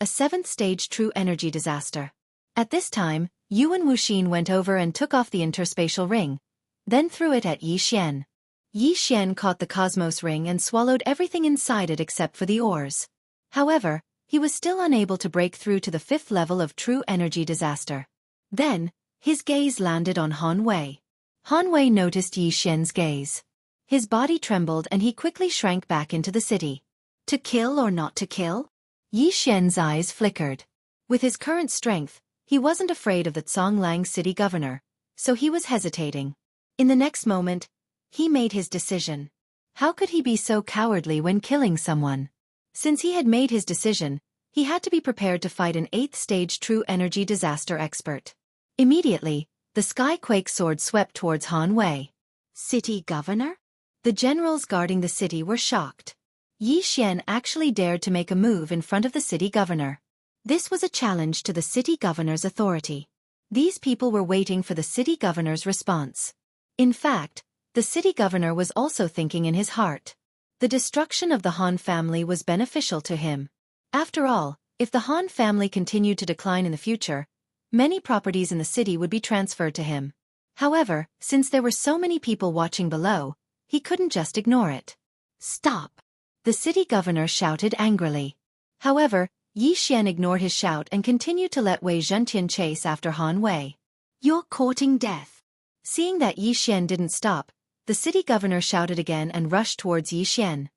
a 7th-stage true energy disaster. At this time, Yuan Wuxin went over and took off the interspatial ring, then threw it at Yi Xian. Yi Xian caught the cosmos ring and swallowed everything inside it except for the ores. However, he was still unable to break through to the 5th level of true energy disaster. Then, his gaze landed on Han Wei. Han Wei noticed Yi Xian's gaze. His body trembled and he quickly shrank back into the city. To kill or not to kill? Yi Xian's eyes flickered. With his current strength, he wasn't afraid of the Zhonglang city governor, so he was hesitating. In the next moment, he made his decision. How could he be so cowardly when killing someone? Since he had made his decision, he had to be prepared to fight an 8th-stage true energy disaster expert. Immediately, the Skyquake sword swept towards Han Wei. City governor? The generals guarding the city were shocked. Yi Xian actually dared to make a move in front of the city governor. This was a challenge to the city governor's authority. These people were waiting for the city governor's response. In fact, the city governor was also thinking in his heart. The destruction of the Han family was beneficial to him. After all, if the Han family continued to decline in the future, many properties in the city would be transferred to him. However, since there were so many people watching below, he couldn't just ignore it. "Stop!" the city governor shouted angrily. However, Yi Xian ignored his shout and continued to let Wei Zhentian chase after Han Wei. "You're courting death." Seeing that Yi Xian didn't stop, the city governor shouted again and rushed towards Yi Xian.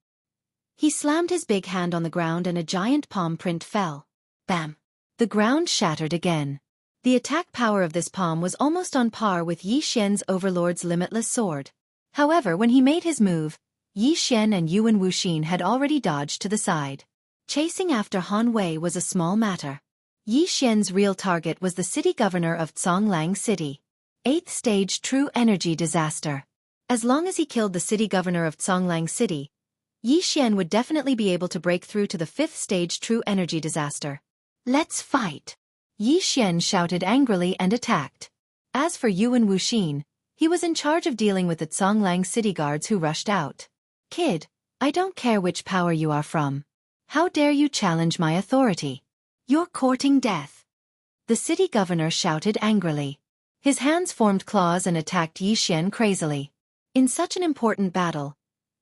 He slammed his big hand on the ground and a giant palm print fell. Bam! The ground shattered again. The attack power of this palm was almost on par with Yi Xian's overlord's limitless sword. However, when he made his move, Yi Xian and Yuan Wuxin had already dodged to the side. Chasing after Han Wei was a small matter. Yi Xian's real target was the city governor of Zhonglang City. 8th stage true energy disaster. As long as he killed the city governor of Zhonglang City, Yi Xian would definitely be able to break through to the 5th stage true energy disaster. "Let's fight!" Yi Xian shouted angrily and attacked. As for Yuan Wuxin, he was in charge of dealing with the Zhonglang city guards who rushed out. "Kid, I don't care which power you are from. How dare you challenge my authority? You're courting death!" The city governor shouted angrily. His hands formed claws and attacked Yi Xian crazily. In such an important battle,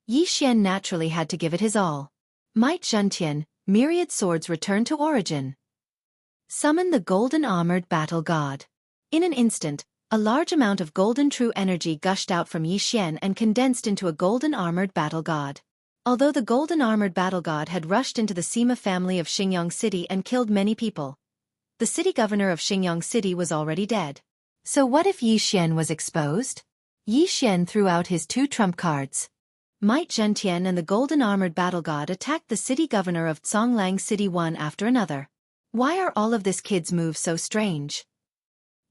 Yi Xian naturally had to give it his all. Might Zhentian, myriad swords return to origin. Summon the golden armored battle god. In an instant, a large amount of golden true energy gushed out from Yi Xian and condensed into a golden armored battle god. Although the golden armored battle god had rushed into the Sima family of Xingyang City and killed many people, the city governor of Xingyang City was already dead. So what if Yi Xian was exposed? Yi Xian threw out his 2 trump cards. Might Zhentian and the golden armored battle god attacked the city governor of Zhonglang City one after another. Why are all of this kid's moves so strange?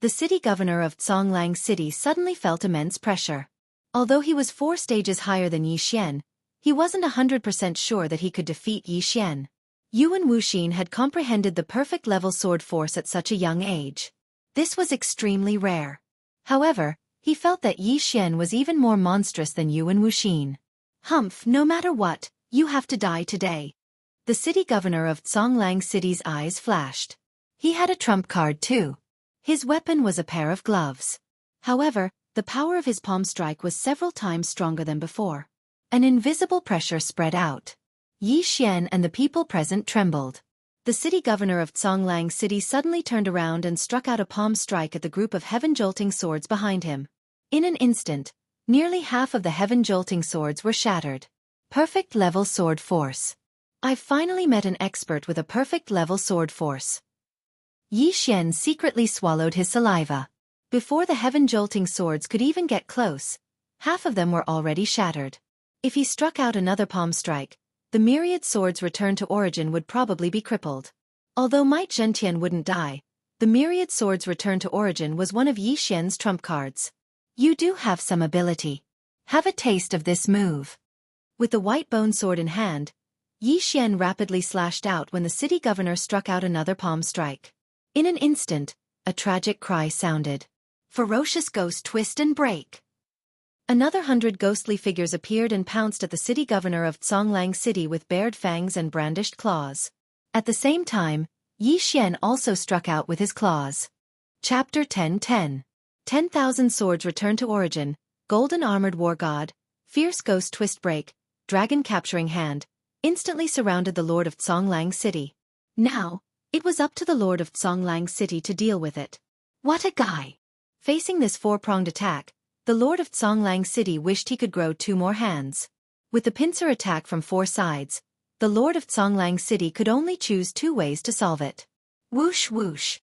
The city governor of Zhonglang City suddenly felt immense pressure. Although he was 4 stages higher than Yi Xian, he wasn't 100% sure that he could defeat Yi Xian. Yuan Wuxin had comprehended the perfect level sword force at such a young age. This was extremely rare. However, he felt that Yi Xian was even more monstrous than Yuan Wuxin. "Humph, no matter what, you have to die today." The city governor of Zhonglang City's eyes flashed. He had a trump card too. His weapon was a pair of gloves. However, the power of his palm strike was several times stronger than before. An invisible pressure spread out. Yi Xian and the people present trembled. The city governor of Zhonglang City suddenly turned around and struck out a palm strike at the group of heaven-jolting swords behind him. In an instant, nearly half of the heaven-jolting swords were shattered. Perfect level sword force. I've finally met an expert with a perfect level sword force. Yi Xian secretly swallowed his saliva. Before the heaven-jolting swords could even get close, half of them were already shattered. If he struck out another palm strike, the myriad swords returned to origin would probably be crippled. Although Might Zhentian wouldn't die, the myriad swords return to origin was one of Yi Xian's trump cards. "You do have some ability. Have a taste of this move." With the white bone sword in hand, Yi Xian rapidly slashed out when the city governor struck out another palm strike. In an instant, a tragic cry sounded. Ferocious ghost twist and break. Another 100 ghostly figures appeared and pounced at the city governor of Zhonglang City with bared fangs and brandished claws. At the same time, Yi Xian also struck out with his claws. Chapter 10:10. 10,000 swords return to origin, golden armored war god, fierce ghost twist break, dragon capturing hand, instantly surrounded the lord of Zhonglang City. Now, it was up to the lord of Zhonglang City to deal with it. What a guy! Facing this 4-pronged attack, the lord of Zhonglang City wished he could grow 2 more hands. With the pincer attack from 4 sides, the lord of Zhonglang City could only choose 2 ways to solve it. Whoosh whoosh.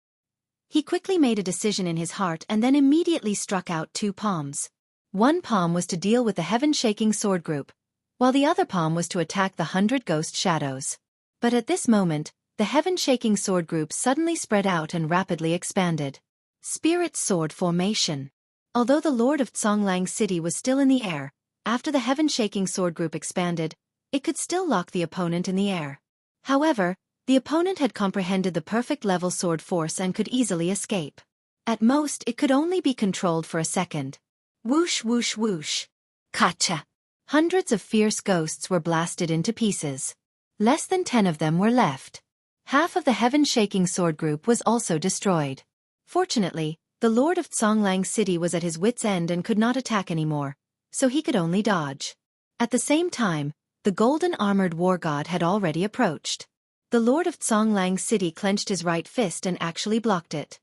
He quickly made a decision in his heart and then immediately struck out 2 palms. One palm was to deal with the heaven-shaking sword group, while the other palm was to attack the 100 ghost shadows. But at this moment, the heaven-shaking sword group suddenly spread out and rapidly expanded. Spirit sword formation. Although the lord of Zhonglang City was still in the air, after the heaven-shaking sword group expanded, it could still lock the opponent in the air. However, the opponent had comprehended the perfect level sword force and could easily escape. At most, it could only be controlled for a second. Whoosh whoosh whoosh. Gotcha! Hundreds of fierce ghosts were blasted into pieces. Less than 10 of them were left. Half of the heaven-shaking sword group was also destroyed. Fortunately, the Lord of Songlang City was at his wits' end and could not attack anymore, so he could only dodge. At the same time, the golden armored war god had already approached. The Lord of Songlang City clenched his right fist and actually blocked it.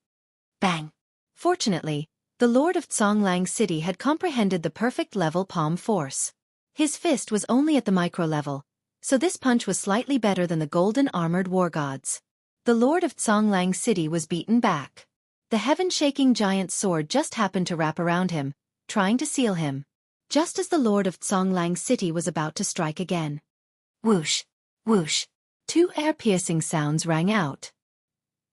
Bang! Fortunately, the Lord of Songlang City had comprehended the perfect level palm force. His fist was only at the micro level, so this punch was slightly better than the golden armored war god's. The Lord of Songlang City was beaten back. The heaven-shaking giant sword just happened to wrap around him, trying to seal him. Just as the Lord of Songlang City was about to strike again. Whoosh! Whoosh! 2 air-piercing sounds rang out.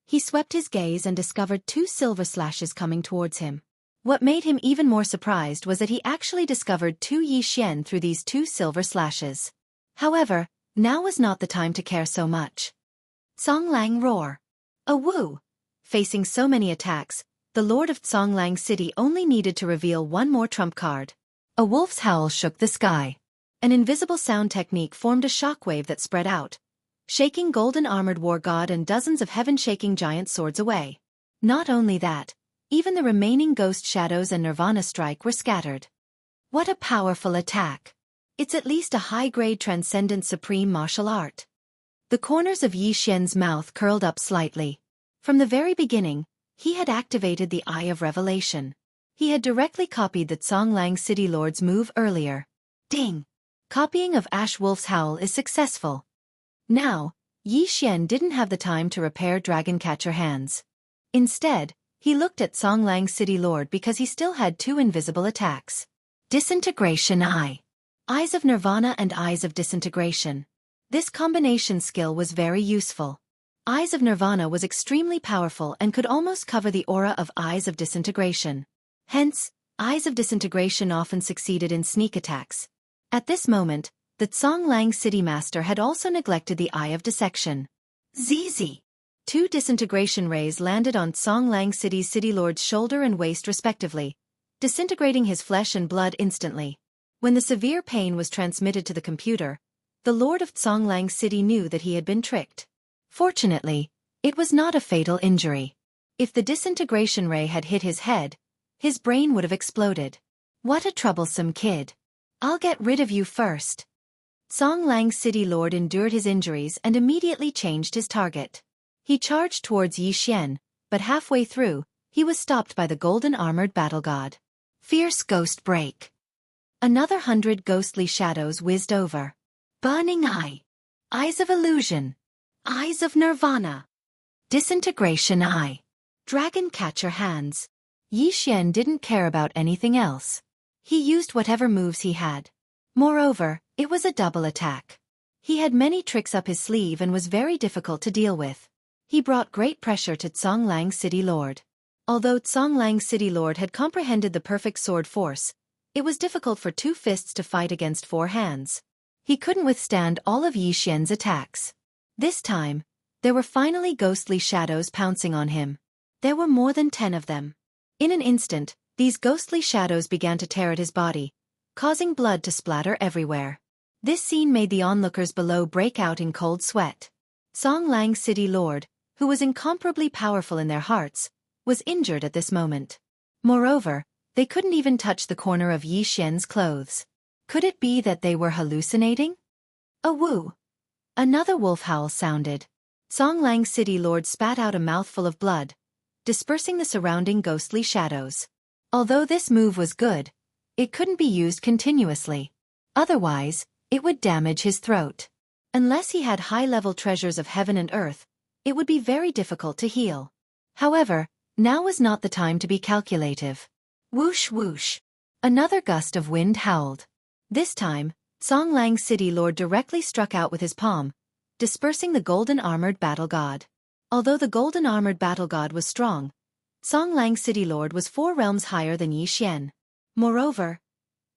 He swept his gaze and discovered 2 silver slashes coming towards him. What made him even more surprised was that he actually discovered 2 Yixian through these 2 silver slashes. However, now was not the time to care so much. Songlang roar! A woo! Facing so many attacks, the Lord of Songlang City only needed to reveal one more trump card. A wolf's howl shook the sky. An invisible sound technique formed a shockwave that spread out, shaking golden armored war god and dozens of heaven-shaking giant swords away. Not only that, even the remaining ghost shadows and nirvana strike were scattered. What a powerful attack! It's at least a high-grade transcendent supreme martial art. The corners of Yi Xian's mouth curled up slightly. From the very beginning, he had activated the Eye of Revelation. He had directly copied the Songlang City Lord's move earlier. Ding! Copying of Ash Wolf's howl is successful. Now, Yi Xian didn't have the time to repair Dragon Catcher hands. Instead, he looked at Songlang City Lord because he still had 2 invisible attacks. Disintegration Eye. Eyes of Nirvana and Eyes of Disintegration. This combination skill was very useful. Eyes of Nirvana was extremely powerful and could almost cover the aura of Eyes of Disintegration. Hence, Eyes of Disintegration often succeeded in sneak attacks. At this moment, the Songlang City Master had also neglected the Eye of Dissection. ZZ! 2 disintegration rays landed on Songlang City's City Lord's shoulder and waist respectively, disintegrating his flesh and blood instantly. When the severe pain was transmitted to the computer, the Lord of Songlang City knew that he had been tricked. Fortunately, it was not a fatal injury. If the disintegration ray had hit his head, his brain would have exploded. What a troublesome kid. I'll get rid of you first. Songlang City Lord endured his injuries and immediately changed his target. He charged towards Yi Xian, but halfway through, he was stopped by the golden armored battle god. Fierce ghost break. Another 100 ghostly shadows whizzed over. Burning Eye. Eyes of Illusion. Eyes of Nirvana. Disintegration Eye. Dragon Catcher hands. Yi Xian didn't care about anything else. He used whatever moves he had. Moreover, it was a double attack. He had many tricks up his sleeve and was very difficult to deal with. He brought great pressure to Songlang City Lord. Although Songlang City Lord had comprehended the perfect sword force, it was difficult for 2 fists to fight against 4 hands. He couldn't withstand all of Yi Xian's attacks. This time, there were finally ghostly shadows pouncing on him. There were more than 10 of them. In an instant, these ghostly shadows began to tear at his body, causing blood to splatter everywhere. This scene made the onlookers below break out in cold sweat. Songlang City Lord, who was incomparably powerful in their hearts, was injured at this moment. Moreover, they couldn't even touch the corner of Yi Xian's clothes. Could it be that they were hallucinating? A woo! Another wolf howl sounded. Songlang City Lord spat out a mouthful of blood, dispersing the surrounding ghostly shadows. Although this move was good, it couldn't be used continuously. Otherwise, it would damage his throat. Unless he had high-level treasures of heaven and earth, it would be very difficult to heal. However, now was not the time to be calculative. Whoosh whoosh! Another gust of wind howled. This time, Songlang City Lord directly struck out with his palm, dispersing the golden armored battle god. Although the golden armored battle god was strong, Songlang City Lord was 4 realms higher than Yi Xian. Moreover,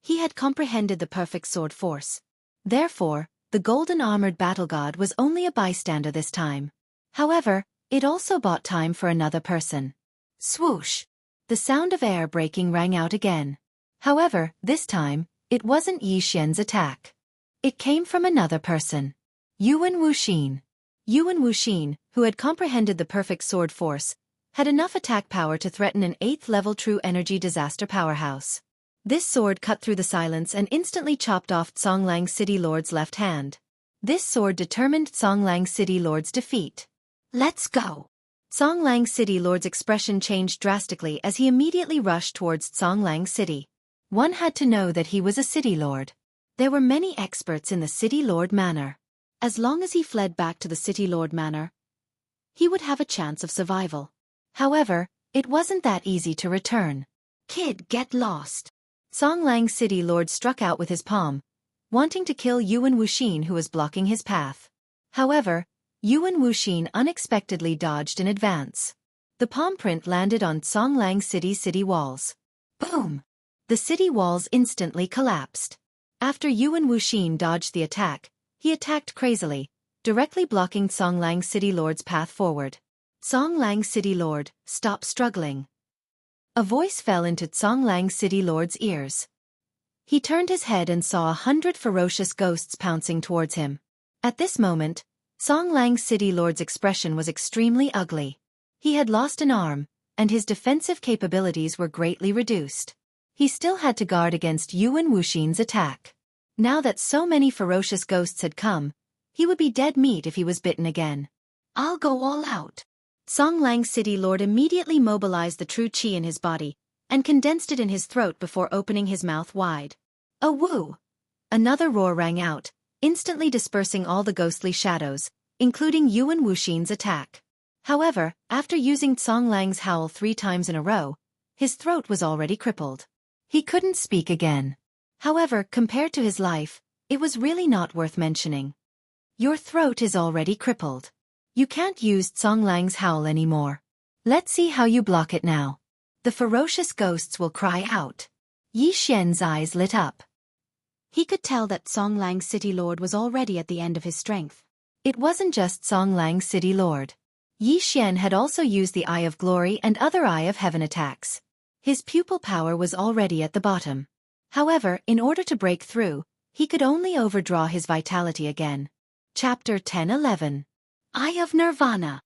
he had comprehended the perfect sword force. Therefore, the golden armored battle god was only a bystander this time. However, it also bought time for another person. Swoosh! The sound of air breaking rang out again. However, this time, It wasn't Yi Xian's attack. It came from another person. Yuan Wuxin. Yuan Wuxin, who had comprehended the perfect sword force, had enough attack power to threaten an 8th-level true energy disaster powerhouse. This sword cut through the silence and instantly chopped off Songlang City Lord's left hand. This sword determined Songlang City Lord's defeat. Let's go! Songlang City Lord's expression changed drastically as he immediately rushed towards Songlang City. One had to know that he was a city lord. There were many experts in the City Lord Manor. As long as he fled back to the City Lord Manor, he would have a chance of survival. However, it wasn't that easy to return. Kid, get lost! Songlang City Lord struck out with his palm, wanting to kill Yuan Wuxin who was blocking his path. However, Yuan Wuxin unexpectedly dodged in advance. The palm print landed on Songlang city walls. Boom! The city walls instantly collapsed. After Yuan Wuxin dodged the attack, he attacked crazily, directly blocking Songlang City Lord's path forward. Songlang City Lord, stop struggling. A voice fell into Songlang City Lord's ears. He turned his head and saw 100 ferocious ghosts pouncing towards him. At this moment, Songlang City Lord's expression was extremely ugly. He had lost an arm, and his defensive capabilities were greatly reduced. He still had to guard against Yuan Wuxin's attack. Now that so many ferocious ghosts had come, he would be dead meat if he was bitten again. I'll go all out. Songlang City Lord immediately mobilized the true qi in his body, and condensed it in his throat before opening his mouth wide. A woo! Another roar rang out, instantly dispersing all the ghostly shadows, including Yuan Wuxin's attack. However, after using Songlang's howl 3 times in a row, his throat was already crippled. He couldn't speak again. However, compared to his life, it was really not worth mentioning. Your throat is already crippled. You can't use Songlang's howl anymore. Let's see how you block it now. The ferocious ghosts will cry out. Yi Xian's eyes lit up. He could tell that Songlang City Lord was already at the end of his strength. It wasn't just Songlang City Lord. Yi Xian had also used the Eye of Glory and other Eye of Heaven attacks. His pupil power was already at the bottom. However, in order to break through, he could only overdraw his vitality again. Chapter 10-11. Eye of Nirvana.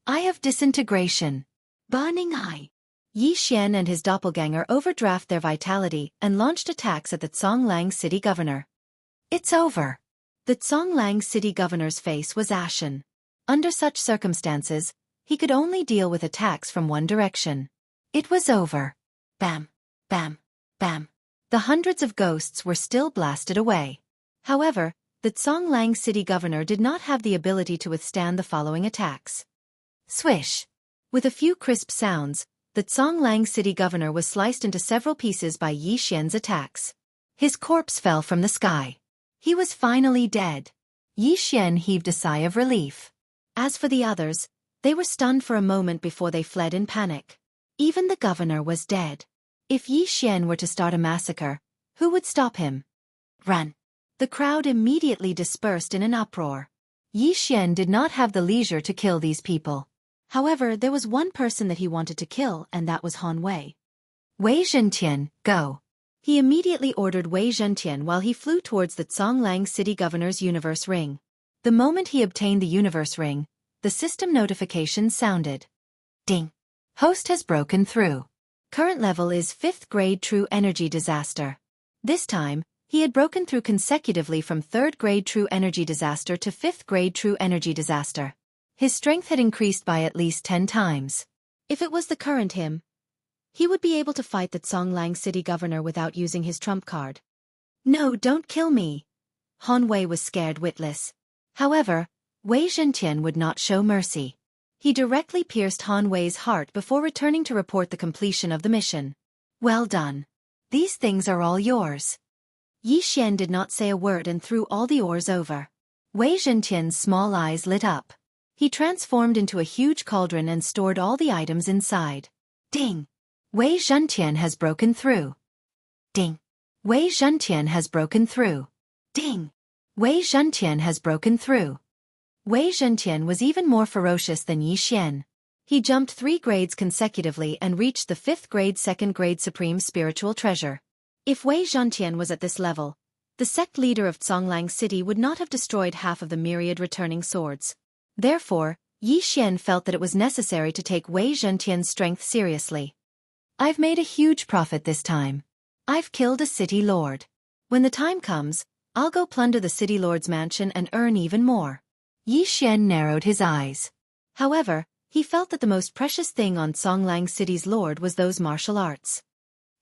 Eye of Disintegration. Burning Eye. Yi Xian and his doppelganger overdraft their vitality and launched attacks at the Songlang City Governor. It's over. The Songlang City Governor's face was ashen. Under such circumstances, he could only deal with attacks from one direction. It was over. Bam, bam, bam. The hundreds of ghosts were still blasted away. However, the Songlang City Governor did not have the ability to withstand the following attacks. Swish! With a few crisp sounds, the Songlang City Governor was sliced into several pieces by Yi Xian's attacks. His corpse fell from the sky. He was finally dead. Yi Xian heaved a sigh of relief. As for the others, they were stunned for a moment before they fled in panic. Even the governor was dead. If Yi Xian were to start a massacre, who would stop him? Run! The crowd immediately dispersed in an uproar. Yi Xian did not have the leisure to kill these people. However, there was one person that he wanted to kill, and that was Han Wei. Wei Zhentian, go! He immediately ordered Wei Zhentian while he flew towards the Songlang City Governor's universe ring. The moment he obtained the universe ring, the system notification sounded. Ding! Host has broken through. Current level is 5th grade True Energy Disaster. This time, he had broken through consecutively from 3rd grade True Energy Disaster to 5th grade True Energy Disaster. His strength had increased by at least 10 times. If it was the current him, he would be able to fight the Songlang City Governor without using his trump card. No, don't kill me. Han Wei was scared witless. However, Wei Zhentian would not show mercy. He directly pierced Han Wei's heart before returning to report the completion of the mission. Well done. These things are all yours. Yi Xian did not say a word and threw all the ores over. Wei Zhentian's small eyes lit up. He transformed into a huge cauldron and stored all the items inside. Ding! Wei Zhentian has broken through. Ding! Wei Zhentian has broken through. Ding! Wei Zhentian has broken through. Wei Zhentian was even more ferocious than Yi Xian. He jumped 3 grades consecutively and reached the 5th grade 2nd grade Supreme Spiritual Treasure. If Wei Zhontian was at this level, the sect leader of Zhonglang City would not have destroyed half of the myriad returning swords. Therefore, Yi Xian felt that it was necessary to take Wei Zhontian's strength seriously. I've made a huge profit this time. I've killed a city lord. When the time comes, I'll go plunder the city lord's mansion and earn even more. Yi Xian narrowed his eyes. However, he felt that the most precious thing on Zhonglang City's lord was those martial arts.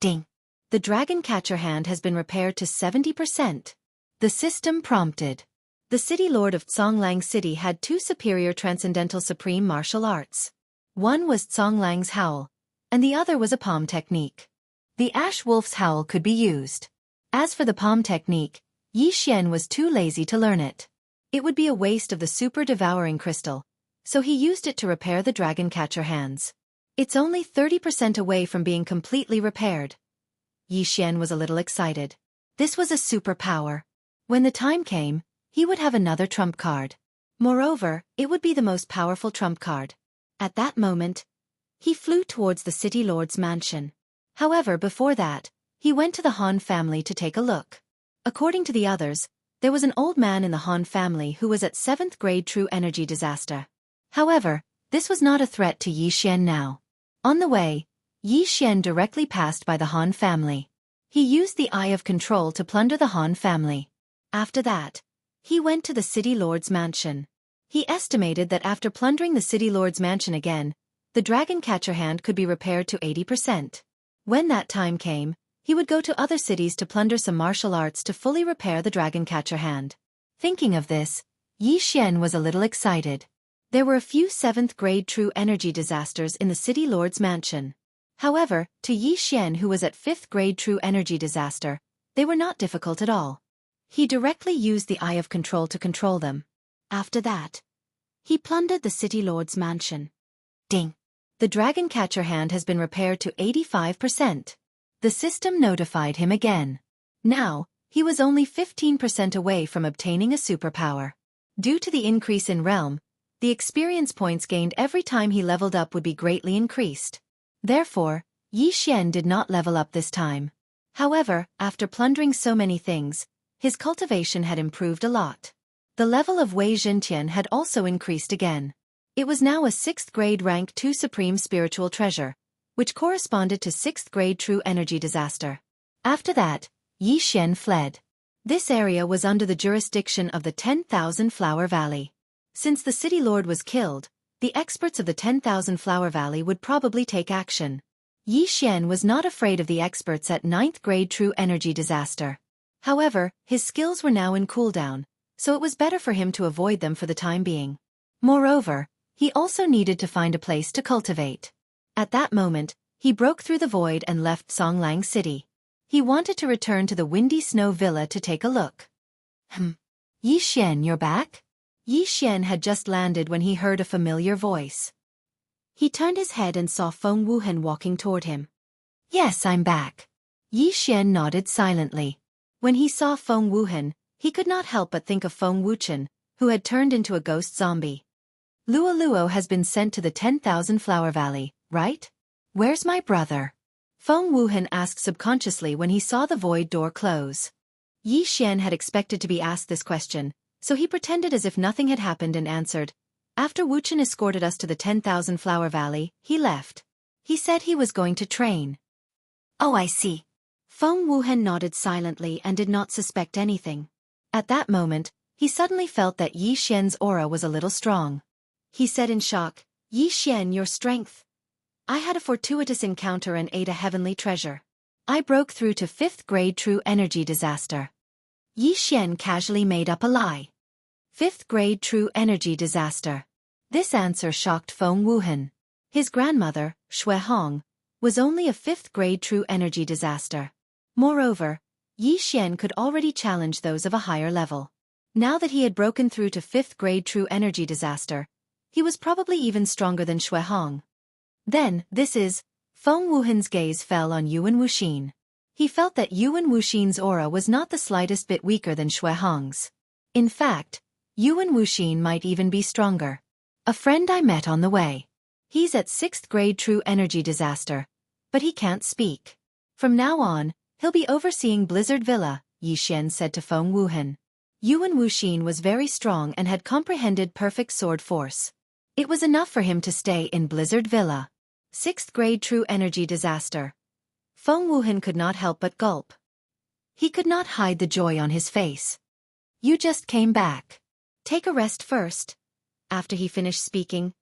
Ding! The dragon catcher hand has been repaired to 70%. The system prompted. The city lord of Zhonglang City had two superior transcendental supreme martial arts. One was Zonglang's howl, and the other was a palm technique. The ash wolf's howl could be used. As for the palm technique, Yi Xian was too lazy to learn it. It would be a waste of the super-devouring crystal, so he used it to repair the dragon catcher hands. It's only 30% away from being completely repaired. Yi Xian was a little excited. This was a superpower. When the time came, he would have another trump card. Moreover, it would be the most powerful trump card. At that moment, he flew towards the city lord's mansion. However, before that, he went to the Han family to take a look. According to the others, there was an old man in the Han family who was at 7th grade true energy disaster. However, this was not a threat to Yi Xian now. On the way, Yi Xian directly passed by the Han family. He used the Eye of Control to plunder the Han family. After that, he went to the city lord's mansion. He estimated that after plundering the city lord's mansion again, the dragon catcher hand could be repaired to 80%. When that time came, he would go to other cities to plunder some martial arts to fully repair the dragon catcher hand. Thinking of this, Yi Xian was a little excited. There were a few 7th grade true energy disasters in the city lord's mansion. However, to Yi Xian, who was at 5th grade true energy disaster, they were not difficult at all. He directly used the Eye of Control to control them. After that, he plundered the city lord's mansion. Ding! The dragon catcher hand has been repaired to 85%. The system notified him again. Now, he was only 15% away from obtaining a superpower. Due to the increase in realm, the experience points gained every time he leveled up would be greatly increased. Therefore, Yi Xian did not level up this time. However, after plundering so many things, his cultivation had improved a lot. The level of Wei Zhontian had also increased again. It was now a 6th grade rank 2 supreme spiritual treasure, which corresponded to 6th grade true energy disaster. After that, Yi Xian fled. This area was under the jurisdiction of the 10,000 Flower Valley. Since the city lord was killed, the experts of the 10,000 Flower Valley would probably take action. Yi Xian was not afraid of the experts at 9th grade true energy disaster. However, his skills were now in cooldown, so it was better for him to avoid them for the time being. Moreover, he also needed to find a place to cultivate. At that moment, he broke through the void and left Zhonglang City. He wanted to return to the Windy Snow Villa to take a look. Yi Xian, you're back? Yi Xian had just landed when he heard a familiar voice. He turned his head and saw Feng Wuhan walking toward him. Yes, I'm back. Yi Xian nodded silently. When he saw Feng Wuhan, he could not help but think of Feng Wuchen, who had turned into a ghost zombie. Luo Luo has been sent to the 10,000 Flower Valley, right? Where's my brother? Feng Wuhan asked subconsciously when he saw the void door close. Yi Xian had expected to be asked this question, so he pretended as if nothing had happened and answered, after Wuchen escorted us to the 10,000 Flower Valley, he left. He said he was going to train. Oh, I see. Feng Wuhan nodded silently and did not suspect anything. At that moment, he suddenly felt that Yi Xian's aura was a little strong. He said in shock, Yi Xian, your strength. I had a fortuitous encounter and ate a heavenly treasure. I broke through to 5th grade true energy disaster. Yi Xian casually made up a lie. 5th grade true energy disaster. This answer shocked Feng Wuhan. His grandmother, Shui Hong, was only a 5th grade true energy disaster. Moreover, Yi Xian could already challenge those of a higher level. Now that he had broken through to 5th grade true energy disaster, he was probably even stronger than Shui Hong. Then, Feng Wuhan's gaze fell on Yuan Wuxin. He felt that Yuan Wuxin's aura was not the slightest bit weaker than Shui Hong's. In fact, Yuan Wuxin might even be stronger. A friend I met on the way. He's at 6th grade true energy disaster, but he can't speak. From now on, He'll be overseeing Blizzard Villa, Yixian said to Feng Wuhan. Yuan Wuxin was very strong and had comprehended perfect sword force. It was enough for him to stay in Blizzard Villa. 6th grade true energy disaster. Feng Wuhan could not help but gulp. He could not hide the joy on his face. You just came back. Take a rest first. After he finished speaking,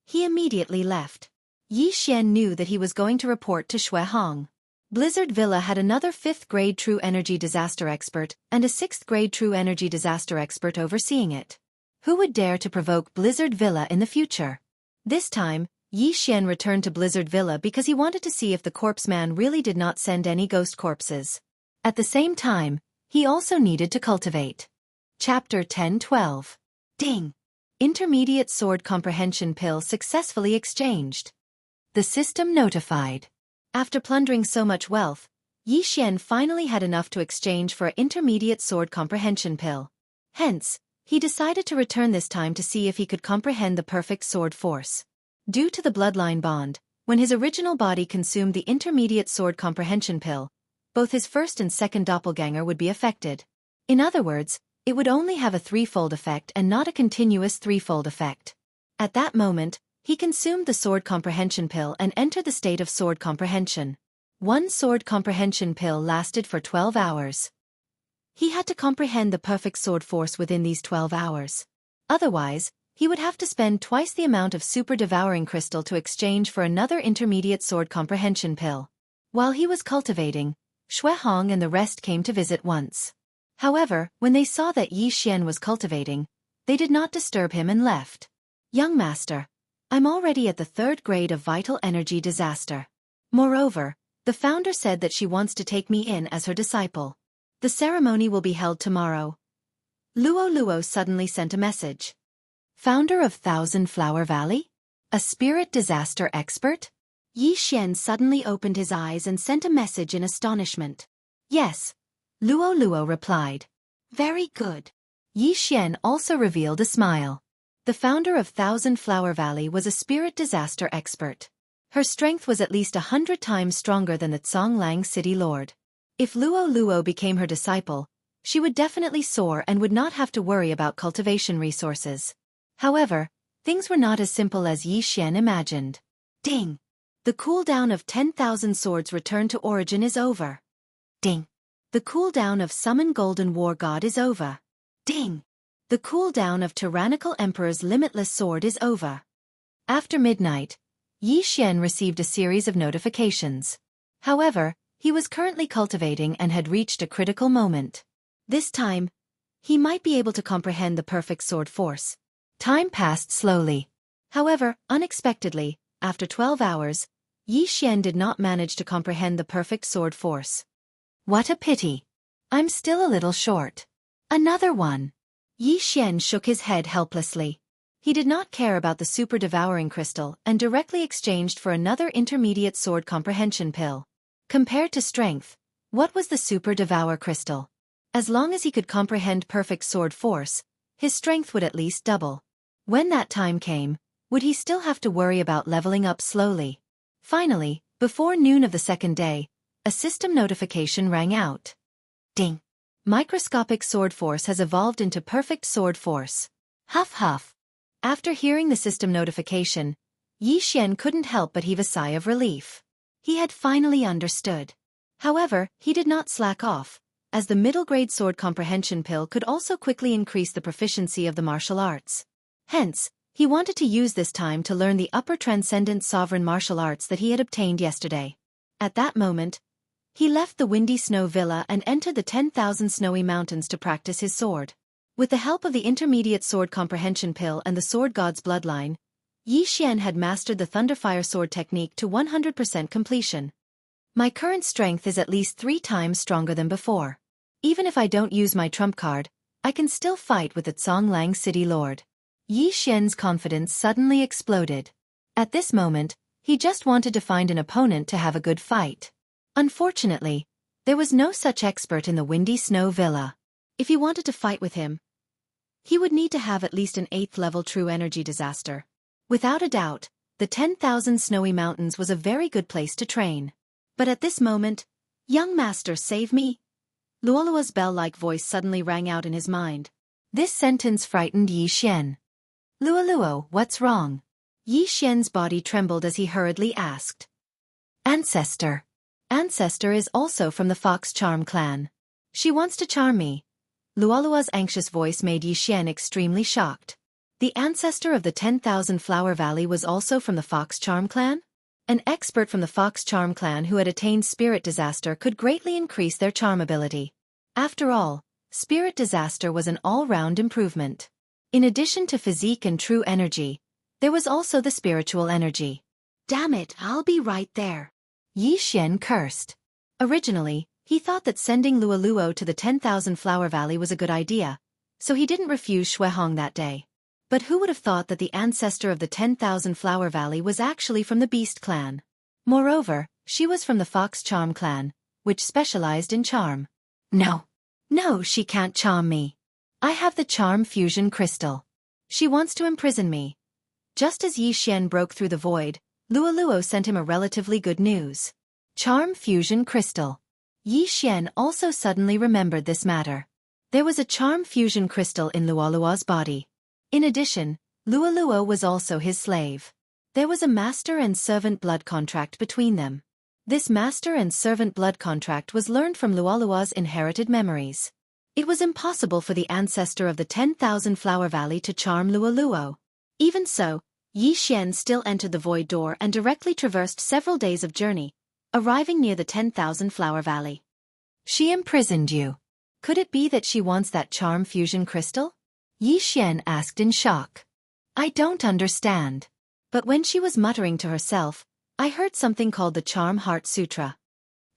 he immediately left. Yixian knew that he was going to report to Shui Hong. Blizzard Villa had another 5th grade true energy disaster expert and a 6th grade true energy disaster expert overseeing it. Who would dare to provoke Blizzard Villa in the future? This time, Yixian returned to Blizzard Villa because he wanted to see if the corpse man really did not send any ghost corpses. At the same time, he also needed to cultivate. Chapter 10-12. Ding! Intermediate sword comprehension pill successfully exchanged. The system notified. After plundering so much wealth, Yixian finally had enough to exchange for an intermediate sword comprehension pill. Hence, he decided to return this time to see if he could comprehend the perfect sword force. Due to the bloodline bond, when his original body consumed the intermediate sword comprehension pill, both his first and second doppelganger would be affected. In other words, it would only have a threefold effect and not a continuous threefold effect. At that moment, he consumed the sword comprehension pill and entered the state of sword comprehension. One sword comprehension pill lasted for 12 hours. He had to comprehend the perfect sword force within these 12 hours. Otherwise, he would have to spend twice the amount of super devouring crystal to exchange for another intermediate sword comprehension pill. While he was cultivating, Shui Hong and the rest came to visit once. However, when they saw that Yixian was cultivating, they did not disturb him and left. Young master, I'm already at the 3rd grade of vital energy disaster. Moreover, the founder said that she wants to take me in as her disciple. The ceremony will be held tomorrow. Luo Luo suddenly sent a message. Founder of Thousand Flower Valley? A spirit disaster expert? Yixian suddenly opened his eyes and sent a message in astonishment. Yes. Luo Luo replied. Very good. Yixian also revealed a smile. The founder of Thousand Flower Valley was a spirit disaster expert. Her strength was at least 100 times stronger than the Zhonglang City Lord. If Luo Luo became her disciple, she would definitely soar and would not have to worry about cultivation resources. However, things were not as simple as Yixian imagined. Ding! The cooldown of 10,000 swords return to origin is over. Ding! The cooldown of Summon Golden War God is over. Ding! The cooldown of Tyrannical Emperor's Limitless Sword is over. After midnight, Yixian received a series of notifications. However, he was currently cultivating and had reached a critical moment. This time, he might be able to comprehend the perfect sword force. Time passed slowly. However, unexpectedly, after 12 hours, Yixian did not manage to comprehend the perfect sword force. What a pity. I'm still a little short. Another one. Yixian shook his head helplessly. He did not care about the super devouring crystal and directly exchanged for another intermediate sword comprehension pill. Compared to strength, what was the super devour crystal? As long as he could comprehend perfect sword force, his strength would at least double. When that time came, would he still have to worry about leveling up slowly? Finally, before noon of the second day, a system notification rang out. Ding! Microscopic sword force has evolved into perfect sword force. Huff huff. After hearing the system notification, Yixian couldn't help but heave a sigh of relief. He had finally understood. However, he did not slack off, as the middle-grade sword comprehension pill could also quickly increase the proficiency of the martial arts. Hence, he wanted to use this time to learn the upper transcendent sovereign martial arts that he had obtained yesterday. At that moment, he left the windy snow villa and entered the 10,000 snowy mountains to practice his sword. With the help of the intermediate sword comprehension pill and the sword god's bloodline, Yixian had mastered the Thunderfire sword technique to 100% completion. My current strength is at least 3 times stronger than before. Even if I don't use my trump card, I can still fight with the Zhonglang City Lord. Yixian's confidence suddenly exploded. At this moment, he just wanted to find an opponent to have a good fight. Unfortunately, there was no such expert in the windy snow villa. If he wanted to fight with him, he would need to have at least an 8th level true energy disaster. Without a doubt, the 10,000 snowy mountains was a very good place to train. But at this moment, Young master, save me! Luoluo's bell-like voice suddenly rang out in his mind. This sentence frightened Yi Xian. Luoluo, what's wrong? Yi Xian's body trembled as he hurriedly asked. Ancestor. Ancestor is also from the Fox Charm clan. She wants to charm me. Luoluo's anxious voice made Yi Xian extremely shocked. The ancestor of the 10,000 Flower Valley was also from the Fox Charm clan? An expert from the Fox Charm clan who had attained Spirit Disaster could greatly increase their charm ability. After all, Spirit Disaster was an all-round improvement. In addition to physique and true energy, there was also the spiritual energy. Damn it, I'll be right there. Yi Xian cursed. Originally, he thought that sending Luoluo to the 10,000 Flower Valley was a good idea, so he didn't refuse Shuehong that day. But who would have thought that the ancestor of the 10,000 Flower Valley was actually from the Beast clan? Moreover, she was from the Fox Charm clan, which specialized in charm. No, she can't charm me. I have the Charm Fusion Crystal. She wants to imprison me. Just as Yi Xian broke through the void, Luoluo sent him a relatively good news. Charm Fusion Crystal. Yi Xian also suddenly remembered this matter. There was a Charm Fusion Crystal in Luoluo's body. In addition, Luoluo was also his slave. There was a master and servant blood contract between them. This master and servant blood contract was learned from Luoluo's inherited memories. It was impossible for the ancestor of the 10,000 Flower Valley to charm Luoluo. Even so, Yi Xian still entered the void door and directly traversed several days of journey, arriving near the 10,000 Flower Valley. She imprisoned you. Could it be that she wants that Charm Fusion Crystal? Yi Xian asked in shock. I don't understand. But when she was muttering to herself, I heard something called the Charm Heart Sutra.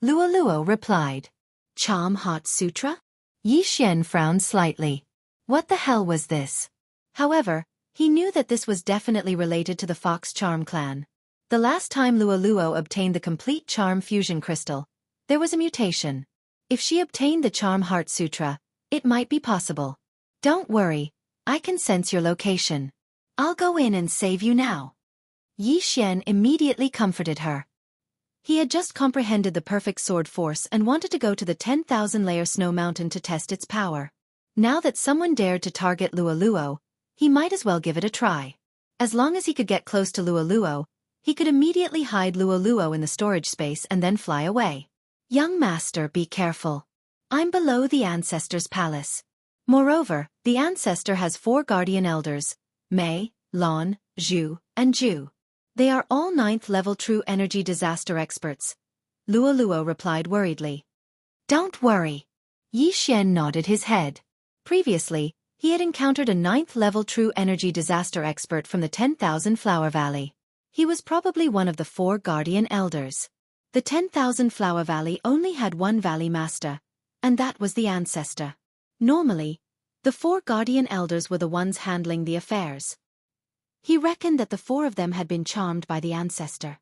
Luoluo replied. Charm Heart Sutra? Yi Xian frowned slightly. What the hell was this? However, he knew that this was definitely related to the Fox Charm clan. The last time Luoluo obtained the complete Charm Fusion Crystal, there was a mutation. If she obtained the Charm Heart Sutra, it might be possible. Don't worry, I can sense your location. I'll go in and save you now. Yi Xian immediately comforted her. He had just comprehended the perfect sword force and wanted to go to the 10,000-layer snow mountain to test its power. Now that someone dared to target Luoluo, he might as well give it a try. As long as he could get close to Luoluo, he could immediately hide Luoluo in the storage space and then fly away. Young master, be careful. I'm below the ancestor's palace. Moreover, the ancestor has 4 guardian elders, Mei, Lon, Zhu, and Ju. They are all 9th-level true energy disaster experts. Luoluo replied worriedly. Don't worry. Yi Xian nodded his head. Previously, he had encountered a 9th-level true energy disaster expert from the 10,000 Flower Valley. He was probably one of the 4 guardian elders. The 10,000 Flower Valley only had one valley master, and that was the ancestor. Normally, the 4 guardian elders were the ones handling the affairs. He reckoned that the 4 of them had been charmed by the ancestor.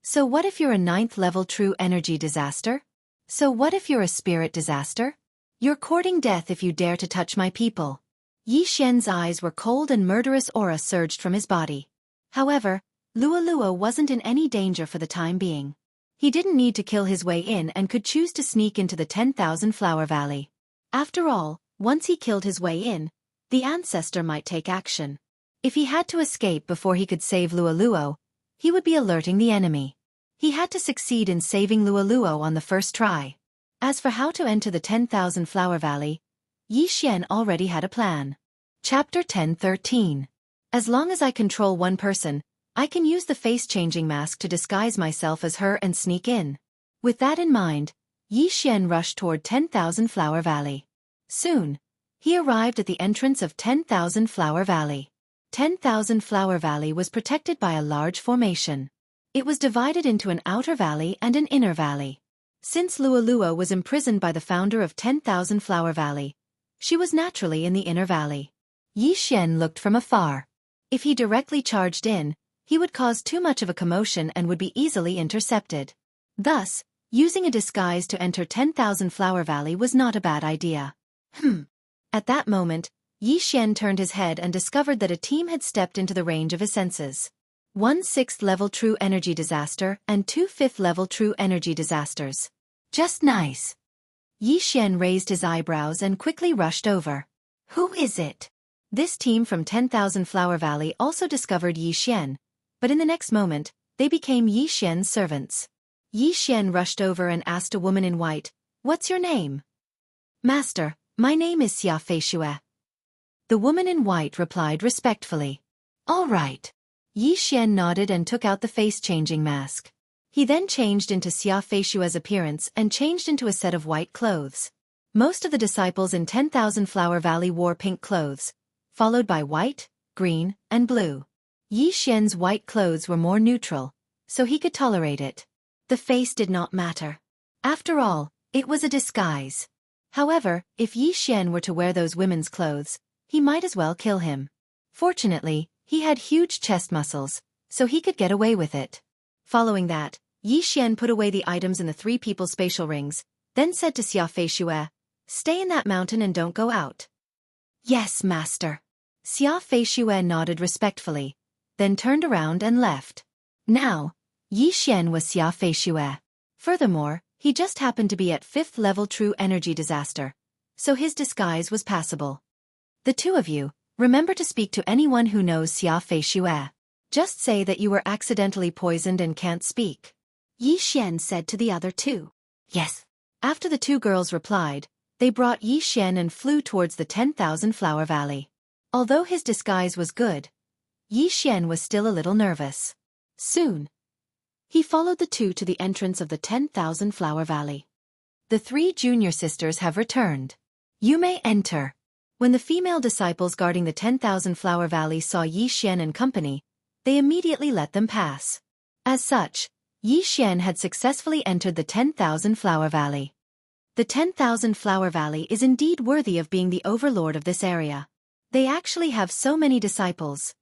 So what if you're a 9th-level true energy disaster? So what if you're a spirit disaster? You're courting death if you dare to touch my people. Yi Xian's eyes were cold and murderous aura surged from his body. However, Luoluo wasn't in any danger for the time being. He didn't need to kill his way in and could choose to sneak into the 10,000 Flower Valley. After all, once he killed his way in, the ancestor might take action. If he had to escape before he could save Luoluo, he would be alerting the enemy. He had to succeed in saving Luoluo on the first try. As for how to enter the 10,000 Flower Valley, Yi Xian already had a plan. Chapter 1013. As long as I control one person, I can use the face-changing mask to disguise myself as her and sneak in. With that in mind, Yi Xian rushed toward 10,000 Flower Valley. Soon, he arrived at the entrance of 10,000 Flower Valley. 10,000 Flower Valley was protected by a large formation. It was divided into an outer valley and an inner valley. Since Luoluo was imprisoned by the founder of 10,000 Flower Valley, she was naturally in the inner valley. Yi Xian looked from afar. If he directly charged in, he would cause too much of a commotion and would be easily intercepted. Thus, using a disguise to enter 10,000 Flower Valley was not a bad idea. At that moment, Yi Xian turned his head and discovered that a team had stepped into the range of his senses. 1 6th-level true energy disaster and 2 5th-level true energy disasters. Just nice. Yi Xian raised his eyebrows and quickly rushed over. Who is it? This team from 10,000 Flower Valley also discovered Yi Xian, but in the next moment, they became Yi Xian's servants. Yi Xian rushed over and asked a woman in white, "What's your name?" "Master, my name is Xianxia." The woman in white replied respectfully. "All right." Yi Xian nodded and took out the face-changing mask. He then changed into Xianxia's appearance and changed into a set of white clothes. Most of the disciples in 10,000 Flower Valley wore pink clothes, followed by white, green, and blue. Yi Xian's white clothes were more neutral, so he could tolerate it. The face did not matter. After all, it was a disguise. However, if Yi Xian were to wear those women's clothes, he might as well kill him. Fortunately, he had huge chest muscles, so he could get away with it. Following that, Yi Xian put away the items in the three people's spatial rings, then said to Xianxia, "Stay in that mountain and don't go out." "Yes, master." Xianxia nodded respectfully, then turned around and left. Now, Yi Xian was Xianxia. Furthermore, he just happened to be at 5th level True Energy Disaster, so his disguise was passable. "The two of you, remember to speak to anyone who knows Xianxia. Just say that you were accidentally poisoned and can't speak," Yi Xian said to the other two. "Yes." After the two girls replied, they brought Yi Xian and flew towards the 10,000 Flower Valley. Although his disguise was good, Yi Xian was still a little nervous. Soon, he followed the two to the entrance of the 10,000 Flower Valley. "The three junior sisters have returned. You may enter." When the female disciples guarding the 10,000 Flower Valley saw Yi Xian and company, they immediately let them pass. As such, Yi Xian had successfully entered the 10,000 Flower Valley. The 10,000 Flower Valley is indeed worthy of being the overlord of this area. They actually have so many disciples.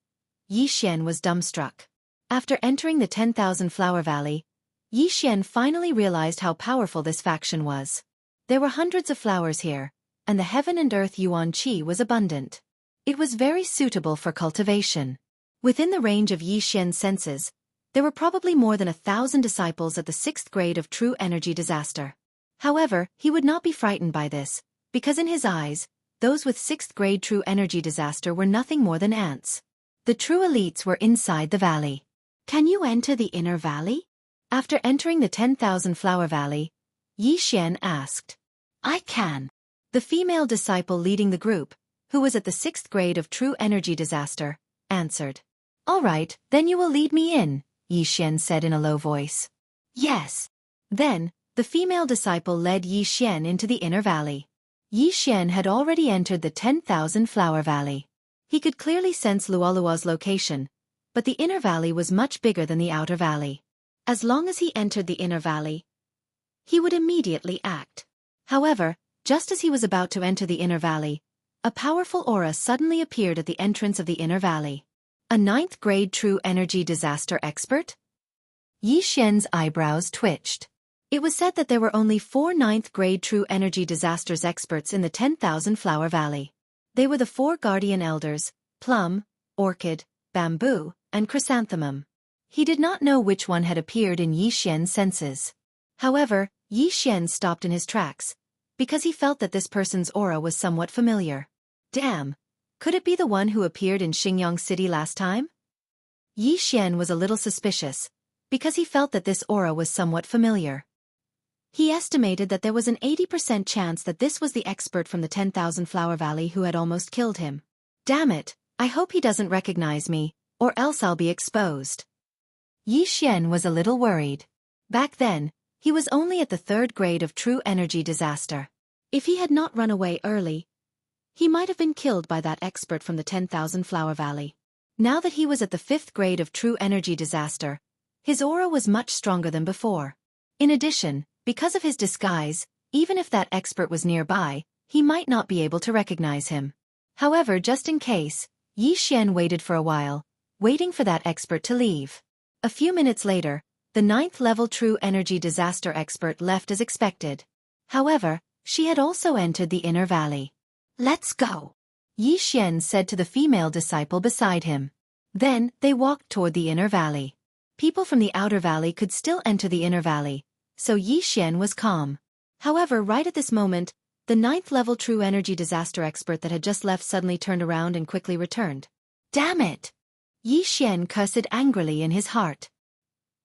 Yi Xian was dumbstruck. After entering the 10,000 Flower Valley, Yi Xian finally realized how powerful this faction was. There were hundreds of flowers here, and the heaven and earth yuan qi was abundant. It was very suitable for cultivation. Within the range of Yi Xian's senses, there were probably more than 1,000 disciples at the 6th grade of True Energy Disaster. However, he would not be frightened by this, because in his eyes, those with 6th grade True Energy Disaster were nothing more than ants. The true elites were inside the valley. "Can you enter the inner valley?" After entering the 10,000 Flower Valley, Yi Xian asked. "I can." The female disciple leading the group, who was at the 6th grade of True Energy Disaster, answered. "All right, then you will lead me in," Yi Xian said in a low voice. "Yes." Then, the female disciple led Yi Xian into the inner valley. Yi Xian had already entered the 10,000 Flower Valley. He could clearly sense Luolua's location, but the inner valley was much bigger than the outer valley. As long as he entered the inner valley, he would immediately act. However, just as he was about to enter the inner valley, a powerful aura suddenly appeared at the entrance of the inner valley. A 9th grade True Energy Disaster expert? Yi Xian's eyebrows twitched. It was said that there were only 4 9th grade True Energy Disasters experts in the 10,000 Flower Valley. They were the 4 guardian elders, Plum, Orchid, Bamboo, and Chrysanthemum. He did not know which one had appeared in Yi Xian's senses. However, Yi Xian stopped in his tracks, because he felt that this person's aura was somewhat familiar. Damn! Could it be the one who appeared in Xingyang City last time? Yi Xian was a little suspicious, because he felt that this aura was somewhat familiar. He estimated that there was an 80% chance that this was the expert from the 10,000 Flower Valley who had almost killed him. Damn it, I hope he doesn't recognize me, or else I'll be exposed. Yi Xian was a little worried. Back then, he was only at the 3rd grade of True Energy Disaster. If he had not run away early, he might have been killed by that expert from the 10,000 Flower Valley. Now that he was at the 5th grade of True Energy Disaster, his aura was much stronger than before. In addition, because of his disguise, even if that expert was nearby, he might not be able to recognize him. However, just in case, Yi Xian waited for a while, waiting for that expert to leave. A few minutes later, the 9th level True Energy Disaster expert left as expected. However, she had also entered the inner valley. "Let's go," Yi Xian said to the female disciple beside him. Then, they walked toward the inner valley. People from the outer valley could still enter the inner valley, so Yi Xian was calm. However, right at this moment, the 9th-level true energy disaster expert that had just left suddenly turned around and quickly returned. Damn it! Yi Xian cursed angrily in his heart.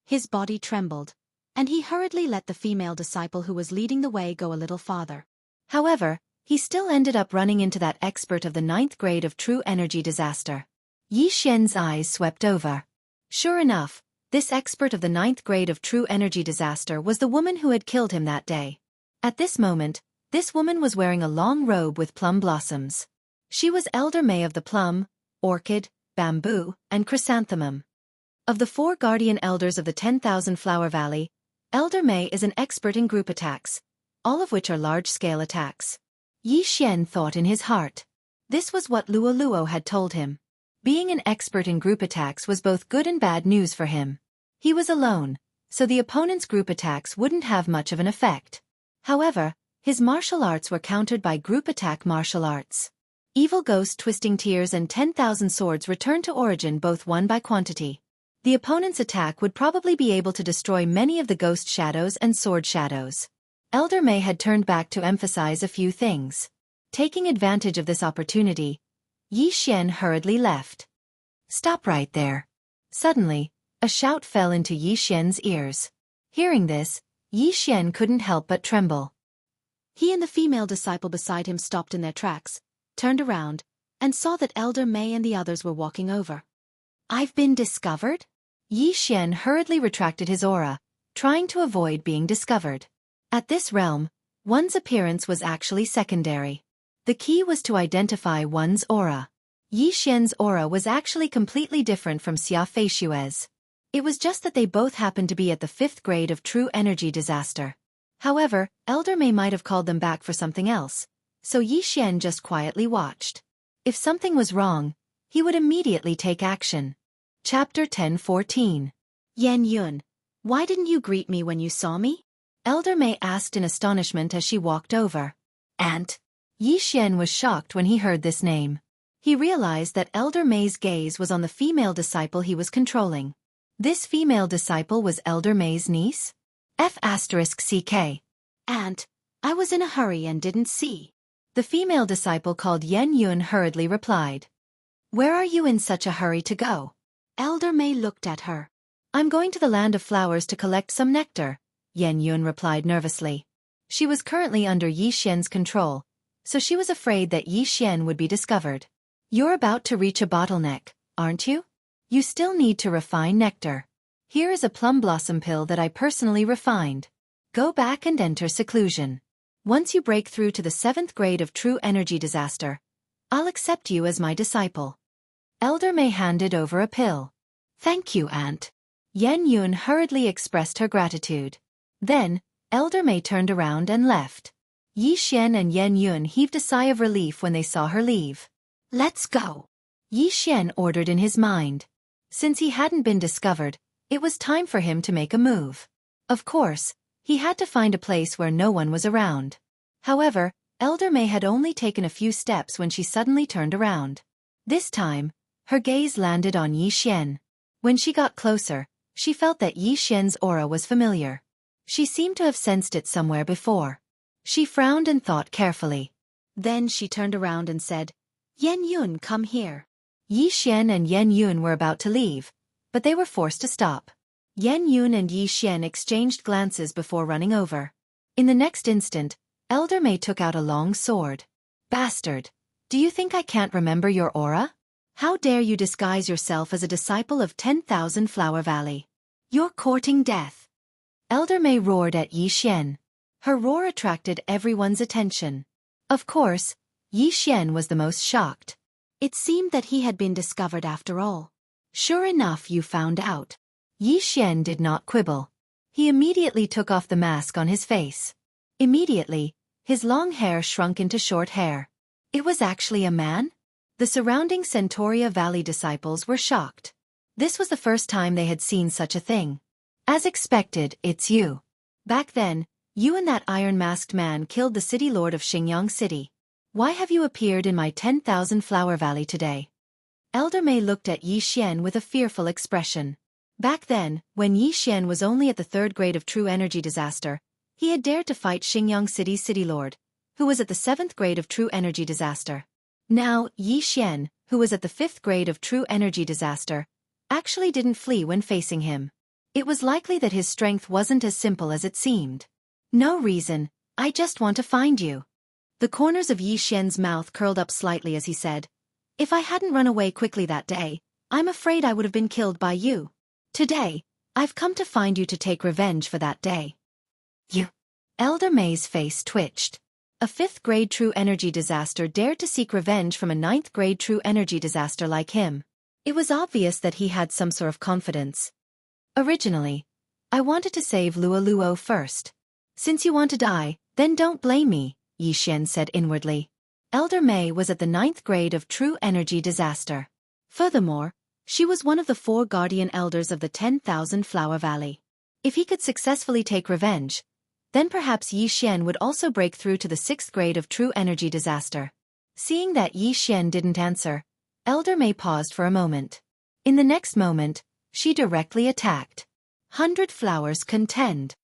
His body trembled, and he hurriedly let the female disciple who was leading the way go a little farther. However, he still ended up running into that expert of the 9th grade of true energy disaster. Yi Xian's eyes swept over. Sure enough, this expert of the 9th grade of true energy disaster was the woman who had killed him that day. At this moment, this woman was wearing a long robe with plum blossoms. She was Elder May of the plum, orchid, bamboo, and chrysanthemum. Of the 4 guardian elders of the 10,000 Flower Valley, Elder May is an expert in group attacks, all of which are large-scale attacks. Yi Xian thought in his heart. This was what Luo Luo had told him. Being an expert in group attacks was both good and bad news for him. He was alone, so the opponent's group attacks wouldn't have much of an effect. However, his martial arts were countered by group attack martial arts. Evil Ghost, Twisting Tears, and 10,000 Swords returned to origin, both won by quantity. The opponent's attack would probably be able to destroy many of the ghost shadows and sword shadows. Elder May had turned back to emphasize a few things. Taking advantage of this opportunity, Yi Xian hurriedly left. Stop right there. Suddenly, a shout fell into Yi Xian's ears. Hearing this, Yi Xian couldn't help but tremble. He and the female disciple beside him stopped in their tracks, turned around, and saw that Elder May and the others were walking over. I've been discovered? Yi Xian hurriedly retracted his aura, trying to avoid being discovered. At this realm, one's appearance was actually secondary. The key was to identify one's aura. Yi Xian's aura was actually completely different from Xia Feishue's. It was just that they both happened to be at the 5th grade of true energy disaster. However, Elder May might have called them back for something else, so Yi Xian just quietly watched. If something was wrong, he would immediately take action. Chapter 10:14. Yan Yun, why didn't you greet me when you saw me? Elder May asked in astonishment as she walked over. Aunt. Yi Xian was shocked when he heard this name. He realized that Elder May's gaze was on the female disciple he was controlling. This female disciple was Elder May's niece? F***CK. Aunt, I was in a hurry and didn't see. The female disciple called Yan Yun hurriedly replied. Where are you in such a hurry to go? Elder May looked at her. I'm going to the Land of Flowers to collect some nectar, Yan Yun replied nervously. She was currently under Yi Xian's control, so she was afraid that Yi Xian would be discovered. You're about to reach a bottleneck, aren't you? You still need to refine nectar. Here is a plum blossom pill that I personally refined. Go back and enter seclusion. Once you break through to the 7th grade of true energy disaster, I'll accept you as my disciple. Elder May handed over a pill. Thank you, Aunt. Yan Yun hurriedly expressed her gratitude. Then, Elder May turned around and left. Yi Xian and Yan Yun heaved a sigh of relief when they saw her leave. Let's go. Yi Xian ordered in his mind. Since he hadn't been discovered, it was time for him to make a move. Of course, he had to find a place where no one was around. However, Elder May had only taken a few steps when she suddenly turned around. This time, her gaze landed on Yi Xian. When she got closer, she felt that Yi Xian's aura was familiar. She seemed to have sensed it somewhere before. She frowned and thought carefully. Then she turned around and said, Yan Yun, come here. Yi Xian and Yan Yun were about to leave, but they were forced to stop. Yan Yun and Yi Xian exchanged glances before running over. In the next instant, Elder May took out a long sword. Bastard! Do you think I can't remember your aura? How dare you disguise yourself as a disciple of 10,000 Flower Valley? You're courting death. Elder May roared at Yi Xian. Her roar attracted everyone's attention. Of course, Yi Xian was the most shocked. It seemed that he had been discovered after all. Sure enough, you found out. Yi Xian did not quibble. He immediately took off the mask on his face. Immediately, his long hair shrunk into short hair. It was actually a man? The surrounding Centauria Valley disciples were shocked. This was the first time they had seen such a thing. As expected, it's you. Back then, you and that iron-masked man killed the city lord of Xingyang City. Why have you appeared in my 10,000 Flower Valley today? Elder May looked at Yi Xian with a fearful expression. Back then, when Yi Xian was only at the 3rd grade of True Energy Disaster, he had dared to fight Xingyang City's city lord, who was at the 7th grade of True Energy Disaster. Now, Yi Xian, who was at the 5th grade of True Energy Disaster, actually didn't flee when facing him. It was likely that his strength wasn't as simple as it seemed. No reason, I just want to find you. The corners of Yi Xian's mouth curled up slightly as he said, if I hadn't run away quickly that day, I'm afraid I would have been killed by you. Today, I've come to find you to take revenge for that day. You. Elder May's face twitched. A 5th grade True Energy Disaster dared to seek revenge from a 9th grade True Energy Disaster like him. It was obvious that he had some sort of confidence. Originally, I wanted to save Luo first. Since you want to die, then don't blame me, Yi Xian said inwardly. Elder May was at the 9th grade of True Energy Disaster. Furthermore, she was one of the 4 guardian elders of the 10,000 Flower Valley. If he could successfully take revenge, then perhaps Yi Xian would also break through to the 6th grade of True Energy Disaster. Seeing that Yi Xian didn't answer, Elder May paused for a moment. In the next moment, she directly attacked. 100 Flowers Contend.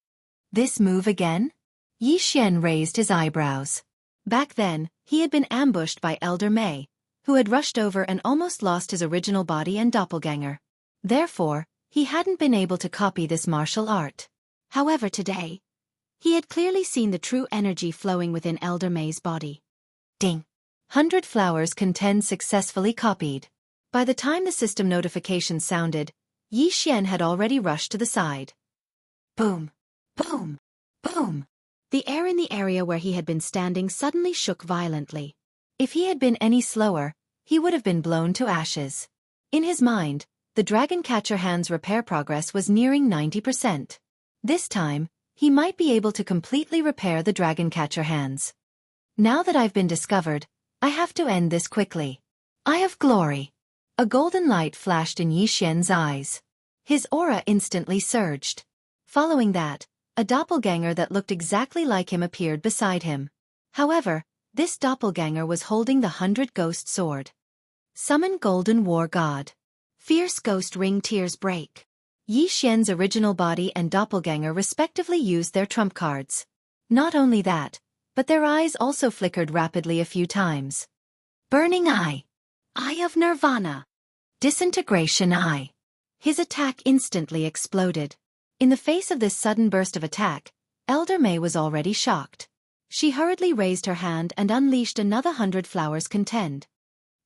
This move again? Yi Xian raised his eyebrows. Back then, he had been ambushed by Elder May, who had rushed over and almost lost his original body and doppelganger. Therefore, he hadn't been able to copy this martial art. However, today, he had clearly seen the true energy flowing within Elder May's body. Ding! 100 Flowers Contend successfully copied. By the time the system notification sounded, Yi Xian had already rushed to the side. Boom! Boom! Boom! The air in the area where he had been standing suddenly shook violently. If he had been any slower, he would have been blown to ashes. In his mind, the Dragon Catcher hand's repair progress was nearing 90%. This time, he might be able to completely repair the Dragon Catcher hands. Now that I've been discovered, I have to end this quickly. Eye of Glory. A golden light flashed in Yi Xian's eyes. His aura instantly surged. Following that, a doppelganger that looked exactly like him appeared beside him. However, this doppelganger was holding the 100 Ghost Sword. Summon Golden War God. Fierce Ghost Ring Tears Break. Yi Xian's original body and doppelganger respectively used their trump cards. Not only that, but their eyes also flickered rapidly a few times. Burning Eye. Eye of Nirvana. Disintegration Eye. His attack instantly exploded. In the face of this sudden burst of attack, Elder May was already shocked. She hurriedly raised her hand and unleashed another 100 Flowers Contend.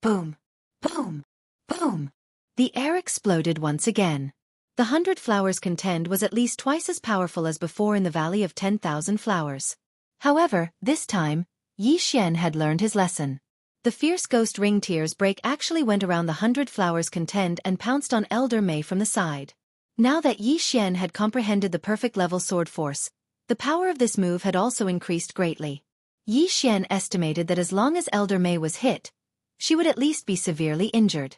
Boom! Boom! Boom! The air exploded once again. The 100 Flowers Contend was at least twice as powerful as before in the Valley of 10,000 Flowers. However, this time, Yi Xian had learned his lesson. The fierce ghost ring tears break actually went around the 100 Flowers Contend and pounced on Elder May from the side. Now that Yi Xian had comprehended the perfect level sword force, the power of this move had also increased greatly. Yi Xian estimated that as long as Elder May was hit, she would at least be severely injured.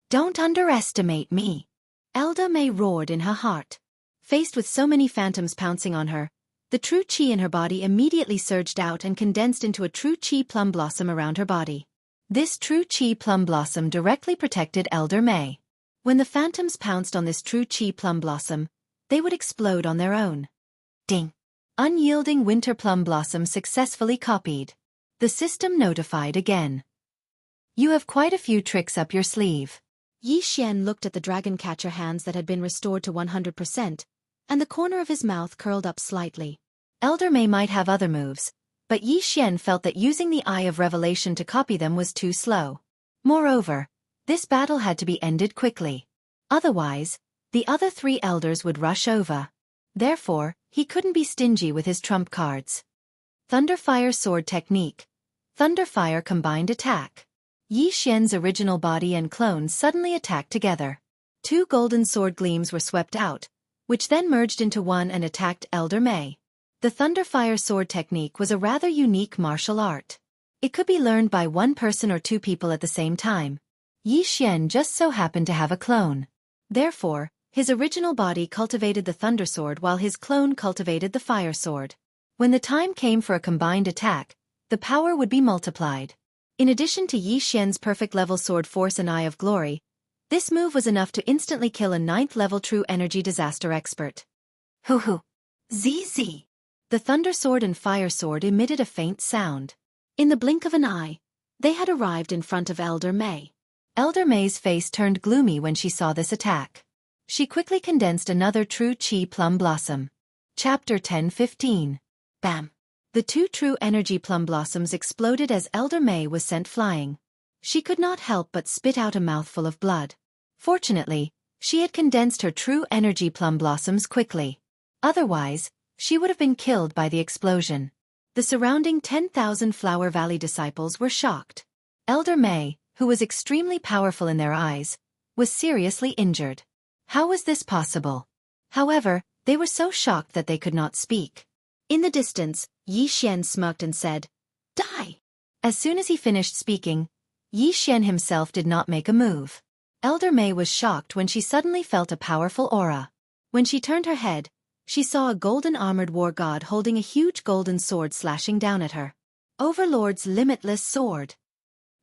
Don't underestimate me. Elder May roared in her heart. Faced with so many phantoms pouncing on her, the true chi in her body immediately surged out and condensed into a true chi plum blossom around her body. This true chi plum blossom directly protected Elder May. When the phantoms pounced on this true chi plum blossom, they would explode on their own. Ding! Unyielding winter plum blossom successfully copied. The system notified again. You have quite a few tricks up your sleeve. Yi Xian looked at the Dragon Catcher hands that had been restored to 100%, and the corner of his mouth curled up slightly. Elder May might have other moves, but Yi Xian felt that using the Eye of Revelation to copy them was too slow. Moreover, this battle had to be ended quickly. Otherwise, the other 3 elders would rush over. Therefore, he couldn't be stingy with his trump cards. Thunderfire Sword Technique. Thunderfire Combined Attack. Yi Xian's original body and clone suddenly attacked together. 2 golden sword gleams were swept out, which then merged into one and attacked Elder May. The Thunderfire Sword Technique was a rather unique martial art. It could be learned by one person or 2 people at the same time. Yi Xian just so happened to have a clone. Therefore, his original body cultivated the Thunder Sword while his clone cultivated the Fire Sword. When the time came for a combined attack, the power would be multiplied. In addition to Yi Xian's perfect level sword force and Eye of Glory, This move was enough to instantly kill a 9th-level true energy disaster expert. Hoo hoo. ZZ. The Thunder Sword and Fire Sword emitted a faint sound. In the blink of an eye, they had arrived in front of Elder May. Elder May's face turned gloomy when she saw this attack. She quickly condensed another true Chi Plum Blossom. Chapter 10:15. Bam! The 2 true energy plum blossoms exploded as Elder May was sent flying. She could not help but spit out a mouthful of blood. Fortunately, she had condensed her true energy plum blossoms quickly. Otherwise, she would have been killed by the explosion. The surrounding 10,000 Flower Valley disciples were shocked. Elder May, who was extremely powerful in their eyes, was seriously injured. How was this possible? However, they were so shocked that they could not speak. In the distance, Xian smirked and said, "Die!" As soon as he finished speaking, Xian himself did not make a move. Elder May was shocked when she suddenly felt a powerful aura. When she turned her head, she saw a golden armored war god holding a huge golden sword slashing down at her. Overlord's Limitless Sword.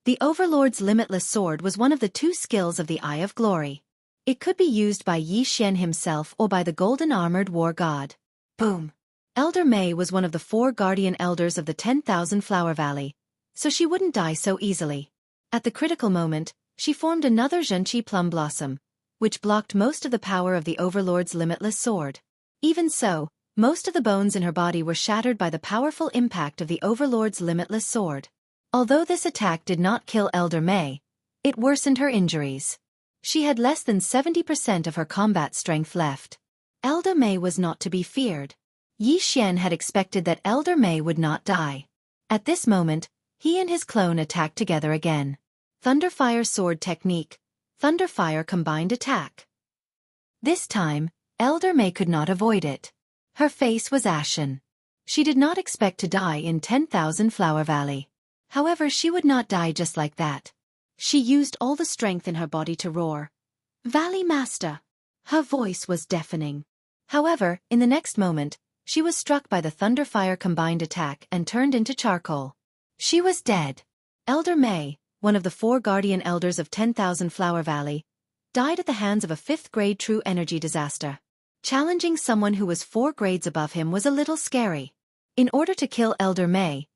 The Overlord's Limitless Sword was one of the 2 skills of the Eye of Glory. It could be used by Xian himself or by the golden armored war god. Boom! Elder May was one of the 4 guardian elders of the 10,000 Flower Valley, so she wouldn't die so easily. At the critical moment, she formed another Zhenqi Plum Blossom, which blocked most of the power of the Overlord's Limitless Sword. Even so, most of the bones in her body were shattered by the powerful impact of the Overlord's Limitless Sword. Although this attack did not kill Elder May, it worsened her injuries. She had less than 70% of her combat strength left. Elder May was not to be feared. Xian had expected that Elder May would not die. At this moment, he and his clone attacked together again. Thunderfire Sword Technique, Thunderfire Combined Attack. This time, Elder May could not avoid it. Her face was ashen. She did not expect to die in 10,000 Flower Valley. However, she would not die just like that. She used all the strength in her body to roar, "Valley Master!" Her voice was deafening. However, in the next moment, she was struck by the Thunderfire Combined Attack and turned into charcoal. She was dead. Elder May, one of the 4 guardian elders of 10,000 Flower Valley, died at the hands of a 5th grade true energy disaster. Challenging someone who was 4 grades above him was a little scary. In order to kill Elder May,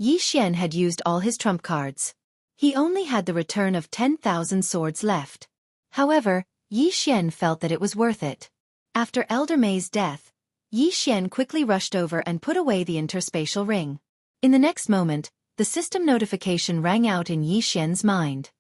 Xian had used all his trump cards. He only had the return of 10,000 swords left. However, Xian felt that it was worth it. After Elder May's death, Xian quickly rushed over and put away the interspatial ring. In the next moment, the system notification rang out in Xian's mind.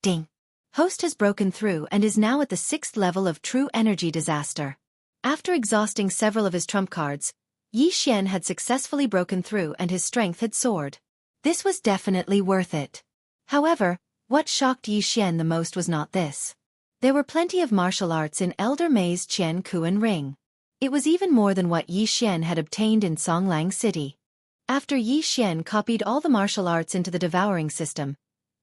Ding! Host has broken through and is now at the 6th level of true energy disaster. After exhausting several of his trump cards, Xian had successfully broken through and his strength had soared. This was definitely worth it. However, what shocked Xian the most was not this. There were plenty of martial arts in Elder May's Qian Kuan ring. It was even more than what Xian had obtained in Songlang City. After Xian copied all the martial arts into the devouring system,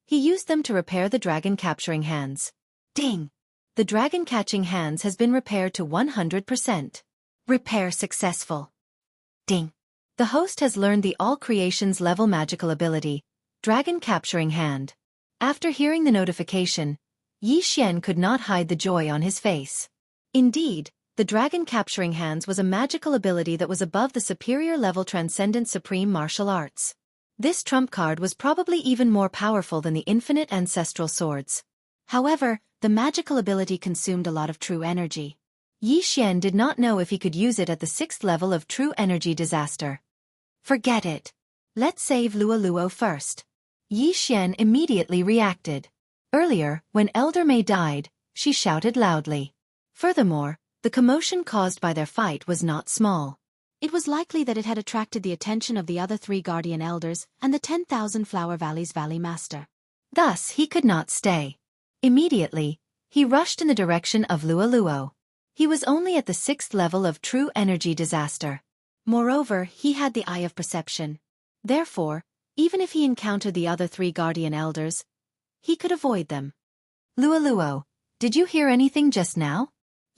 he used them to repair the dragon capturing hands. Ding! The dragon catching hands has been repaired to 100%. Repair successful. Ding! The host has learned the All Creations level magical ability, Dragon Capturing Hand. After hearing the notification, Xian could not hide the joy on his face. Indeed, the Dragon Capturing Hands was a magical ability that was above the superior level Transcendent Supreme Martial Arts. This trump card was probably even more powerful than the Infinite Ancestral Swords. However, the magical ability consumed a lot of true energy. Xian did not know if he could use it at the 6th level of true energy disaster. Forget it. Let's save Luo first. Xian immediately reacted. Earlier, when Elder May died, she shouted loudly. Furthermore, the commotion caused by their fight was not small. It was likely that it had attracted the attention of the other 3 guardian elders and the 10,000 Flower Valley's Valley Master. Thus, he could not stay. Immediately, he rushed in the direction of Luo. He was only at the 6th level of true energy disaster. Moreover, he had the Eye of Perception. Therefore, even if he encountered the other 3 guardian elders, he could avoid them. Luo, did you hear anything just now?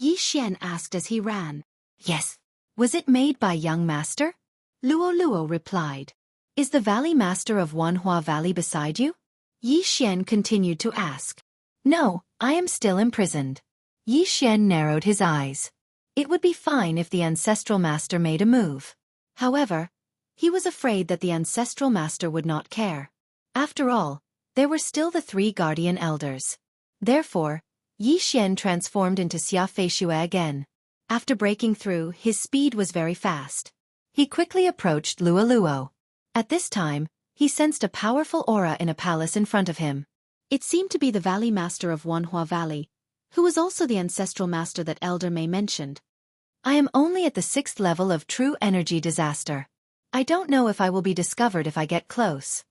Xian asked as he ran. Yes. Was it made by young master? Luo replied. Is the Valley Master of Wanhua Valley beside you? Xian continued to ask. No, I am still imprisoned. Yi Xian narrowed his eyes. It would be fine if the ancestral master made a move. However, he was afraid that the ancestral master would not care. After all, there were still the 3 guardian elders. Therefore, Yi Xian transformed into Xianxia again. After breaking through, his speed was very fast. He quickly approached Luo. At this time, he sensed a powerful aura in a palace in front of him. It seemed to be the Valley Master of Wanhua Valley, who was also the ancestral master that Elder Mei mentioned. I am only at the 6th level of true energy disaster. I don't know if I will be discovered if I get close.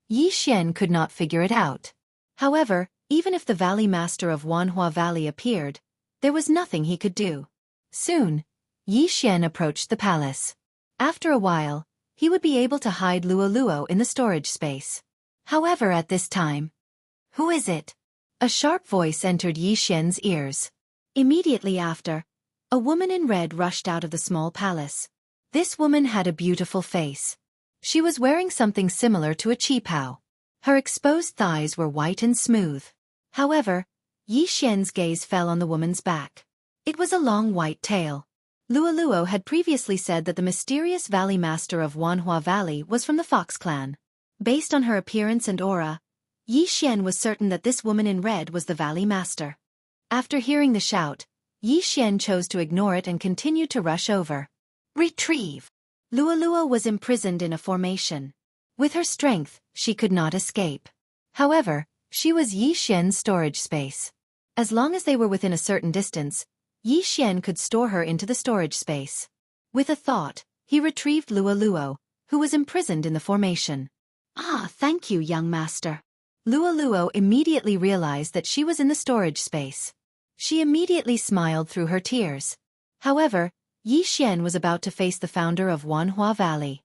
Yi Xian could not figure it out. However, even if the Valley Master of Wanhua Valley appeared, there was nothing he could do. Soon, Yi Xian approached the palace. After a while, he would be able to hide Luo in the storage space. However, at this time, who is it? A sharp voice entered Yi Xian's ears. Immediately after, a woman in red rushed out of the small palace. This woman had a beautiful face. She was wearing something similar to a qipao. Her exposed thighs were white and smooth. However, Yi Xian's gaze fell on the woman's back. It was a long white tail. Luo had previously said that the mysterious Valley Master of Wanhua Valley was from the Fox clan. Based on her appearance and aura, Yi Xian was certain that this woman in red was the Valley Master. After hearing the shout, Yi Xian chose to ignore it and continued to rush over. Retrieve! Luo was imprisoned in a formation. With her strength, she could not escape. However, she was Yi Xian's storage space. As long as they were within a certain distance, Yi Xian could store her into the storage space. With a thought, he retrieved Luo, who was imprisoned in the formation. Ah, thank you, young master. Luo immediately realized that she was in the storage space. She immediately smiled through her tears. However, Yi Xian was about to face the founder of Wanhua Valley.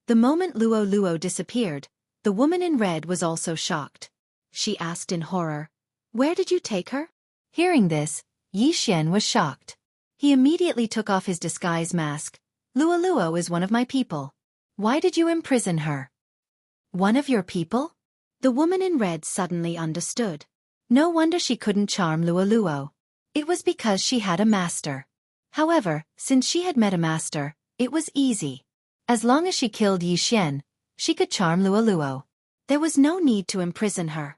The moment Luo disappeared, the woman in red was also shocked. She asked in horror, "Where did you take her?" Hearing this, Yi Xian was shocked. He immediately took off his disguise mask. Luo is one of my people. Why did you imprison her? One of your people? The woman in red suddenly understood. No wonder she couldn't charm Luo. It was because she had a master. However, since she had met a master, it was easy. As long as she killed Yi Xian, she could charm Luo. There was no need to imprison her.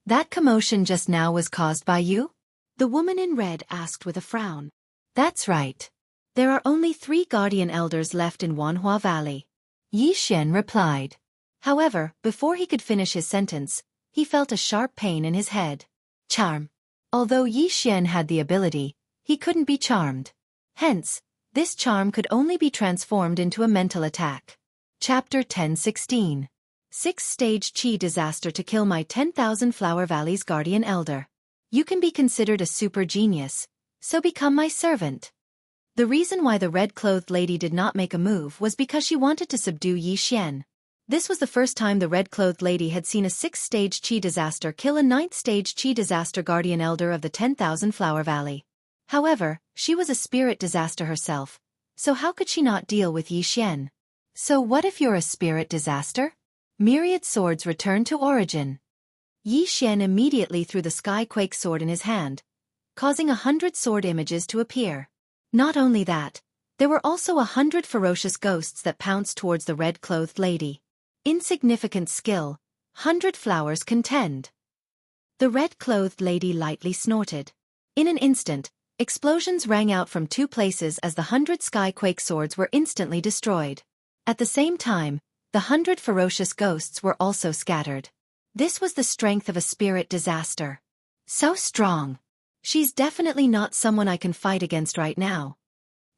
That commotion just now was caused by you? The woman in red asked with a frown. That's right. There are only 3 guardian elders left in Wanhua Valley. Yi Xian replied. However, before he could finish his sentence, he felt a sharp pain in his head. Charm. Although Yi Xian had the ability, he couldn't be charmed. Hence, this charm could only be transformed into a mental attack. Chapter 10:16. 6-stage Qi disaster to kill my 10,000 Flower Valley's guardian elder. You can be considered a super genius, so become my servant. The reason why the red-clothed lady did not make a move was because she wanted to subdue Yi Xian. This was the first time the red-clothed lady had seen a 6-stage Qi disaster kill a 9th-stage Qi disaster guardian elder of the 10,000 Flower Valley. However, she was a spirit disaster herself, so how could she not deal with Yi Xian? So what if you're a spirit disaster? Myriad swords return to origin. Yi Xian immediately threw the Skyquake sword in his hand, causing 100 sword images to appear. Not only that, there were also 100 ferocious ghosts that pounced towards the red-clothed lady. Insignificant skill, 100 flowers contend. The red-clothed lady lightly snorted. In an instant, explosions rang out from 2 places as the 100 Skyquake swords were instantly destroyed. At the same time, the 100 ferocious ghosts were also scattered. This was the strength of a spirit disaster. So strong. She's definitely not someone I can fight against right now.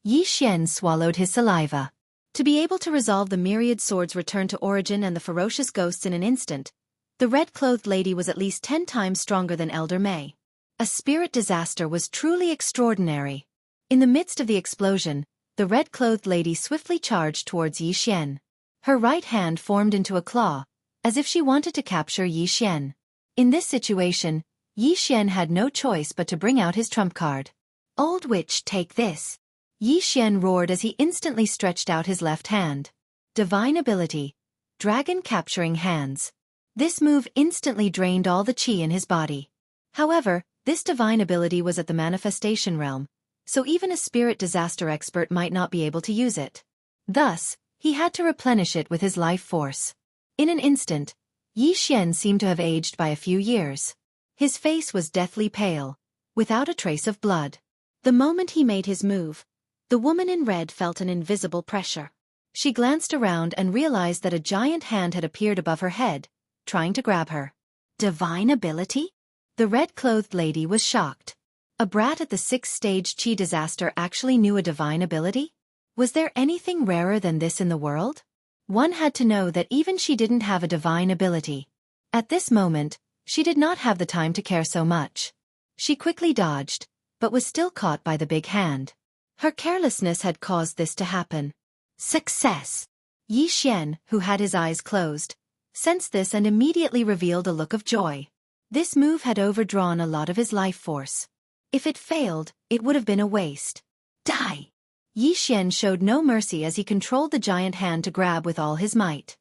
Yi Xian swallowed his saliva. To be able to resolve the myriad swords return to origin and the ferocious ghosts in an instant, the red-clothed lady was at least 10 times stronger than Elder Mei. A spirit disaster was truly extraordinary. In the midst of the explosion, the red-clothed lady swiftly charged towards Yi Xian. Her right hand formed into a claw, as if she wanted to capture Yi Xian. In this situation, Yi Xian had no choice but to bring out his trump card. Old witch, take this. Yi Xian roared as he instantly stretched out his left hand. Divine ability. Dragon capturing hands. This move instantly drained all the qi in his body. However, this divine ability was at the manifestation realm, so even a spirit disaster expert might not be able to use it. Thus, he had to replenish it with his life force. In an instant, Xian seemed to have aged by a few years. His face was deathly pale, without a trace of blood. The moment he made his move, the woman in red felt an invisible pressure. She glanced around and realized that a giant hand had appeared above her head, trying to grab her. Divine ability? The red-clothed lady was shocked. A brat at the 6th stage Qi disaster actually knew a divine ability? Was there anything rarer than this in the world? One had to know that even she didn't have a divine ability. At this moment, she did not have the time to care so much. She quickly dodged, but was still caught by the big hand. Her carelessness had caused this to happen. Success! Xian, who had his eyes closed, sensed this and immediately revealed a look of joy. This move had overdrawn a lot of his life force. If it failed, it would have been a waste. Die! Xian showed no mercy as he controlled the giant hand to grab with all his might.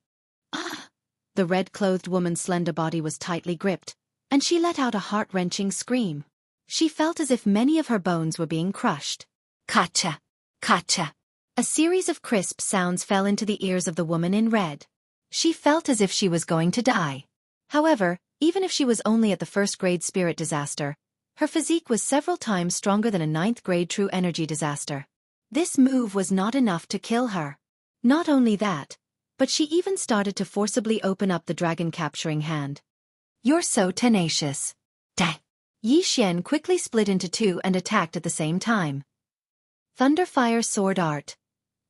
Ah! The red-clothed woman's slender body was tightly gripped, and she let out a heart-wrenching scream. She felt as if many of her bones were being crushed. Kacha! Kacha! A series of crisp sounds fell into the ears of the woman in red. She felt as if she was going to die. However, even if she was only at the 1st grade spirit disaster, her physique was several times stronger than a 9th grade true energy disaster. This move was not enough to kill her. Not only that, but she even started to forcibly open up the dragon-capturing hand. You're so tenacious. Dang! Xian quickly split into two and attacked at the same time. Thunderfire Sword Art.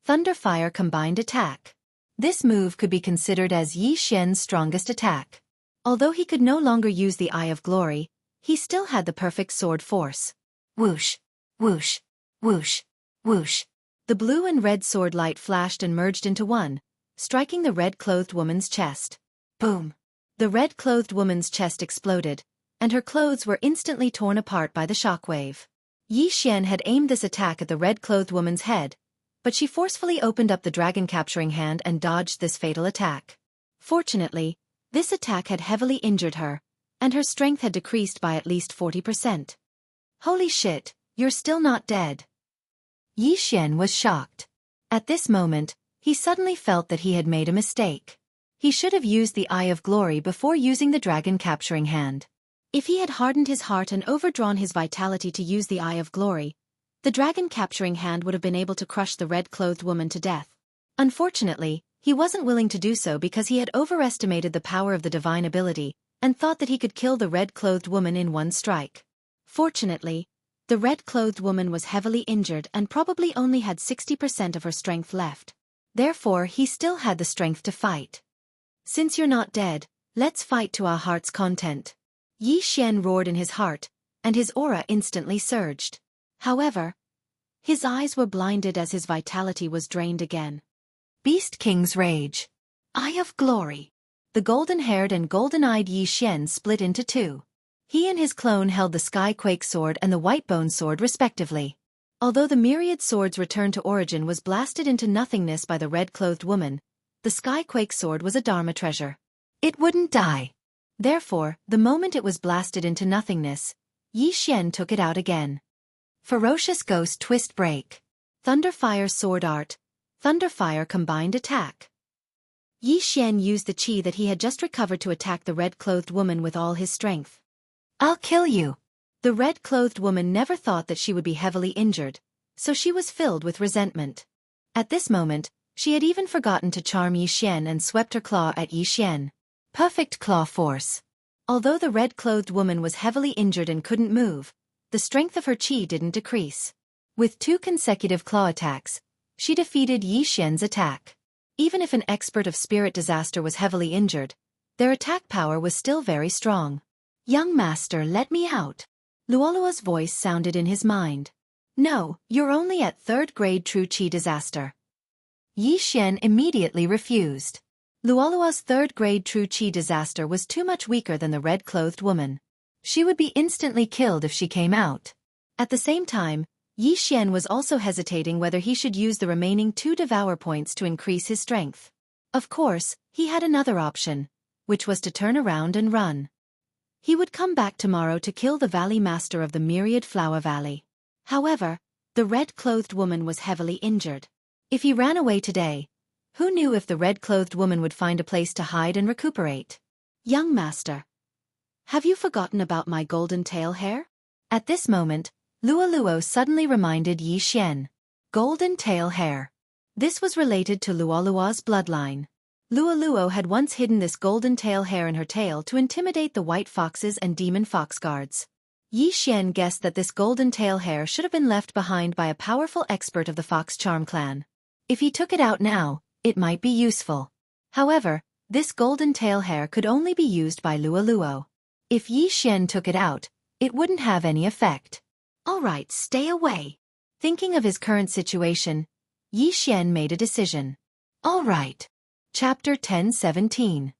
Thunderfire Combined Attack. This move could be considered as Xian's strongest attack. Although he could no longer use the Eye of Glory, he still had the perfect sword force. Whoosh! Whoosh! Whoosh! Whoosh! The blue and red sword light flashed and merged into one, striking the red-clothed woman's chest. Boom! The red-clothed woman's chest exploded, and her clothes were instantly torn apart by the shockwave. Xian had aimed this attack at the red-clothed woman's head, but she forcefully opened up the dragon-capturing hand and dodged this fatal attack. Fortunately, this attack had heavily injured her, and her strength had decreased by at least 40%. Holy shit, you're still not dead. Xian was shocked. At this moment, he suddenly felt that he had made a mistake. He should have used the Eye of Glory before using the dragon-capturing hand. If he had hardened his heart and overdrawn his vitality to use the Eye of Glory, the dragon-capturing hand would have been able to crush the red-clothed woman to death. Unfortunately, he wasn't willing to do so because he had overestimated the power of the divine ability and thought that he could kill the red-clothed woman in one strike. Fortunately, the red-clothed woman was heavily injured and probably only had 60% of her strength left. Therefore, he still had the strength to fight. Since you're not dead, let's fight to our heart's content. Xian roared in his heart, and his aura instantly surged. However, his eyes were blinded as his vitality was drained again. Beast King's Rage. Eye of Glory. The golden-haired and golden-eyed Xian split into two. He and his clone held the Skyquake Sword and the Whitebone Sword respectively. Although the myriad swords' return to origin was blasted into nothingness by the red-clothed woman, the Skyquake Sword was a Dharma treasure. It wouldn't die. Therefore, the moment it was blasted into nothingness, Xian took it out again. Ferocious Ghost Twist Break. Thunderfire Sword Art. Thunderfire Combined Attack. Xian used the qi that he had just recovered to attack the red-clothed woman with all his strength. I'll kill you. The red-clothed woman never thought that she would be heavily injured, so she was filled with resentment. At this moment, she had even forgotten to charm Xian and swept her claw at Xian. Perfect claw force. Although the red-clothed woman was heavily injured and couldn't move, the strength of her qi didn't decrease. With 2 consecutive claw attacks, she defeated Xian's attack. Even if an expert of spirit disaster was heavily injured, their attack power was still very strong. Young master, let me out. Luolua's voice sounded in his mind. No, you're only at 3rd grade true qi disaster. Xian immediately refused. Luolua's 3rd grade true qi disaster was too much weaker than the red-clothed woman. She would be instantly killed if she came out. At the same time, Xian was also hesitating whether he should use the remaining 2 devour points to increase his strength. Of course, he had another option, which was to turn around and run. He would come back tomorrow to kill the valley master of the myriad flower valley. However, the red-clothed woman was heavily injured. If he ran away today, who knew if the red-clothed woman would find a place to hide and recuperate? Young master, have you forgotten about my golden tail hair? At this moment, Luoluo suddenly reminded Yi Xian. Golden tail hair. This was related to Luoluo's bloodline. Luoluo had once hidden this golden tail hair in her tail to intimidate the white foxes and demon fox guards. Yi Xian guessed that this golden tail hair should have been left behind by a powerful expert of the fox charm clan. If he took it out now, it might be useful. However, this golden tail hair could only be used by Luoluo. If Yi Xian took it out, it wouldn't have any effect. Alright, stay away. Thinking of his current situation, Yi Xian made a decision. Alright. Chapter 10:17.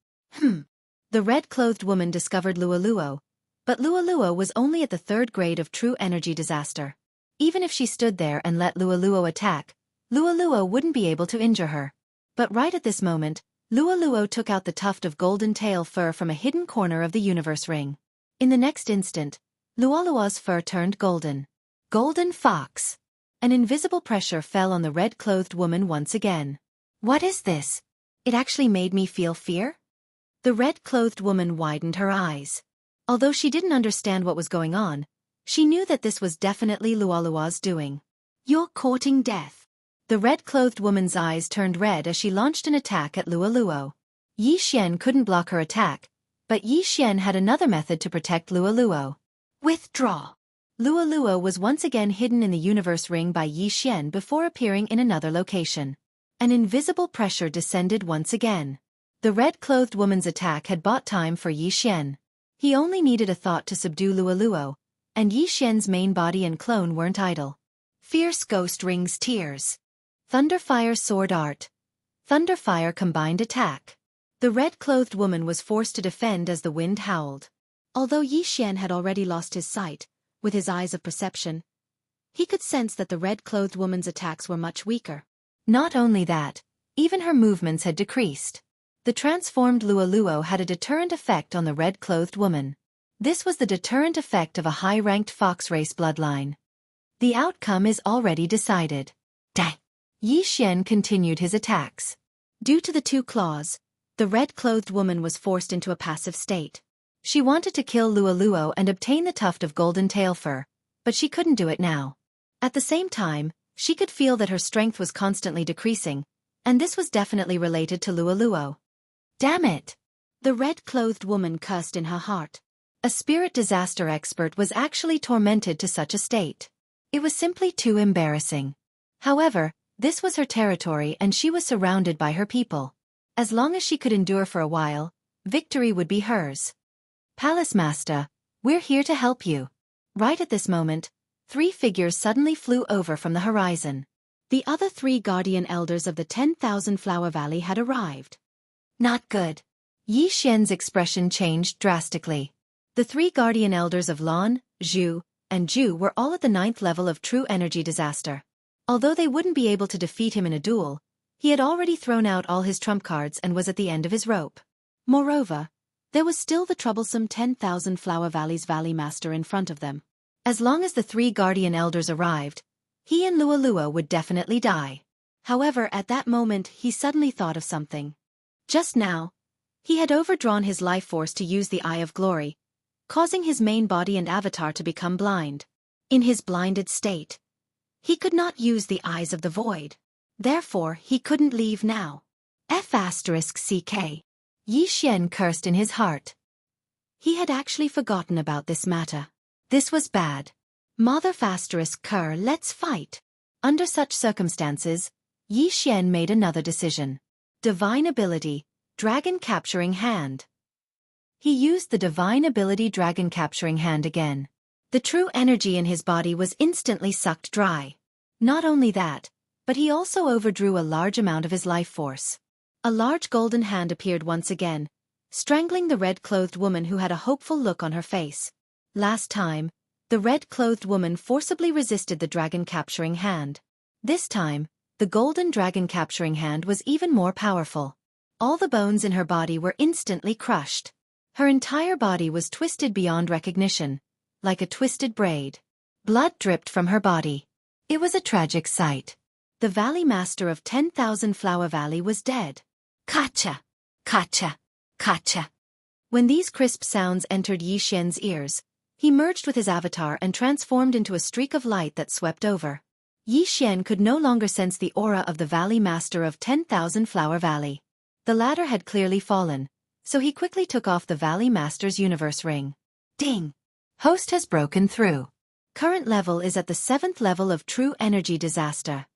The red-clothed woman discovered Luoluo, but Luoluo was only at the 3rd grade of true energy disaster. Even if she stood there and let Luoluo attack, Luoluo wouldn't be able to injure her. But right at this moment, Luoluo took out the tuft of golden tail fur from a hidden corner of the universe ring. In the next instant, Luoluo's fur turned golden. Golden fox. An invisible pressure fell on the red-clothed woman once again. What is this? It actually made me feel fear? The red-clothed woman widened her eyes. Although she didn't understand what was going on, she knew that this was definitely Luoluo's doing. You're courting death. The red-clothed woman's eyes turned red as she launched an attack at Luoluo. Yi Xian couldn't block her attack, but Yi Xian had another method to protect Luoluo. Withdraw. Luoluo was once again hidden in the universe ring by Yi Xian before appearing in another location. An invisible pressure descended once again. The red-clothed woman's attack had bought time for Yi Xian. He only needed a thought to subdue Luoluo, and Yi Xian's main body and clone weren't idle. Fierce Ghost Rings Tears. Thunderfire Sword Art. Thunderfire Combined Attack. The red-clothed woman was forced to defend as the wind howled. Although Yi Xian had already lost his sight, with his eyes of perception, he could sense that the red-clothed woman's attacks were much weaker. Not only that, even her movements had decreased. The transformed Luoluo had a deterrent effect on the red-clothed woman. This was the deterrent effect of a high-ranked fox race bloodline. The outcome is already decided. Dang! Yi Xian continued his attacks. Due to the 2 claws, the red-clothed woman was forced into a passive state. She wanted to kill Luoluo and obtain the tuft of golden tail fur, but she couldn't do it now. At the same time, she could feel that her strength was constantly decreasing, and this was definitely related to Luoluo. Damn it! The red-clothed woman cursed in her heart. A spirit disaster expert was actually tormented to such a state. It was simply too embarrassing. However, this was her territory and she was surrounded by her people. As long as she could endure for a while, victory would be hers. Palace Master, we're here to help you. Right at this moment, 3 figures suddenly flew over from the horizon. The other 3 guardian elders of the 10,000 Flower Valley had arrived. Not good. Yi Xian's expression changed drastically. The 3 guardian elders of Lan, Zhu, and Zhu were all at the 9th level of true energy disaster. Although they wouldn't be able to defeat him in a duel, he had already thrown out all his trump cards and was at the end of his rope. Moreover, there was still the troublesome 10,000 Flower Valley's Valley Master in front of them. As long as the 3 guardian elders arrived, he and Luoluo would definitely die. However, at that moment he suddenly thought of something. Just now, he had overdrawn his life force to use the Eye of Glory, causing his main body and avatar to become blind. In his blinded state, he could not use the Eyes of the Void. Therefore, he couldn't leave now. F***CK. Yi Xian cursed in his heart. He had actually forgotten about this matter. This was bad. Mother **Cur, let's fight. Under such circumstances, Yi Xian made another decision. Divine Ability, Dragon Capturing Hand. He used the Divine Ability Dragon Capturing Hand again. The true energy in his body was instantly sucked dry. Not only that, but he also overdrew a large amount of his life force. A large golden hand appeared once again, strangling the red-clothed woman who had a hopeful look on her face. Last time, the red-clothed woman forcibly resisted the dragon capturing hand. This time, the golden dragon capturing hand was even more powerful. All the bones in her body were instantly crushed. Her entire body was twisted beyond recognition, like a twisted braid. Blood dripped from her body. It was a tragic sight. The Valley Master of 10,000 Flower Valley was dead. Kacha! Kacha! Kacha! When these crisp sounds entered Yi Xian's ears, he merged with his avatar and transformed into a streak of light that swept over. Yi Xian could no longer sense the aura of the Valley Master of 10,000 Flower Valley. The latter had clearly fallen, so he quickly took off the Valley Master's universe ring. Ding! Host has broken through. Current level is at the 7th level of True Energy Disaster.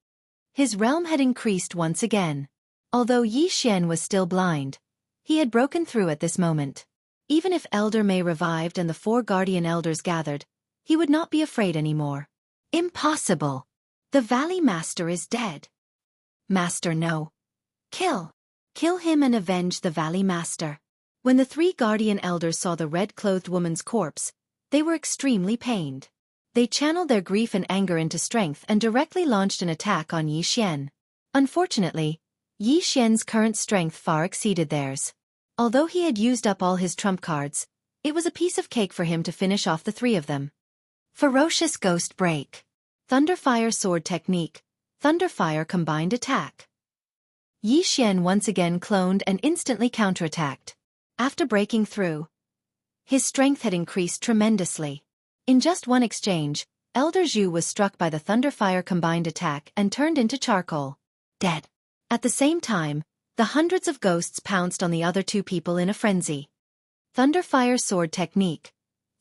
His realm had increased once again. Although Yi Xian was still blind, he had broken through at this moment. Even if Elder Mei revived and the 4 Guardian Elders gathered, he would not be afraid anymore. Impossible! The Valley Master is dead. Master, no. Kill! Kill him and avenge the Valley Master. When the 3 Guardian Elders saw the red-clothed woman's corpse, they were extremely pained. They channeled their grief and anger into strength and directly launched an attack on Yi Xian. Unfortunately, Yi Xian's current strength far exceeded theirs. Although he had used up all his trump cards, it was a piece of cake for him to finish off the 3 of them. Ferocious Ghost Break. Thunderfire Sword Technique. Thunderfire Combined Attack. Yi Xian once again cloned and instantly counterattacked. After breaking through, his strength had increased tremendously. In just one exchange, Elder Zhu was struck by the Thunderfire Combined Attack and turned into charcoal. Dead. At the same time, the hundreds of ghosts pounced on the other 2 people in a frenzy. Thunderfire Sword Technique.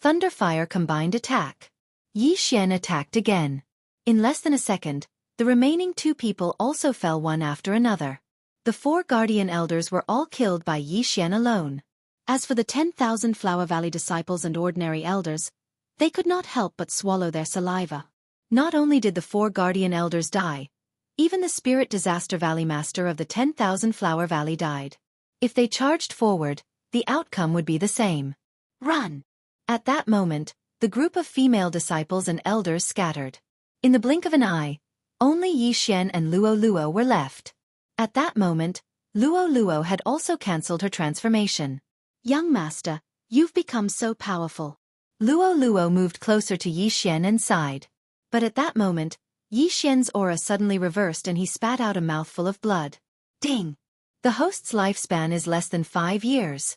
Thunderfire Combined Attack. Yi Xian attacked again. In less than a second, the remaining 2 people also fell one after another. The 4 Guardian Elders were all killed by Yi Xian alone. As for the 10,000 Flower Valley disciples and ordinary elders, they could not help but swallow their saliva. Not only did the 4 Guardian Elders die, even the Spirit Disaster Valley Master of the 10,000 Flower Valley died. If they charged forward, the outcome would be the same. Run! At that moment, the group of female disciples and elders scattered. In the blink of an eye, only Yi Xian and Luo Luo were left. At that moment, Luo Luo had also cancelled her transformation. Young Master, you've become so powerful. Luo Luo moved closer to Yi Xian and sighed. But at that moment, Yi Xian's aura suddenly reversed and he spat out a mouthful of blood. Ding! The host's lifespan is less than 5 years.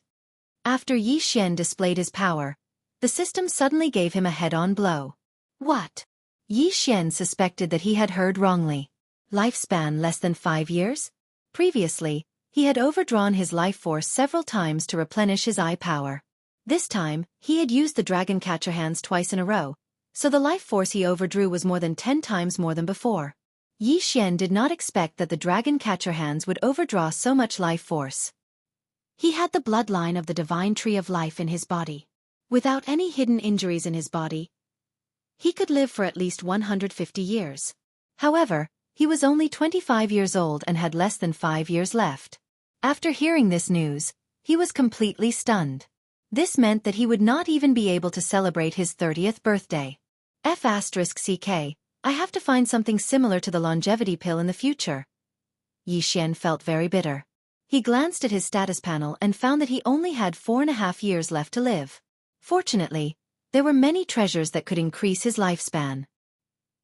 After Yi Xian displayed his power, the system suddenly gave him a head-on blow. What? Yi Xian suspected that he had heard wrongly. Lifespan less than 5 years? Previously, he had overdrawn his life force several times to replenish his eye power. This time, he had used the Dragon Catcher hands twice in a row, so the life force he overdrew was more than 10 times more than before. Yi Xian did not expect that the Dragon Catcher hands would overdraw so much life force. He had the bloodline of the Divine Tree of Life in his body. Without any hidden injuries in his body, he could live for at least 150 years. However, he was only 25 years old and had less than 5 years left. After hearing this news, he was completely stunned. This meant that he would not even be able to celebrate his 30th birthday. F***CK, I have to find something similar to the longevity pill in the future. Yi Xian felt very bitter. He glanced at his status panel and found that he only had 4.5 years left to live. Fortunately, there were many treasures that could increase his lifespan.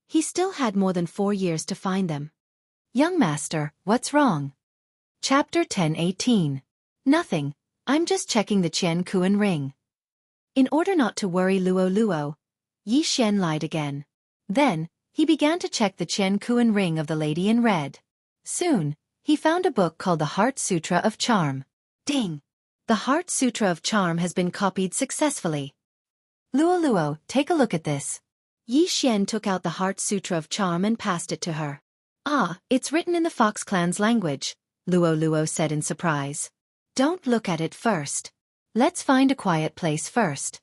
He still had more than 4 years to find them. Young Master, what's wrong? Chapter 10:18. Nothing, I'm just checking the Qian Kuan ring. In order not to worry Luo Luo, Yi Xian lied again. Then, he began to check the Qian Kuan ring of the lady in red. Soon, he found a book called the Heart Sutra of Charm. Ding! The Heart Sutra of Charm has been copied successfully. Luo Luo, take a look at this. Yi Xian took out the Heart Sutra of Charm and passed it to her. Ah, it's written in the Fox Clan's language, Luo Luo said in surprise. Don't look at it first. Let's find a quiet place first.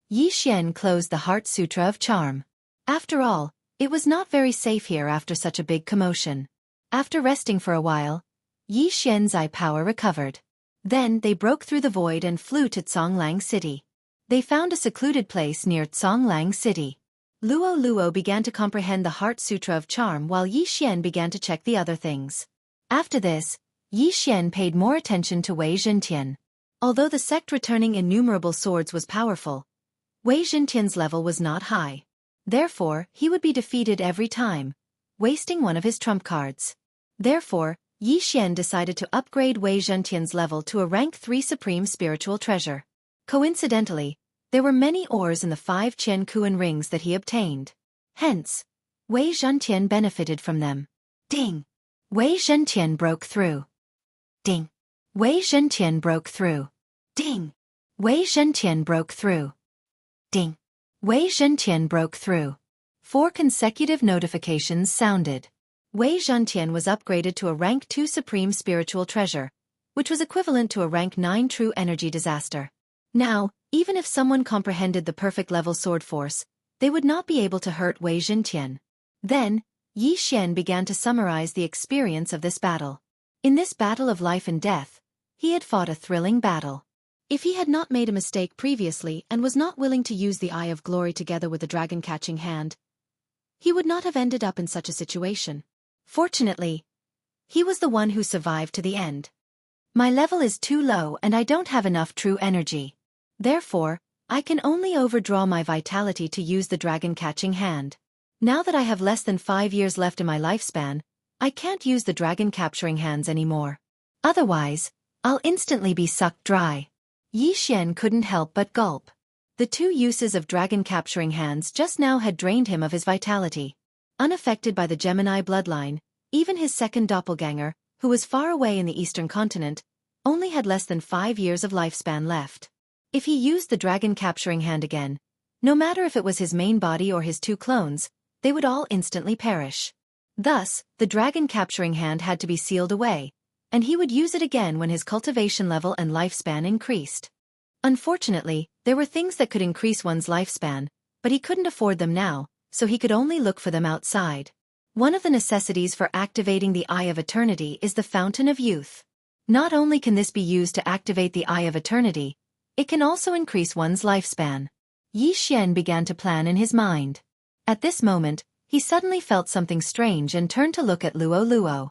Yi Xian closed the Heart Sutra of Charm. After all, it was not very safe here after such a big commotion. After resting for a while, Yi Xian's eye power recovered. Then they broke through the void and flew to Conglang City. They found a secluded place near Conglang City. Luo Luo began to comprehend the Heart Sutra of Charm while Yi Xian began to check the other things. After this, Yi Xian paid more attention to Wei Zhentian. Although the sect returning innumerable swords was powerful, Wei Zhentian's level was not high. Therefore, he would be defeated every time, wasting one of his trump cards. Therefore, Yi Xian decided to upgrade Wei Zhentian's level to a rank 3 supreme spiritual treasure. Coincidentally, there were many ores in the 5 Qian Kuan rings that he obtained. Hence, Wei Zhentian benefited from them. Ding! Wei Zhentian broke through. Ding! Wei Zhentian broke through. Ding! Wei Zhentian broke through. Ding! Wei Zhentian broke through. 4 consecutive notifications sounded. Wei Zhentian was upgraded to a rank 2 supreme spiritual treasure, which was equivalent to a rank 9 true energy disaster. Now, even if someone comprehended the perfect level sword force, they would not be able to hurt Wei Zhentian. Then, Yi Xian began to summarize the experience of this battle. In this battle of life and death, he had fought a thrilling battle. If he had not made a mistake previously and was not willing to use the Eye of Glory together with the dragon-catching hand, he would not have ended up in such a situation. Fortunately, he was the one who survived to the end. My level is too low and I don't have enough true energy. Therefore, I can only overdraw my vitality to use the dragon-catching hand. Now that I have less than 5 years left in my lifespan, I can't use the dragon-capturing hands anymore. Otherwise, I'll instantly be sucked dry. Yi Xian couldn't help but gulp. The 2 uses of dragon-capturing hands just now had drained him of his vitality. Unaffected by the Gemini bloodline, even his second doppelganger, who was far away in the eastern continent, only had less than 5 years of lifespan left. If he used the dragon-capturing hand again, no matter if it was his main body or his 2 clones, they would all instantly perish. Thus, the dragon-capturing hand had to be sealed away, and he would use it again when his cultivation level and lifespan increased. Unfortunately, there were things that could increase one's lifespan, but he couldn't afford them now, so he could only look for them outside. One of the necessities for activating the Eye of Eternity is the Fountain of Youth. Not only can this be used to activate the Eye of Eternity, it can also increase one's lifespan. Yi Xian began to plan in his mind. At this moment, he suddenly felt something strange and turned to look at Luo Luo.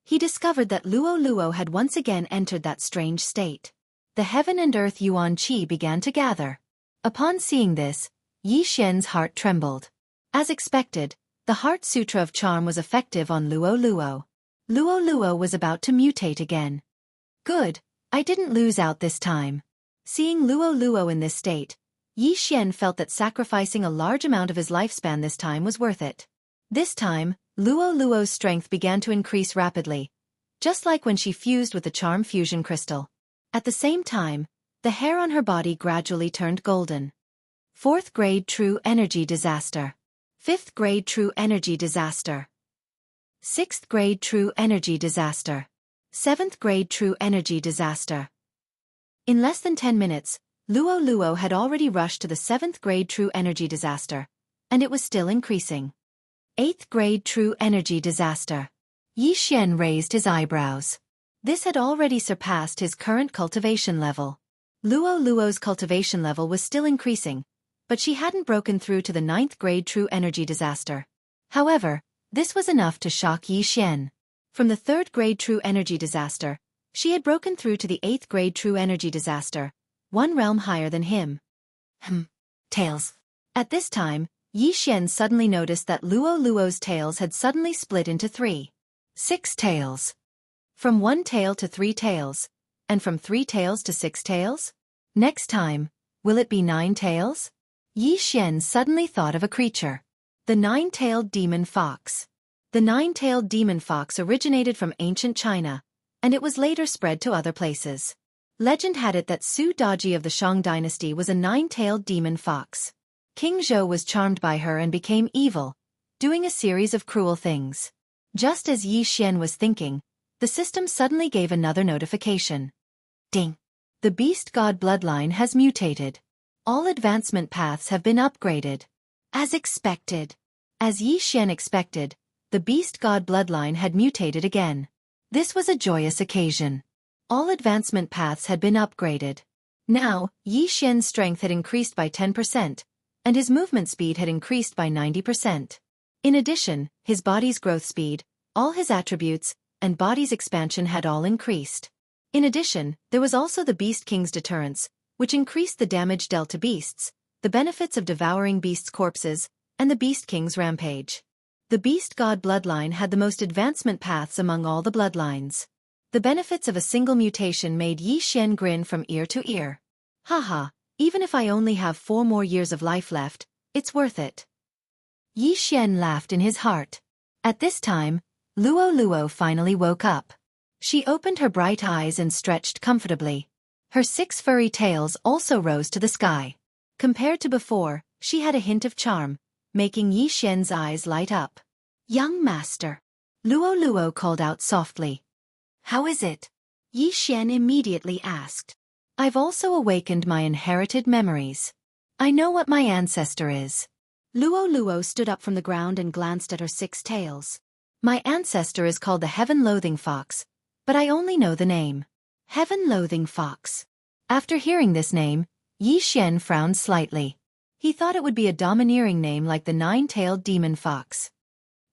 He discovered that Luo Luo had once again entered that strange state. The heaven and earth yuan qi began to gather. Upon seeing this, Yi Xian's heart trembled. As expected, the Heart Sutra of Charm was effective on Luo Luo. Luo Luo was about to mutate again. Good, I didn't lose out this time. Seeing Luo Luo in this state, Yi Xian felt that sacrificing a large amount of his lifespan this time was worth it. This time, Luo Luo's strength began to increase rapidly, just like when she fused with the Charm Fusion Crystal. At the same time, the hair on her body gradually turned golden. 4th grade True Energy Disaster. 5th grade True Energy Disaster. 6th grade True Energy Disaster. 7th grade True Energy Disaster. In less than 10 minutes, Luo Luo had already rushed to the 7th grade True Energy Disaster, and it was still increasing. 8th grade True Energy Disaster. Yi Xian raised his eyebrows. This had already surpassed his current cultivation level. Luo Luo's cultivation level was still increasing, but she hadn't broken through to the 9th grade True Energy Disaster. However, this was enough to shock Yi Xian. From the 3rd grade True Energy Disaster, she had broken through to the 8th grade True Energy Disaster, one realm higher than him. Tails. At this time, Yi Xian suddenly noticed that Luo Luo's tails had suddenly split into 6 tails. From 1 tail to 3 tails, and from 3 tails to 6 tails? Next time, will it be 9 tails? Yi Xian suddenly thought of a creature. The 9-tailed demon fox. The 9-tailed demon fox originated from ancient China, and it was later spread to other places. Legend had it that Su Daji of the Shang dynasty was a 9-tailed demon fox. King Zhou was charmed by her and became evil, doing a series of cruel things. Just as Yi Xian was thinking, the system suddenly gave another notification. Ding! The Beast God bloodline has mutated. All advancement paths have been upgraded. As expected. As Yi Xian expected, the Beast God bloodline had mutated again. This was a joyous occasion. All advancement paths had been upgraded. Now, Yi Xian's strength had increased by 10%, and his movement speed had increased by 90%. In addition, his body's growth speed, all his attributes, and body's expansion had all increased. In addition, there was also the Beast King's deterrence, which increased the damage dealt to beasts, the benefits of devouring beasts' corpses, and the Beast King's rampage. The Beast God bloodline had the most advancement paths among all the bloodlines. The benefits of a single mutation made Yi Xian grin from ear to ear. Haha, even if I only have 4 more years of life left, it's worth it. Yi Xian laughed in his heart. At this time, Luo Luo finally woke up. She opened her bright eyes and stretched comfortably. Her 6 furry tails also rose to the sky. Compared to before, she had a hint of charm, making Yi Xian's eyes light up. Young master. Luo Luo called out softly. How is it? Yi Xian immediately asked. I've also awakened my inherited memories. I know what my ancestor is. Luo Luo stood up from the ground and glanced at her 6 tails. My ancestor is called the Heaven-Loathing Fox, but I only know the name. Heaven-Loathing Fox. After hearing this name, Yi Xian frowned slightly. He thought it would be a domineering name like the 9-tailed demon fox.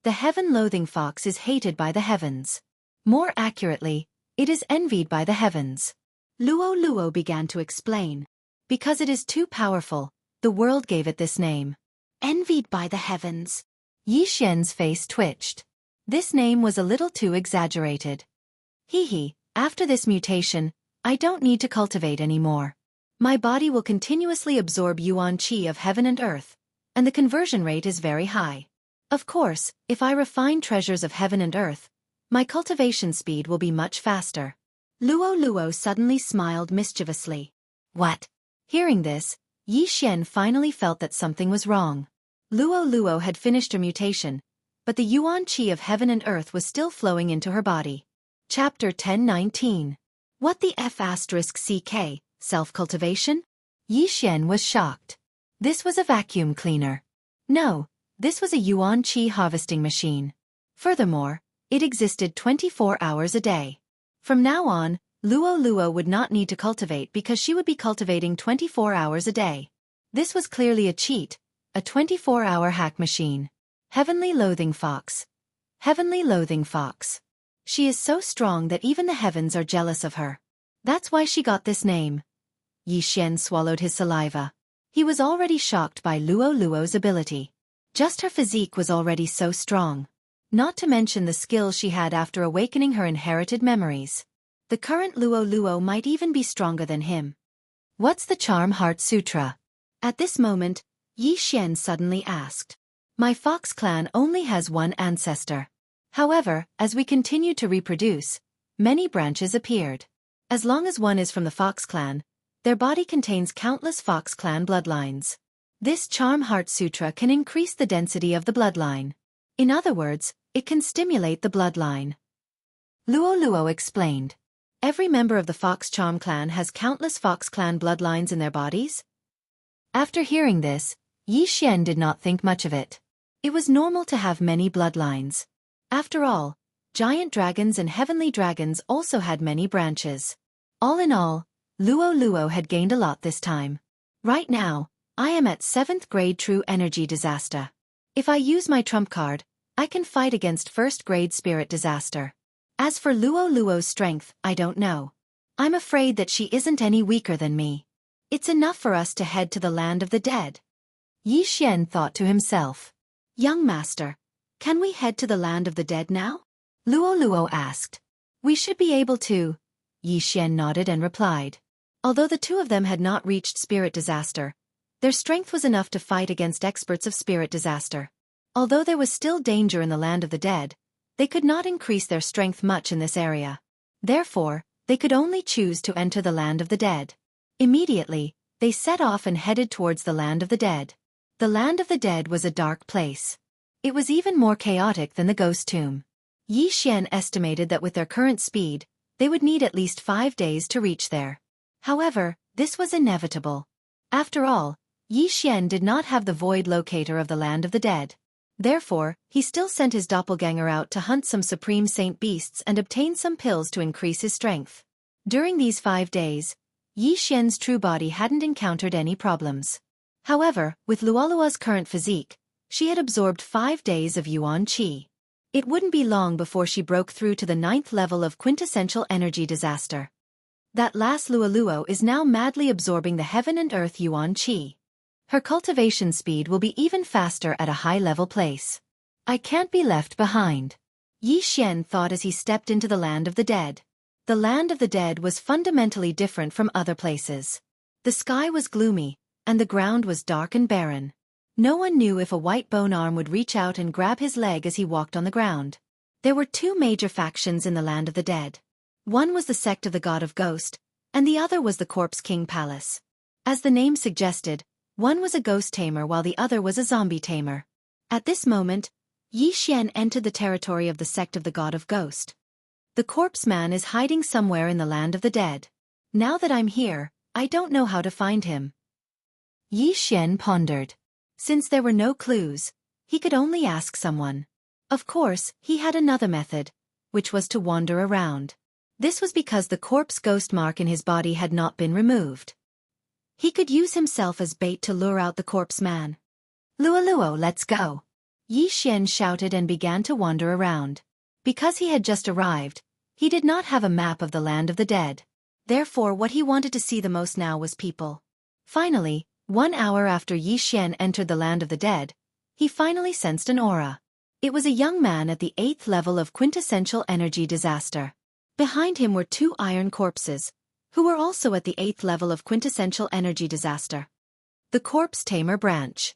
The Heaven-Loathing Fox is hated by the heavens. More accurately, it is envied by the heavens. Luo Luo began to explain. Because it is too powerful, the world gave it this name. Envied by the heavens. Yi Xian's face twitched. This name was a little too exaggerated. Hee, after this mutation, I don't need to cultivate anymore. My body will continuously absorb yuan qi of heaven and earth, and the conversion rate is very high. Of course, if I refine treasures of heaven and earth, my cultivation speed will be much faster. Luo Luo suddenly smiled mischievously. What? Hearing this, Yi Xian finally felt that something was wrong. Luo Luo had finished her mutation, but the yuan qi of heaven and earth was still flowing into her body. Chapter 1019. What the F***ck? Self-cultivation? Yi Xian was shocked. This was a vacuum cleaner. No, this was a yuan qi harvesting machine. Furthermore, it existed 24 hours a day. From now on, Luo Luo would not need to cultivate because she would be cultivating 24 hours a day. This was clearly a cheat, a 24-hour hack machine. Heavenly Loathing Fox. Heavenly Loathing Fox. She is so strong that even the heavens are jealous of her. That's why she got this name. Yi Xian swallowed his saliva. He was already shocked by Luo Luo's ability. Just her physique was already so strong. Not to mention the skills she had after awakening her inherited memories. The current Luo Luo might even be stronger than him. What's the Charm Heart Sutra? At this moment, Yi Xian suddenly asked. My fox clan only has 1 ancestor. However, as we continued to reproduce, many branches appeared. As long as one is from the fox clan, their body contains countless fox clan bloodlines. This Charm Heart Sutra can increase the density of the bloodline. In other words, it can stimulate the bloodline. Luo Luo explained. Every member of the Fox Charm clan has countless Fox clan bloodlines in their bodies? After hearing this, Yi Xian did not think much of it. It was normal to have many bloodlines. After all, giant dragons and heavenly dragons also had many branches. All in all, Luo Luo had gained a lot this time. Right now, I am at 7th grade True Energy Disaster. If I use my trump card, I can fight against 1st grade Spirit Disaster. As for Luo Luo's strength, I don't know. I'm afraid that she isn't any weaker than me. It's enough for us to head to the land of the dead. Yi Xian thought to himself. Young master, can we head to the land of the dead now? Luo Luo asked. We should be able to. Yi Xian nodded and replied. Although the 2 of them had not reached Spirit Disaster, their strength was enough to fight against experts of Spirit Disaster. Although there was still danger in the land of the dead, they could not increase their strength much in this area. Therefore, they could only choose to enter the land of the dead. Immediately, they set off and headed towards the land of the dead. The land of the dead was a dark place. It was even more chaotic than the ghost tomb. Yi Xian estimated that with their current speed, they would need at least 5 days to reach there. However, this was inevitable. After all, Yi Xian did not have the void locator of the land of the dead. Therefore, he still sent his doppelganger out to hunt some supreme saint beasts and obtain some pills to increase his strength. During these 5 days, Yi Xian's true body hadn't encountered any problems. However, with Luolua's current physique, she had absorbed 5 days of yuan qi. It wouldn't be long before she broke through to the 9th level of quintessential energy disaster. That last Luoluo is now madly absorbing the heaven and earth yuan qi. Her cultivation speed will be even faster at a high-level place. I can't be left behind. Yi Xian thought as he stepped into the land of the dead. The land of the dead was fundamentally different from other places. The sky was gloomy, and the ground was dark and barren. No one knew if a white bone arm would reach out and grab his leg as he walked on the ground. There were two major factions in the land of the dead. One was the sect of the god of ghost, and the other was the corpse king palace. As the name suggested, one was a ghost tamer while the other was a zombie tamer. At this moment, Yi Xian entered the territory of the sect of the god of ghost. The corpse man is hiding somewhere in the land of the dead. Now that I'm here, I don't know how to find him. Yi Xian pondered. Since there were no clues, he could only ask someone. Of course, he had another method, which was to wander around. This was because the corpse ghost mark in his body had not been removed. He could use himself as bait to lure out the corpse man. Luoluo, let's go. Yi Xian shouted and began to wander around. Because he had just arrived, he did not have a map of the land of the dead. Therefore what he wanted to see the most now was people. Finally, 1 hour after Yi Xian entered the land of the dead, he finally sensed an aura. It was a young man at the 8th level of quintessential energy disaster. Behind him were 2 iron corpses, who were also at the 8th level of quintessential energy disaster. The corpse tamer branch.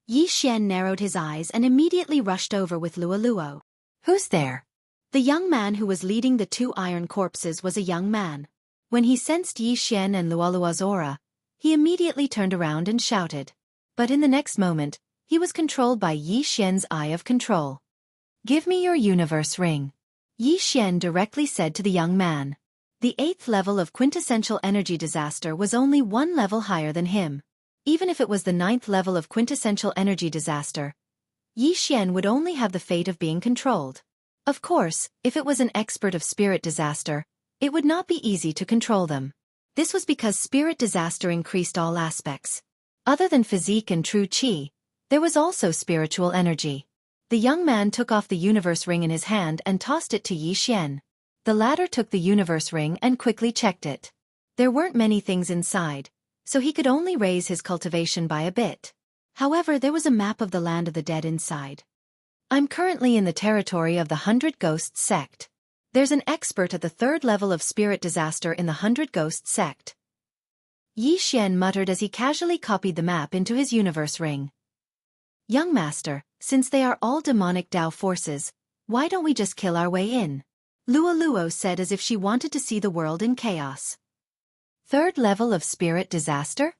Yi Xian narrowed his eyes and immediately rushed over with Luoluo. Who's there? The young man who was leading the 2 iron corpses was a young man. When he sensed Yi Xian and Luoluo's aura, he immediately turned around and shouted. But in the next moment, he was controlled by Yi Xian's eye of control. Give me your universe ring. Yi Xian directly said to the young man. The 8th level of quintessential energy disaster was only 1 level higher than him. Even if it was the 9th level of quintessential energy disaster, Yi Xian would only have the fate of being controlled. Of course, if it was an expert of spirit disaster, it would not be easy to control them. This was because spirit disaster increased all aspects. Other than physique and true qi, there was also spiritual energy. The young man took off the universe ring in his hand and tossed it to Yi Xian. The latter took the universe ring and quickly checked it. There weren't many things inside, so he could only raise his cultivation by a bit. However, there was a map of the land of the dead inside. I'm currently in the territory of the 100 Ghosts sect. There's an expert at the 3rd level of spirit disaster in the 100 Ghosts sect. Yi Xian muttered as he casually copied the map into his universe ring. Young master, since they are all demonic Tao forces, why don't we just kill our way in? Luoluo said as if she wanted to see the world in chaos. 3rd level of spirit disaster?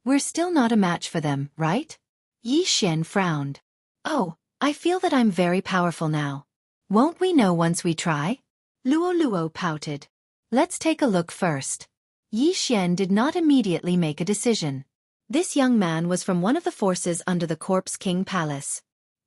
We're still not a match for them, right? Yi Xian frowned. Oh, I feel that I'm very powerful now. Won't we know once we try? Luoluo pouted. Let's take a look first. Yi Xian did not immediately make a decision. This young man was from one of the forces under the Corpse King Palace.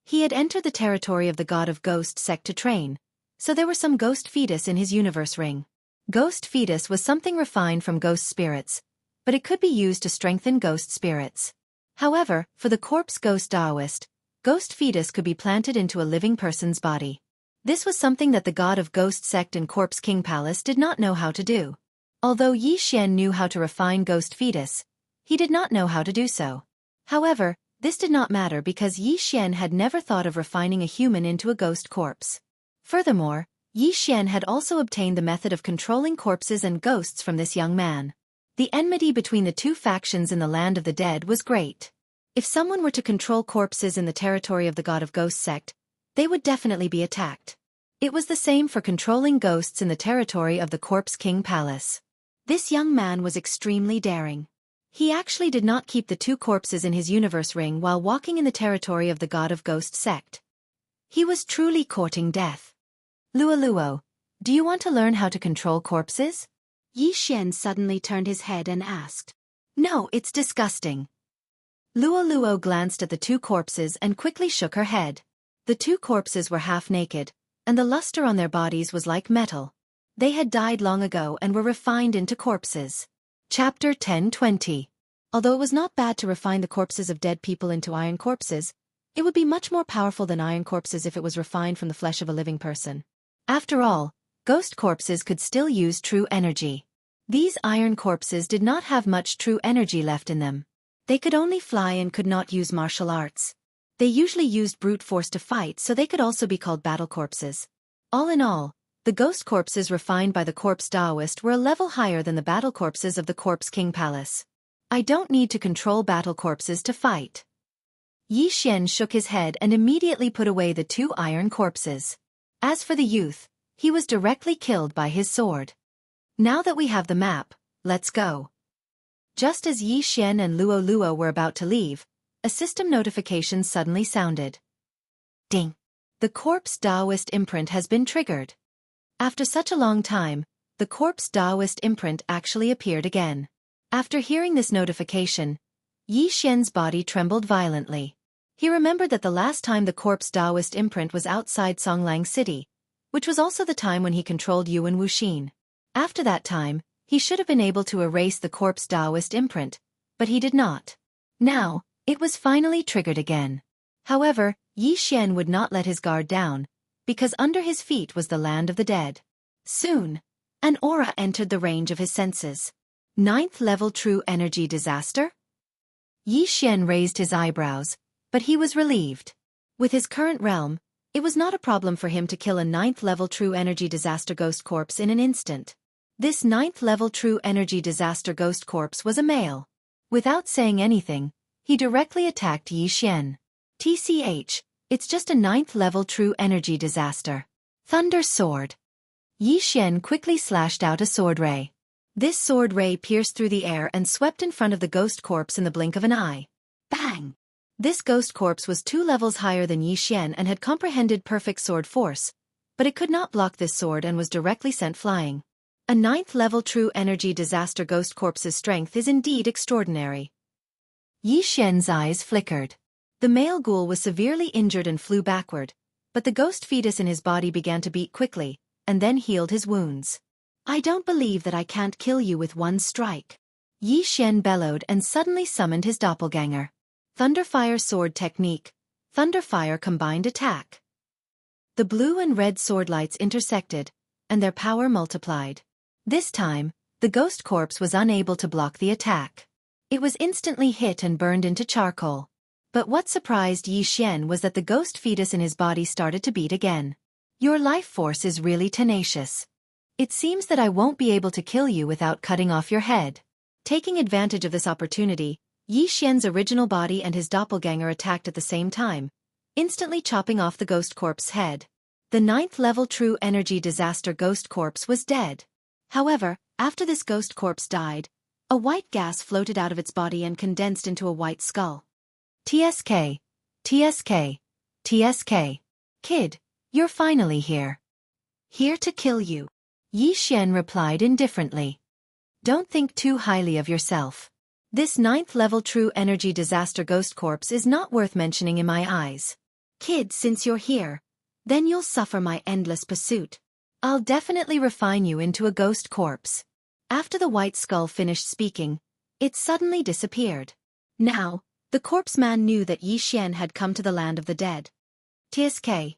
He had entered the territory of the God of Ghost sect to train, so there were some ghost fetus in his universe ring. Ghost fetus was something refined from ghost spirits, but it could be used to strengthen ghost spirits. However, for the corpse ghost Taoist, ghost fetus could be planted into a living person's body. This was something that the God of Ghost sect and Corpse King Palace did not know how to do. Although Yi Xian knew how to refine ghost fetus, he did not know how to do so. However, this did not matter because Yi Xian had never thought of refining a human into a ghost corpse. Furthermore, Yi Xian had also obtained the method of controlling corpses and ghosts from this young man. The enmity between the 2 factions in the land of the dead was great. If someone were to control corpses in the territory of the God of Ghost sect, they would definitely be attacked. It was the same for controlling ghosts in the territory of the Corpse King Palace. This young man was extremely daring. He actually did not keep the 2 corpses in his universe ring while walking in the territory of the God of Ghost sect. He was truly courting death. Luoluo, do you want to learn how to control corpses? Yi Xian suddenly turned his head and asked. No, it's disgusting. Luoluo glanced at the 2 corpses and quickly shook her head. The 2 corpses were half naked, and the luster on their bodies was like metal. They had died long ago and were refined into corpses. Chapter 10:20. Although it was not bad to refine the corpses of dead people into iron corpses, it would be much more powerful than iron corpses if it was refined from the flesh of a living person. After all, ghost corpses could still use true energy. These iron corpses did not have much true energy left in them. They could only fly and could not use martial arts. They usually used brute force to fight, so they could also be called battle corpses. All in all, the ghost corpses refined by the corpse Taoist were a level higher than the battle corpses of the Corpse King Palace. I don't need to control battle corpses to fight. Yi Xian shook his head and immediately put away the 2 iron corpses. As for the youth, he was directly killed by his sword. Now that we have the map, let's go. Just as Yi Xian and Luo Luo were about to leave, a system notification suddenly sounded. Ding! The Corpse Taoist imprint has been triggered. After such a long time, the Corpse Taoist imprint actually appeared again. After hearing this notification, Yi Xian's body trembled violently. He remembered that the last time the Corpse Taoist imprint was outside Songlang City, which was also the time when he controlled Yuan Wuxin. After that time, he should have been able to erase the Corpse Taoist imprint, but he did not. Now, it was finally triggered again. However, Yi Xian would not let his guard down, because under his feet was the land of the dead. Soon, an aura entered the range of his senses. 9th level true energy disaster? Yi Xian raised his eyebrows, but he was relieved. With his current realm, it was not a problem for him to kill a 9th level true energy disaster ghost corpse in an instant. This 9th level true energy disaster ghost corpse was a male. Without saying anything, he directly attacked Yi Xian. TCH, it's just a 9th level true energy disaster. Thunder Sword. Yi Xian quickly slashed out a sword ray. This sword ray pierced through the air and swept in front of the ghost corpse in the blink of an eye. Bang! This ghost corpse was 2 levels higher than Yi Xian and had comprehended perfect sword force, but it could not block this sword and was directly sent flying. A 9th level true energy disaster ghost corpse's strength is indeed extraordinary. Yi Xian's eyes flickered. The male ghoul was severely injured and flew backward, but the ghost fetus in his body began to beat quickly, and then healed his wounds. I don't believe that I can't kill you with one strike. Yi Xian bellowed and suddenly summoned his doppelganger. Thunderfire sword technique. Thunderfire combined attack. The blue and red sword lights intersected, and their power multiplied. This time, the ghost corpse was unable to block the attack. It was instantly hit and burned into charcoal. But what surprised Yi Xian was that the ghost fetus in his body started to beat again. Your life force is really tenacious. It seems that I won't be able to kill you without cutting off your head. Taking advantage of this opportunity, Yi Xian's original body and his doppelganger attacked at the same time, instantly chopping off the ghost corpse's head. The 9th level true energy disaster ghost corpse was dead. However, after this ghost corpse died, a white gas floated out of its body and condensed into a white skull. TSK, TSK, TSK. Kid, you're finally here. Here to kill you. Yi Xian replied indifferently. Don't think too highly of yourself. This 9th level true energy disaster ghost corpse is not worth mentioning in my eyes. Kid, since you're here, then you'll suffer my endless pursuit. I'll definitely refine you into a ghost corpse. After the white skull finished speaking, it suddenly disappeared. Now, the corpse man knew that Yi Xian had come to the land of the dead. TSK.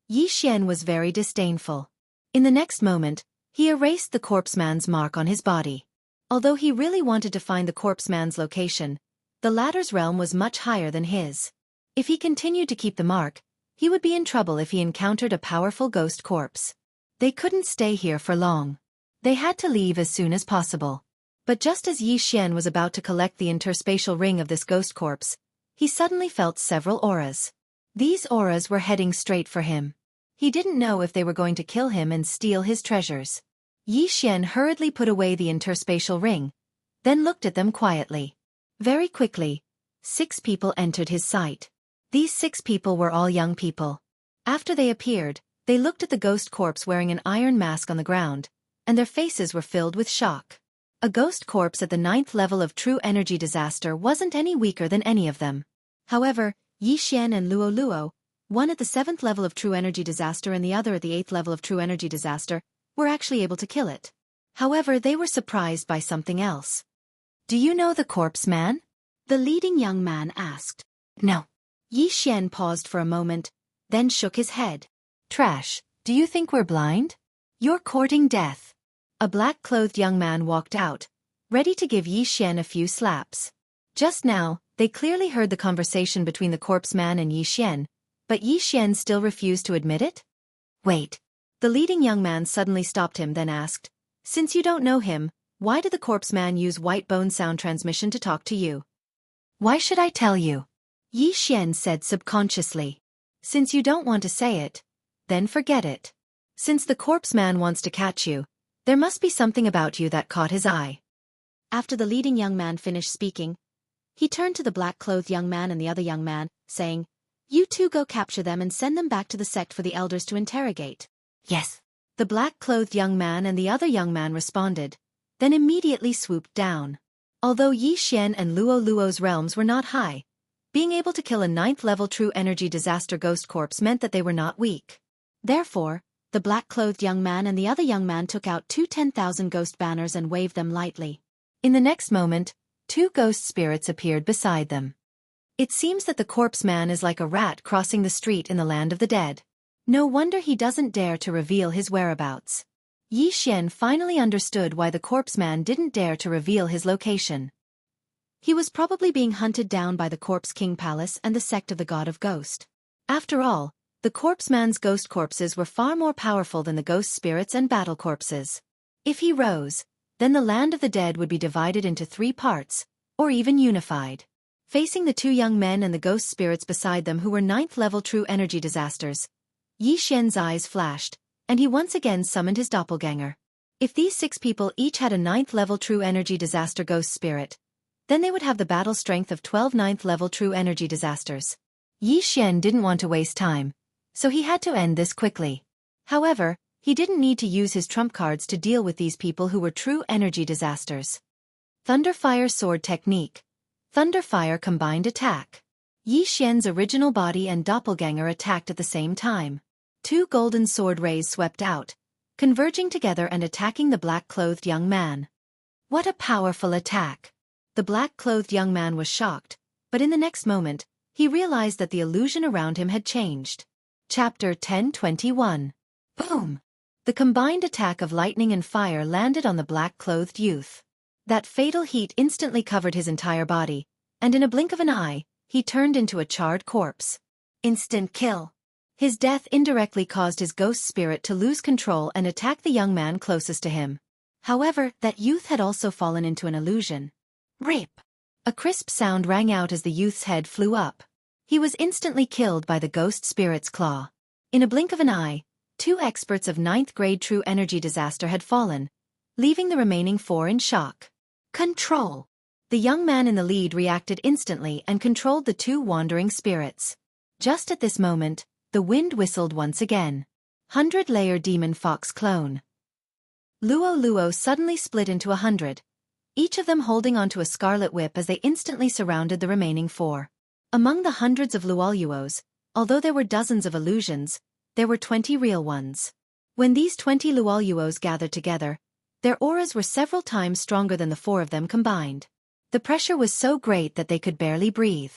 Yi Xian was very disdainful. In the next moment, he erased the corpse man's mark on his body. Although he really wanted to find the corpse man's location, the latter's realm was much higher than his. If he continued to keep the mark, he would be in trouble if he encountered a powerful ghost corpse. They couldn't stay here for long. They had to leave as soon as possible. But just as Yi Xian was about to collect the interspatial ring of this ghost corpse, he suddenly felt several auras. These auras were heading straight for him. He didn't know if they were going to kill him and steal his treasures. Yi Xian hurriedly put away the interspatial ring, then looked at them quietly. Very quickly, 6 people entered his sight. These 6 people were all young people. After they appeared, they looked at the ghost corpse wearing an iron mask on the ground, and their faces were filled with shock. A ghost corpse at the 9th level of true energy disaster wasn't any weaker than any of them. However, Yi Xian and Luo Luo, one at the 7th level of true energy disaster and the other at the 8th level of true energy disaster, were actually able to kill it. However, they were surprised by something else. Do you know the corpse man? The leading young man asked. No. Yi Xian paused for a moment, then shook his head. Trash, do you think we're blind? You're courting death. A black-clothed young man walked out, ready to give Yi Xian a few slaps. Just now, they clearly heard the conversation between the corpse man and Yi Xian, but Yi Xian still refused to admit it? Wait. The leading young man suddenly stopped him, then asked, "Since you don't know him, why did the corpse man use white bone sound transmission to talk to you?" "Why should I tell you?" Yi Xian said subconsciously. "Since you don't want to say it, then forget it. Since the corpse man wants to catch you, there must be something about you that caught his eye." After the leading young man finished speaking, he turned to the black-clothed young man and the other young man, saying, "You two go capture them and send them back to the sect for the elders to interrogate." "Yes." The black-clothed young man and the other young man responded, then immediately swooped down. Although Yi Xian and Luo Luo's realms were not high, being able to kill a 9th-level true energy disaster ghost corpse meant that they were not weak. Therefore, the black-clothed young man and the other young man took out two 10,000 ghost banners and waved them lightly. In the next moment, two ghost spirits appeared beside them. It seems that the corpse man is like a rat crossing the street in the land of the dead. No wonder he doesn't dare to reveal his whereabouts. Yi Xian finally understood why the corpse man didn't dare to reveal his location. He was probably being hunted down by the Corpse King Palace and the sect of the God of Ghost. After all, the corpse man's ghost corpses were far more powerful than the ghost spirits and battle corpses. If he rose, then the land of the dead would be divided into 3 parts, or even unified. Facing the two young men and the ghost spirits beside them who were 9th-level true energy disasters, Yi Xian's eyes flashed, and he once again summoned his doppelganger. If these 6 people each had a 9th-level true energy disaster ghost spirit, then they would have the battle strength of 12 9th-level true energy disasters. Yi Xian didn't want to waste time, so he had to end this quickly. However, he didn't need to use his trump cards to deal with these people who were true energy disasters. Thunderfire Sword Technique. Thunderfire Combined Attack. Yi Xian's original body and doppelganger attacked at the same time. 2 golden sword rays swept out, converging together and attacking the black-clothed young man. What a powerful attack! The black-clothed young man was shocked, but in the next moment, he realized that the illusion around him had changed. Chapter 10:21. Boom! The combined attack of lightning and fire landed on the black-clothed youth. That fatal heat instantly covered his entire body, and in a blink of an eye, he turned into a charred corpse. Instant kill. His death indirectly caused his ghost spirit to lose control and attack the young man closest to him. However, that youth had also fallen into an illusion. Rip! A crisp sound rang out as the youth's head flew up. He was instantly killed by the ghost spirit's claw. In a blink of an eye, 2 experts of 9th-grade true energy disaster had fallen, leaving the remaining 4 in shock. Control! The young man in the lead reacted instantly and controlled the 2 wandering spirits. Just at this moment, the wind whistled once again. 100-layer demon fox clone. Luo Luo suddenly split into 100, each of them holding onto a scarlet whip as they instantly surrounded the remaining 4. Among the hundreds of Luoluos, although there were dozens of illusions, there were 20 real ones. When these 20 Luoluos gathered together, their auras were several times stronger than the 4 of them combined. The pressure was so great that they could barely breathe.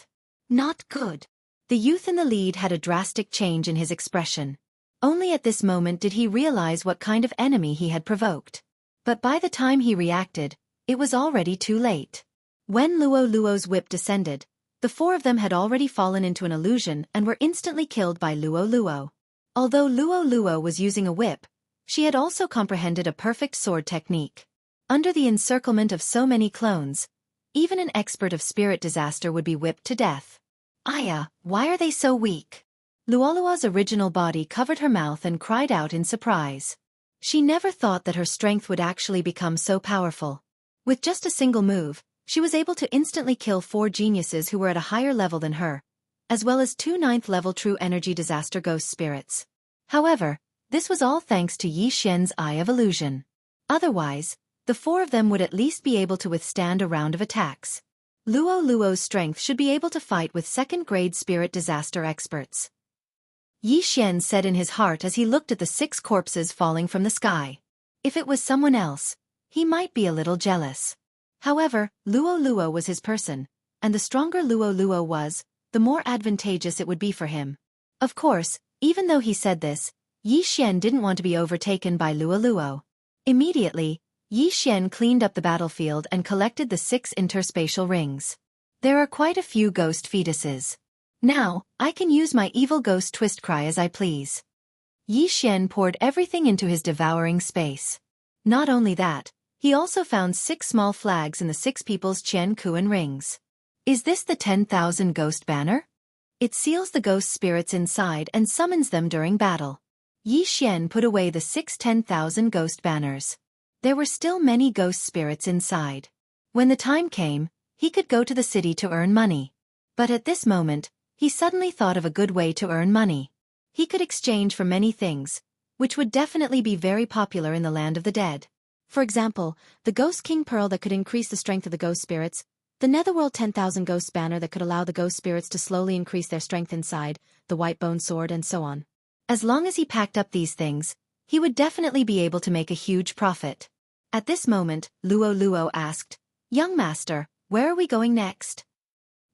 Not good. The youth in the lead had a drastic change in his expression. Only at this moment did he realize what kind of enemy he had provoked. But by the time he reacted, it was already too late. When Luo Luo's whip descended, the 4 of them had already fallen into an illusion and were instantly killed by Luo Luo. Although Luo Luo was using a whip, she had also comprehended a perfect sword technique. Under the encirclement of so many clones, even an expert of spirit disaster would be whipped to death. Aya, why are they so weak? Luolua's original body covered her mouth and cried out in surprise. She never thought that her strength would actually become so powerful. With just a single move, she was able to instantly kill 4 geniuses who were at a higher level than her, as well as 2 9th-level true energy disaster ghost spirits. However, this was all thanks to Yi Xian's Eye of Illusion. Otherwise, the 4 of them would at least be able to withstand a round of attacks. Luo Luo's strength should be able to fight with 2nd-grade spirit disaster experts. Yi Xian said in his heart as he looked at the 6 corpses falling from the sky. If it was someone else, he might be a little jealous. However, Luo Luo was his person, and the stronger Luo Luo was, the more advantageous it would be for him. Of course, even though he said this, Yi Xian didn't want to be overtaken by Luo Luo. Immediately, Yi Xian cleaned up the battlefield and collected the 6 interspatial rings. There are quite a few ghost fetuses. Now, I can use my evil ghost twist cry as I please. Yi Xian poured everything into his devouring space. Not only that, he also found 6 small flags in the 6 people's Qian rings. Is this the 10,000 ghost banner? It seals the ghost spirits inside and summons them during battle. Yi Xian put away the 6 10,000 ghost banners. There were still many ghost spirits inside. When the time came, he could go to the city to earn money. But at this moment, he suddenly thought of a good way to earn money. He could exchange for many things, which would definitely be very popular in the land of the dead. For example, the Ghost King Pearl that could increase the strength of the ghost spirits, the Netherworld 10,000 Ghost Banner that could allow the ghost spirits to slowly increase their strength inside, the White Bone Sword, and so on. As long as he packed up these things, he would definitely be able to make a huge profit. At this moment, Luo asked, "Young master, where are we going next?"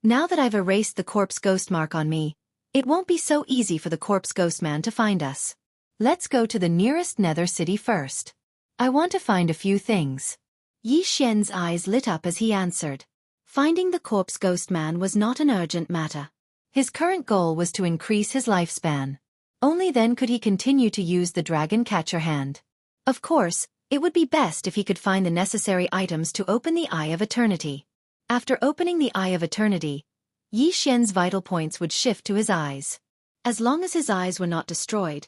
"Now that I've erased the corpse ghost mark on me, it won't be so easy for the corpse ghost man to find us. Let's go to the nearest nether city first. I want to find a few things." Yi Xian's eyes lit up as he answered. Finding the corpse ghost man was not an urgent matter. His current goal was to increase his lifespan. Only then could he continue to use the dragon catcher hand. Of course, it would be best if he could find the necessary items to open the Eye of Eternity. After opening the Eye of Eternity, Yi Xian's vital points would shift to his eyes. As long as his eyes were not destroyed,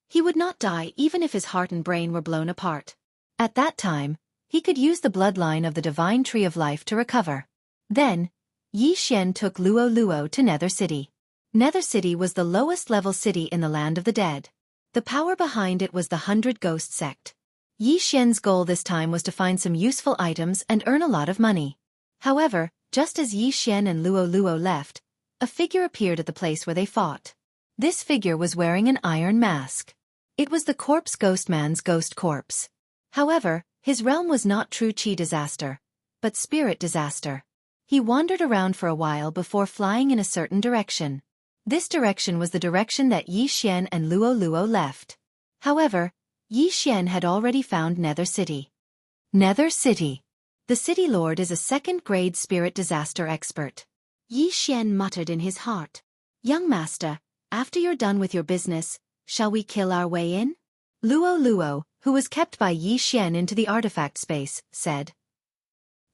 he would not die even if his heart and brain were blown apart. At that time, he could use the bloodline of the Divine Tree of Life to recover. Then, Yi Xian took Luo to Nether City. Nether City was the lowest level city in the land of the dead. The power behind it was the 100 Ghost Sect. Yi Xian's goal this time was to find some useful items and earn a lot of money. However, just as Yi Xian and Luo left, a figure appeared at the place where they fought. This figure was wearing an iron mask. It was the corpse ghost man's ghost corpse. However, his realm was not true chi disaster, but spirit disaster. He wandered around for a while before flying in a certain direction. This direction was the direction that Yi Xian and Luo left. However, Yi Xian had already found Nether City. Nether City. The city lord is a second-grade spirit disaster expert. Yi Xian muttered in his heart. "Young master, after you're done with your business, shall we kill our way in?" Luo, who was kept by Yi Xian into the artifact space, said.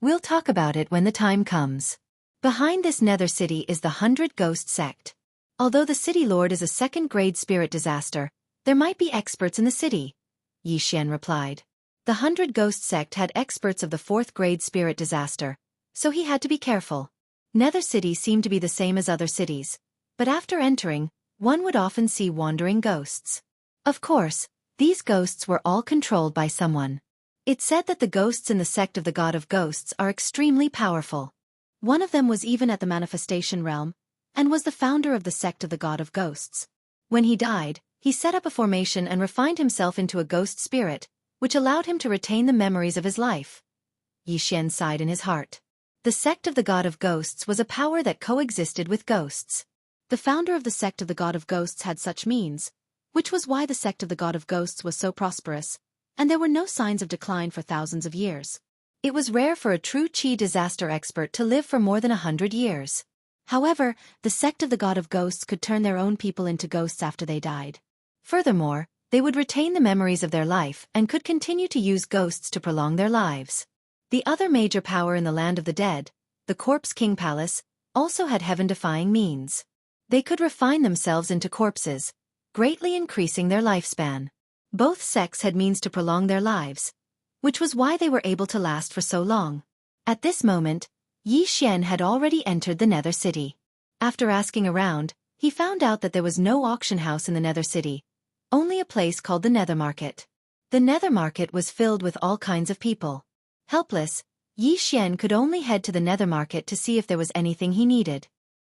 "We'll talk about it when the time comes." Behind this nether city is the 100 Ghost Sect. Although the city lord is a second-grade spirit disaster, there might be experts in the city, Yi Xian replied. The 100 Ghost Sect had experts of the 4th-grade spirit disaster, so he had to be careful. Nether City seemed to be the same as other cities, but after entering, one would often see wandering ghosts. Of course, these ghosts were all controlled by someone. It said that the ghosts in the sect of the God of Ghosts are extremely powerful. One of them was even at the manifestation realm, and was the founder of the sect of the God of Ghosts. When he died, he set up a formation and refined himself into a ghost spirit, which allowed him to retain the memories of his life. Yi Xian sighed in his heart. The sect of the God of Ghosts was a power that coexisted with ghosts. The founder of the sect of the God of Ghosts had such means, which was why the sect of the God of Ghosts was so prosperous, and there were no signs of decline for thousands of years. It was rare for a true chi disaster expert to live for more than 100 years. However, the sect of the God of Ghosts could turn their own people into ghosts after they died. Furthermore, they would retain the memories of their life and could continue to use ghosts to prolong their lives. The other major power in the land of the dead, the Corpse King Palace, also had heaven-defying means. They could refine themselves into corpses, greatly increasing their lifespan. Both sects had means to prolong their lives, which was why they were able to last for so long. At this moment, Yi Xian had already entered the Nether City. After asking around, he found out that there was no auction house in the Nether City, only a place called the Nether Market. The Nether Market was filled with all kinds of people. Helpless, Yi Xian could only head to the Nether Market to see if there was anything he needed.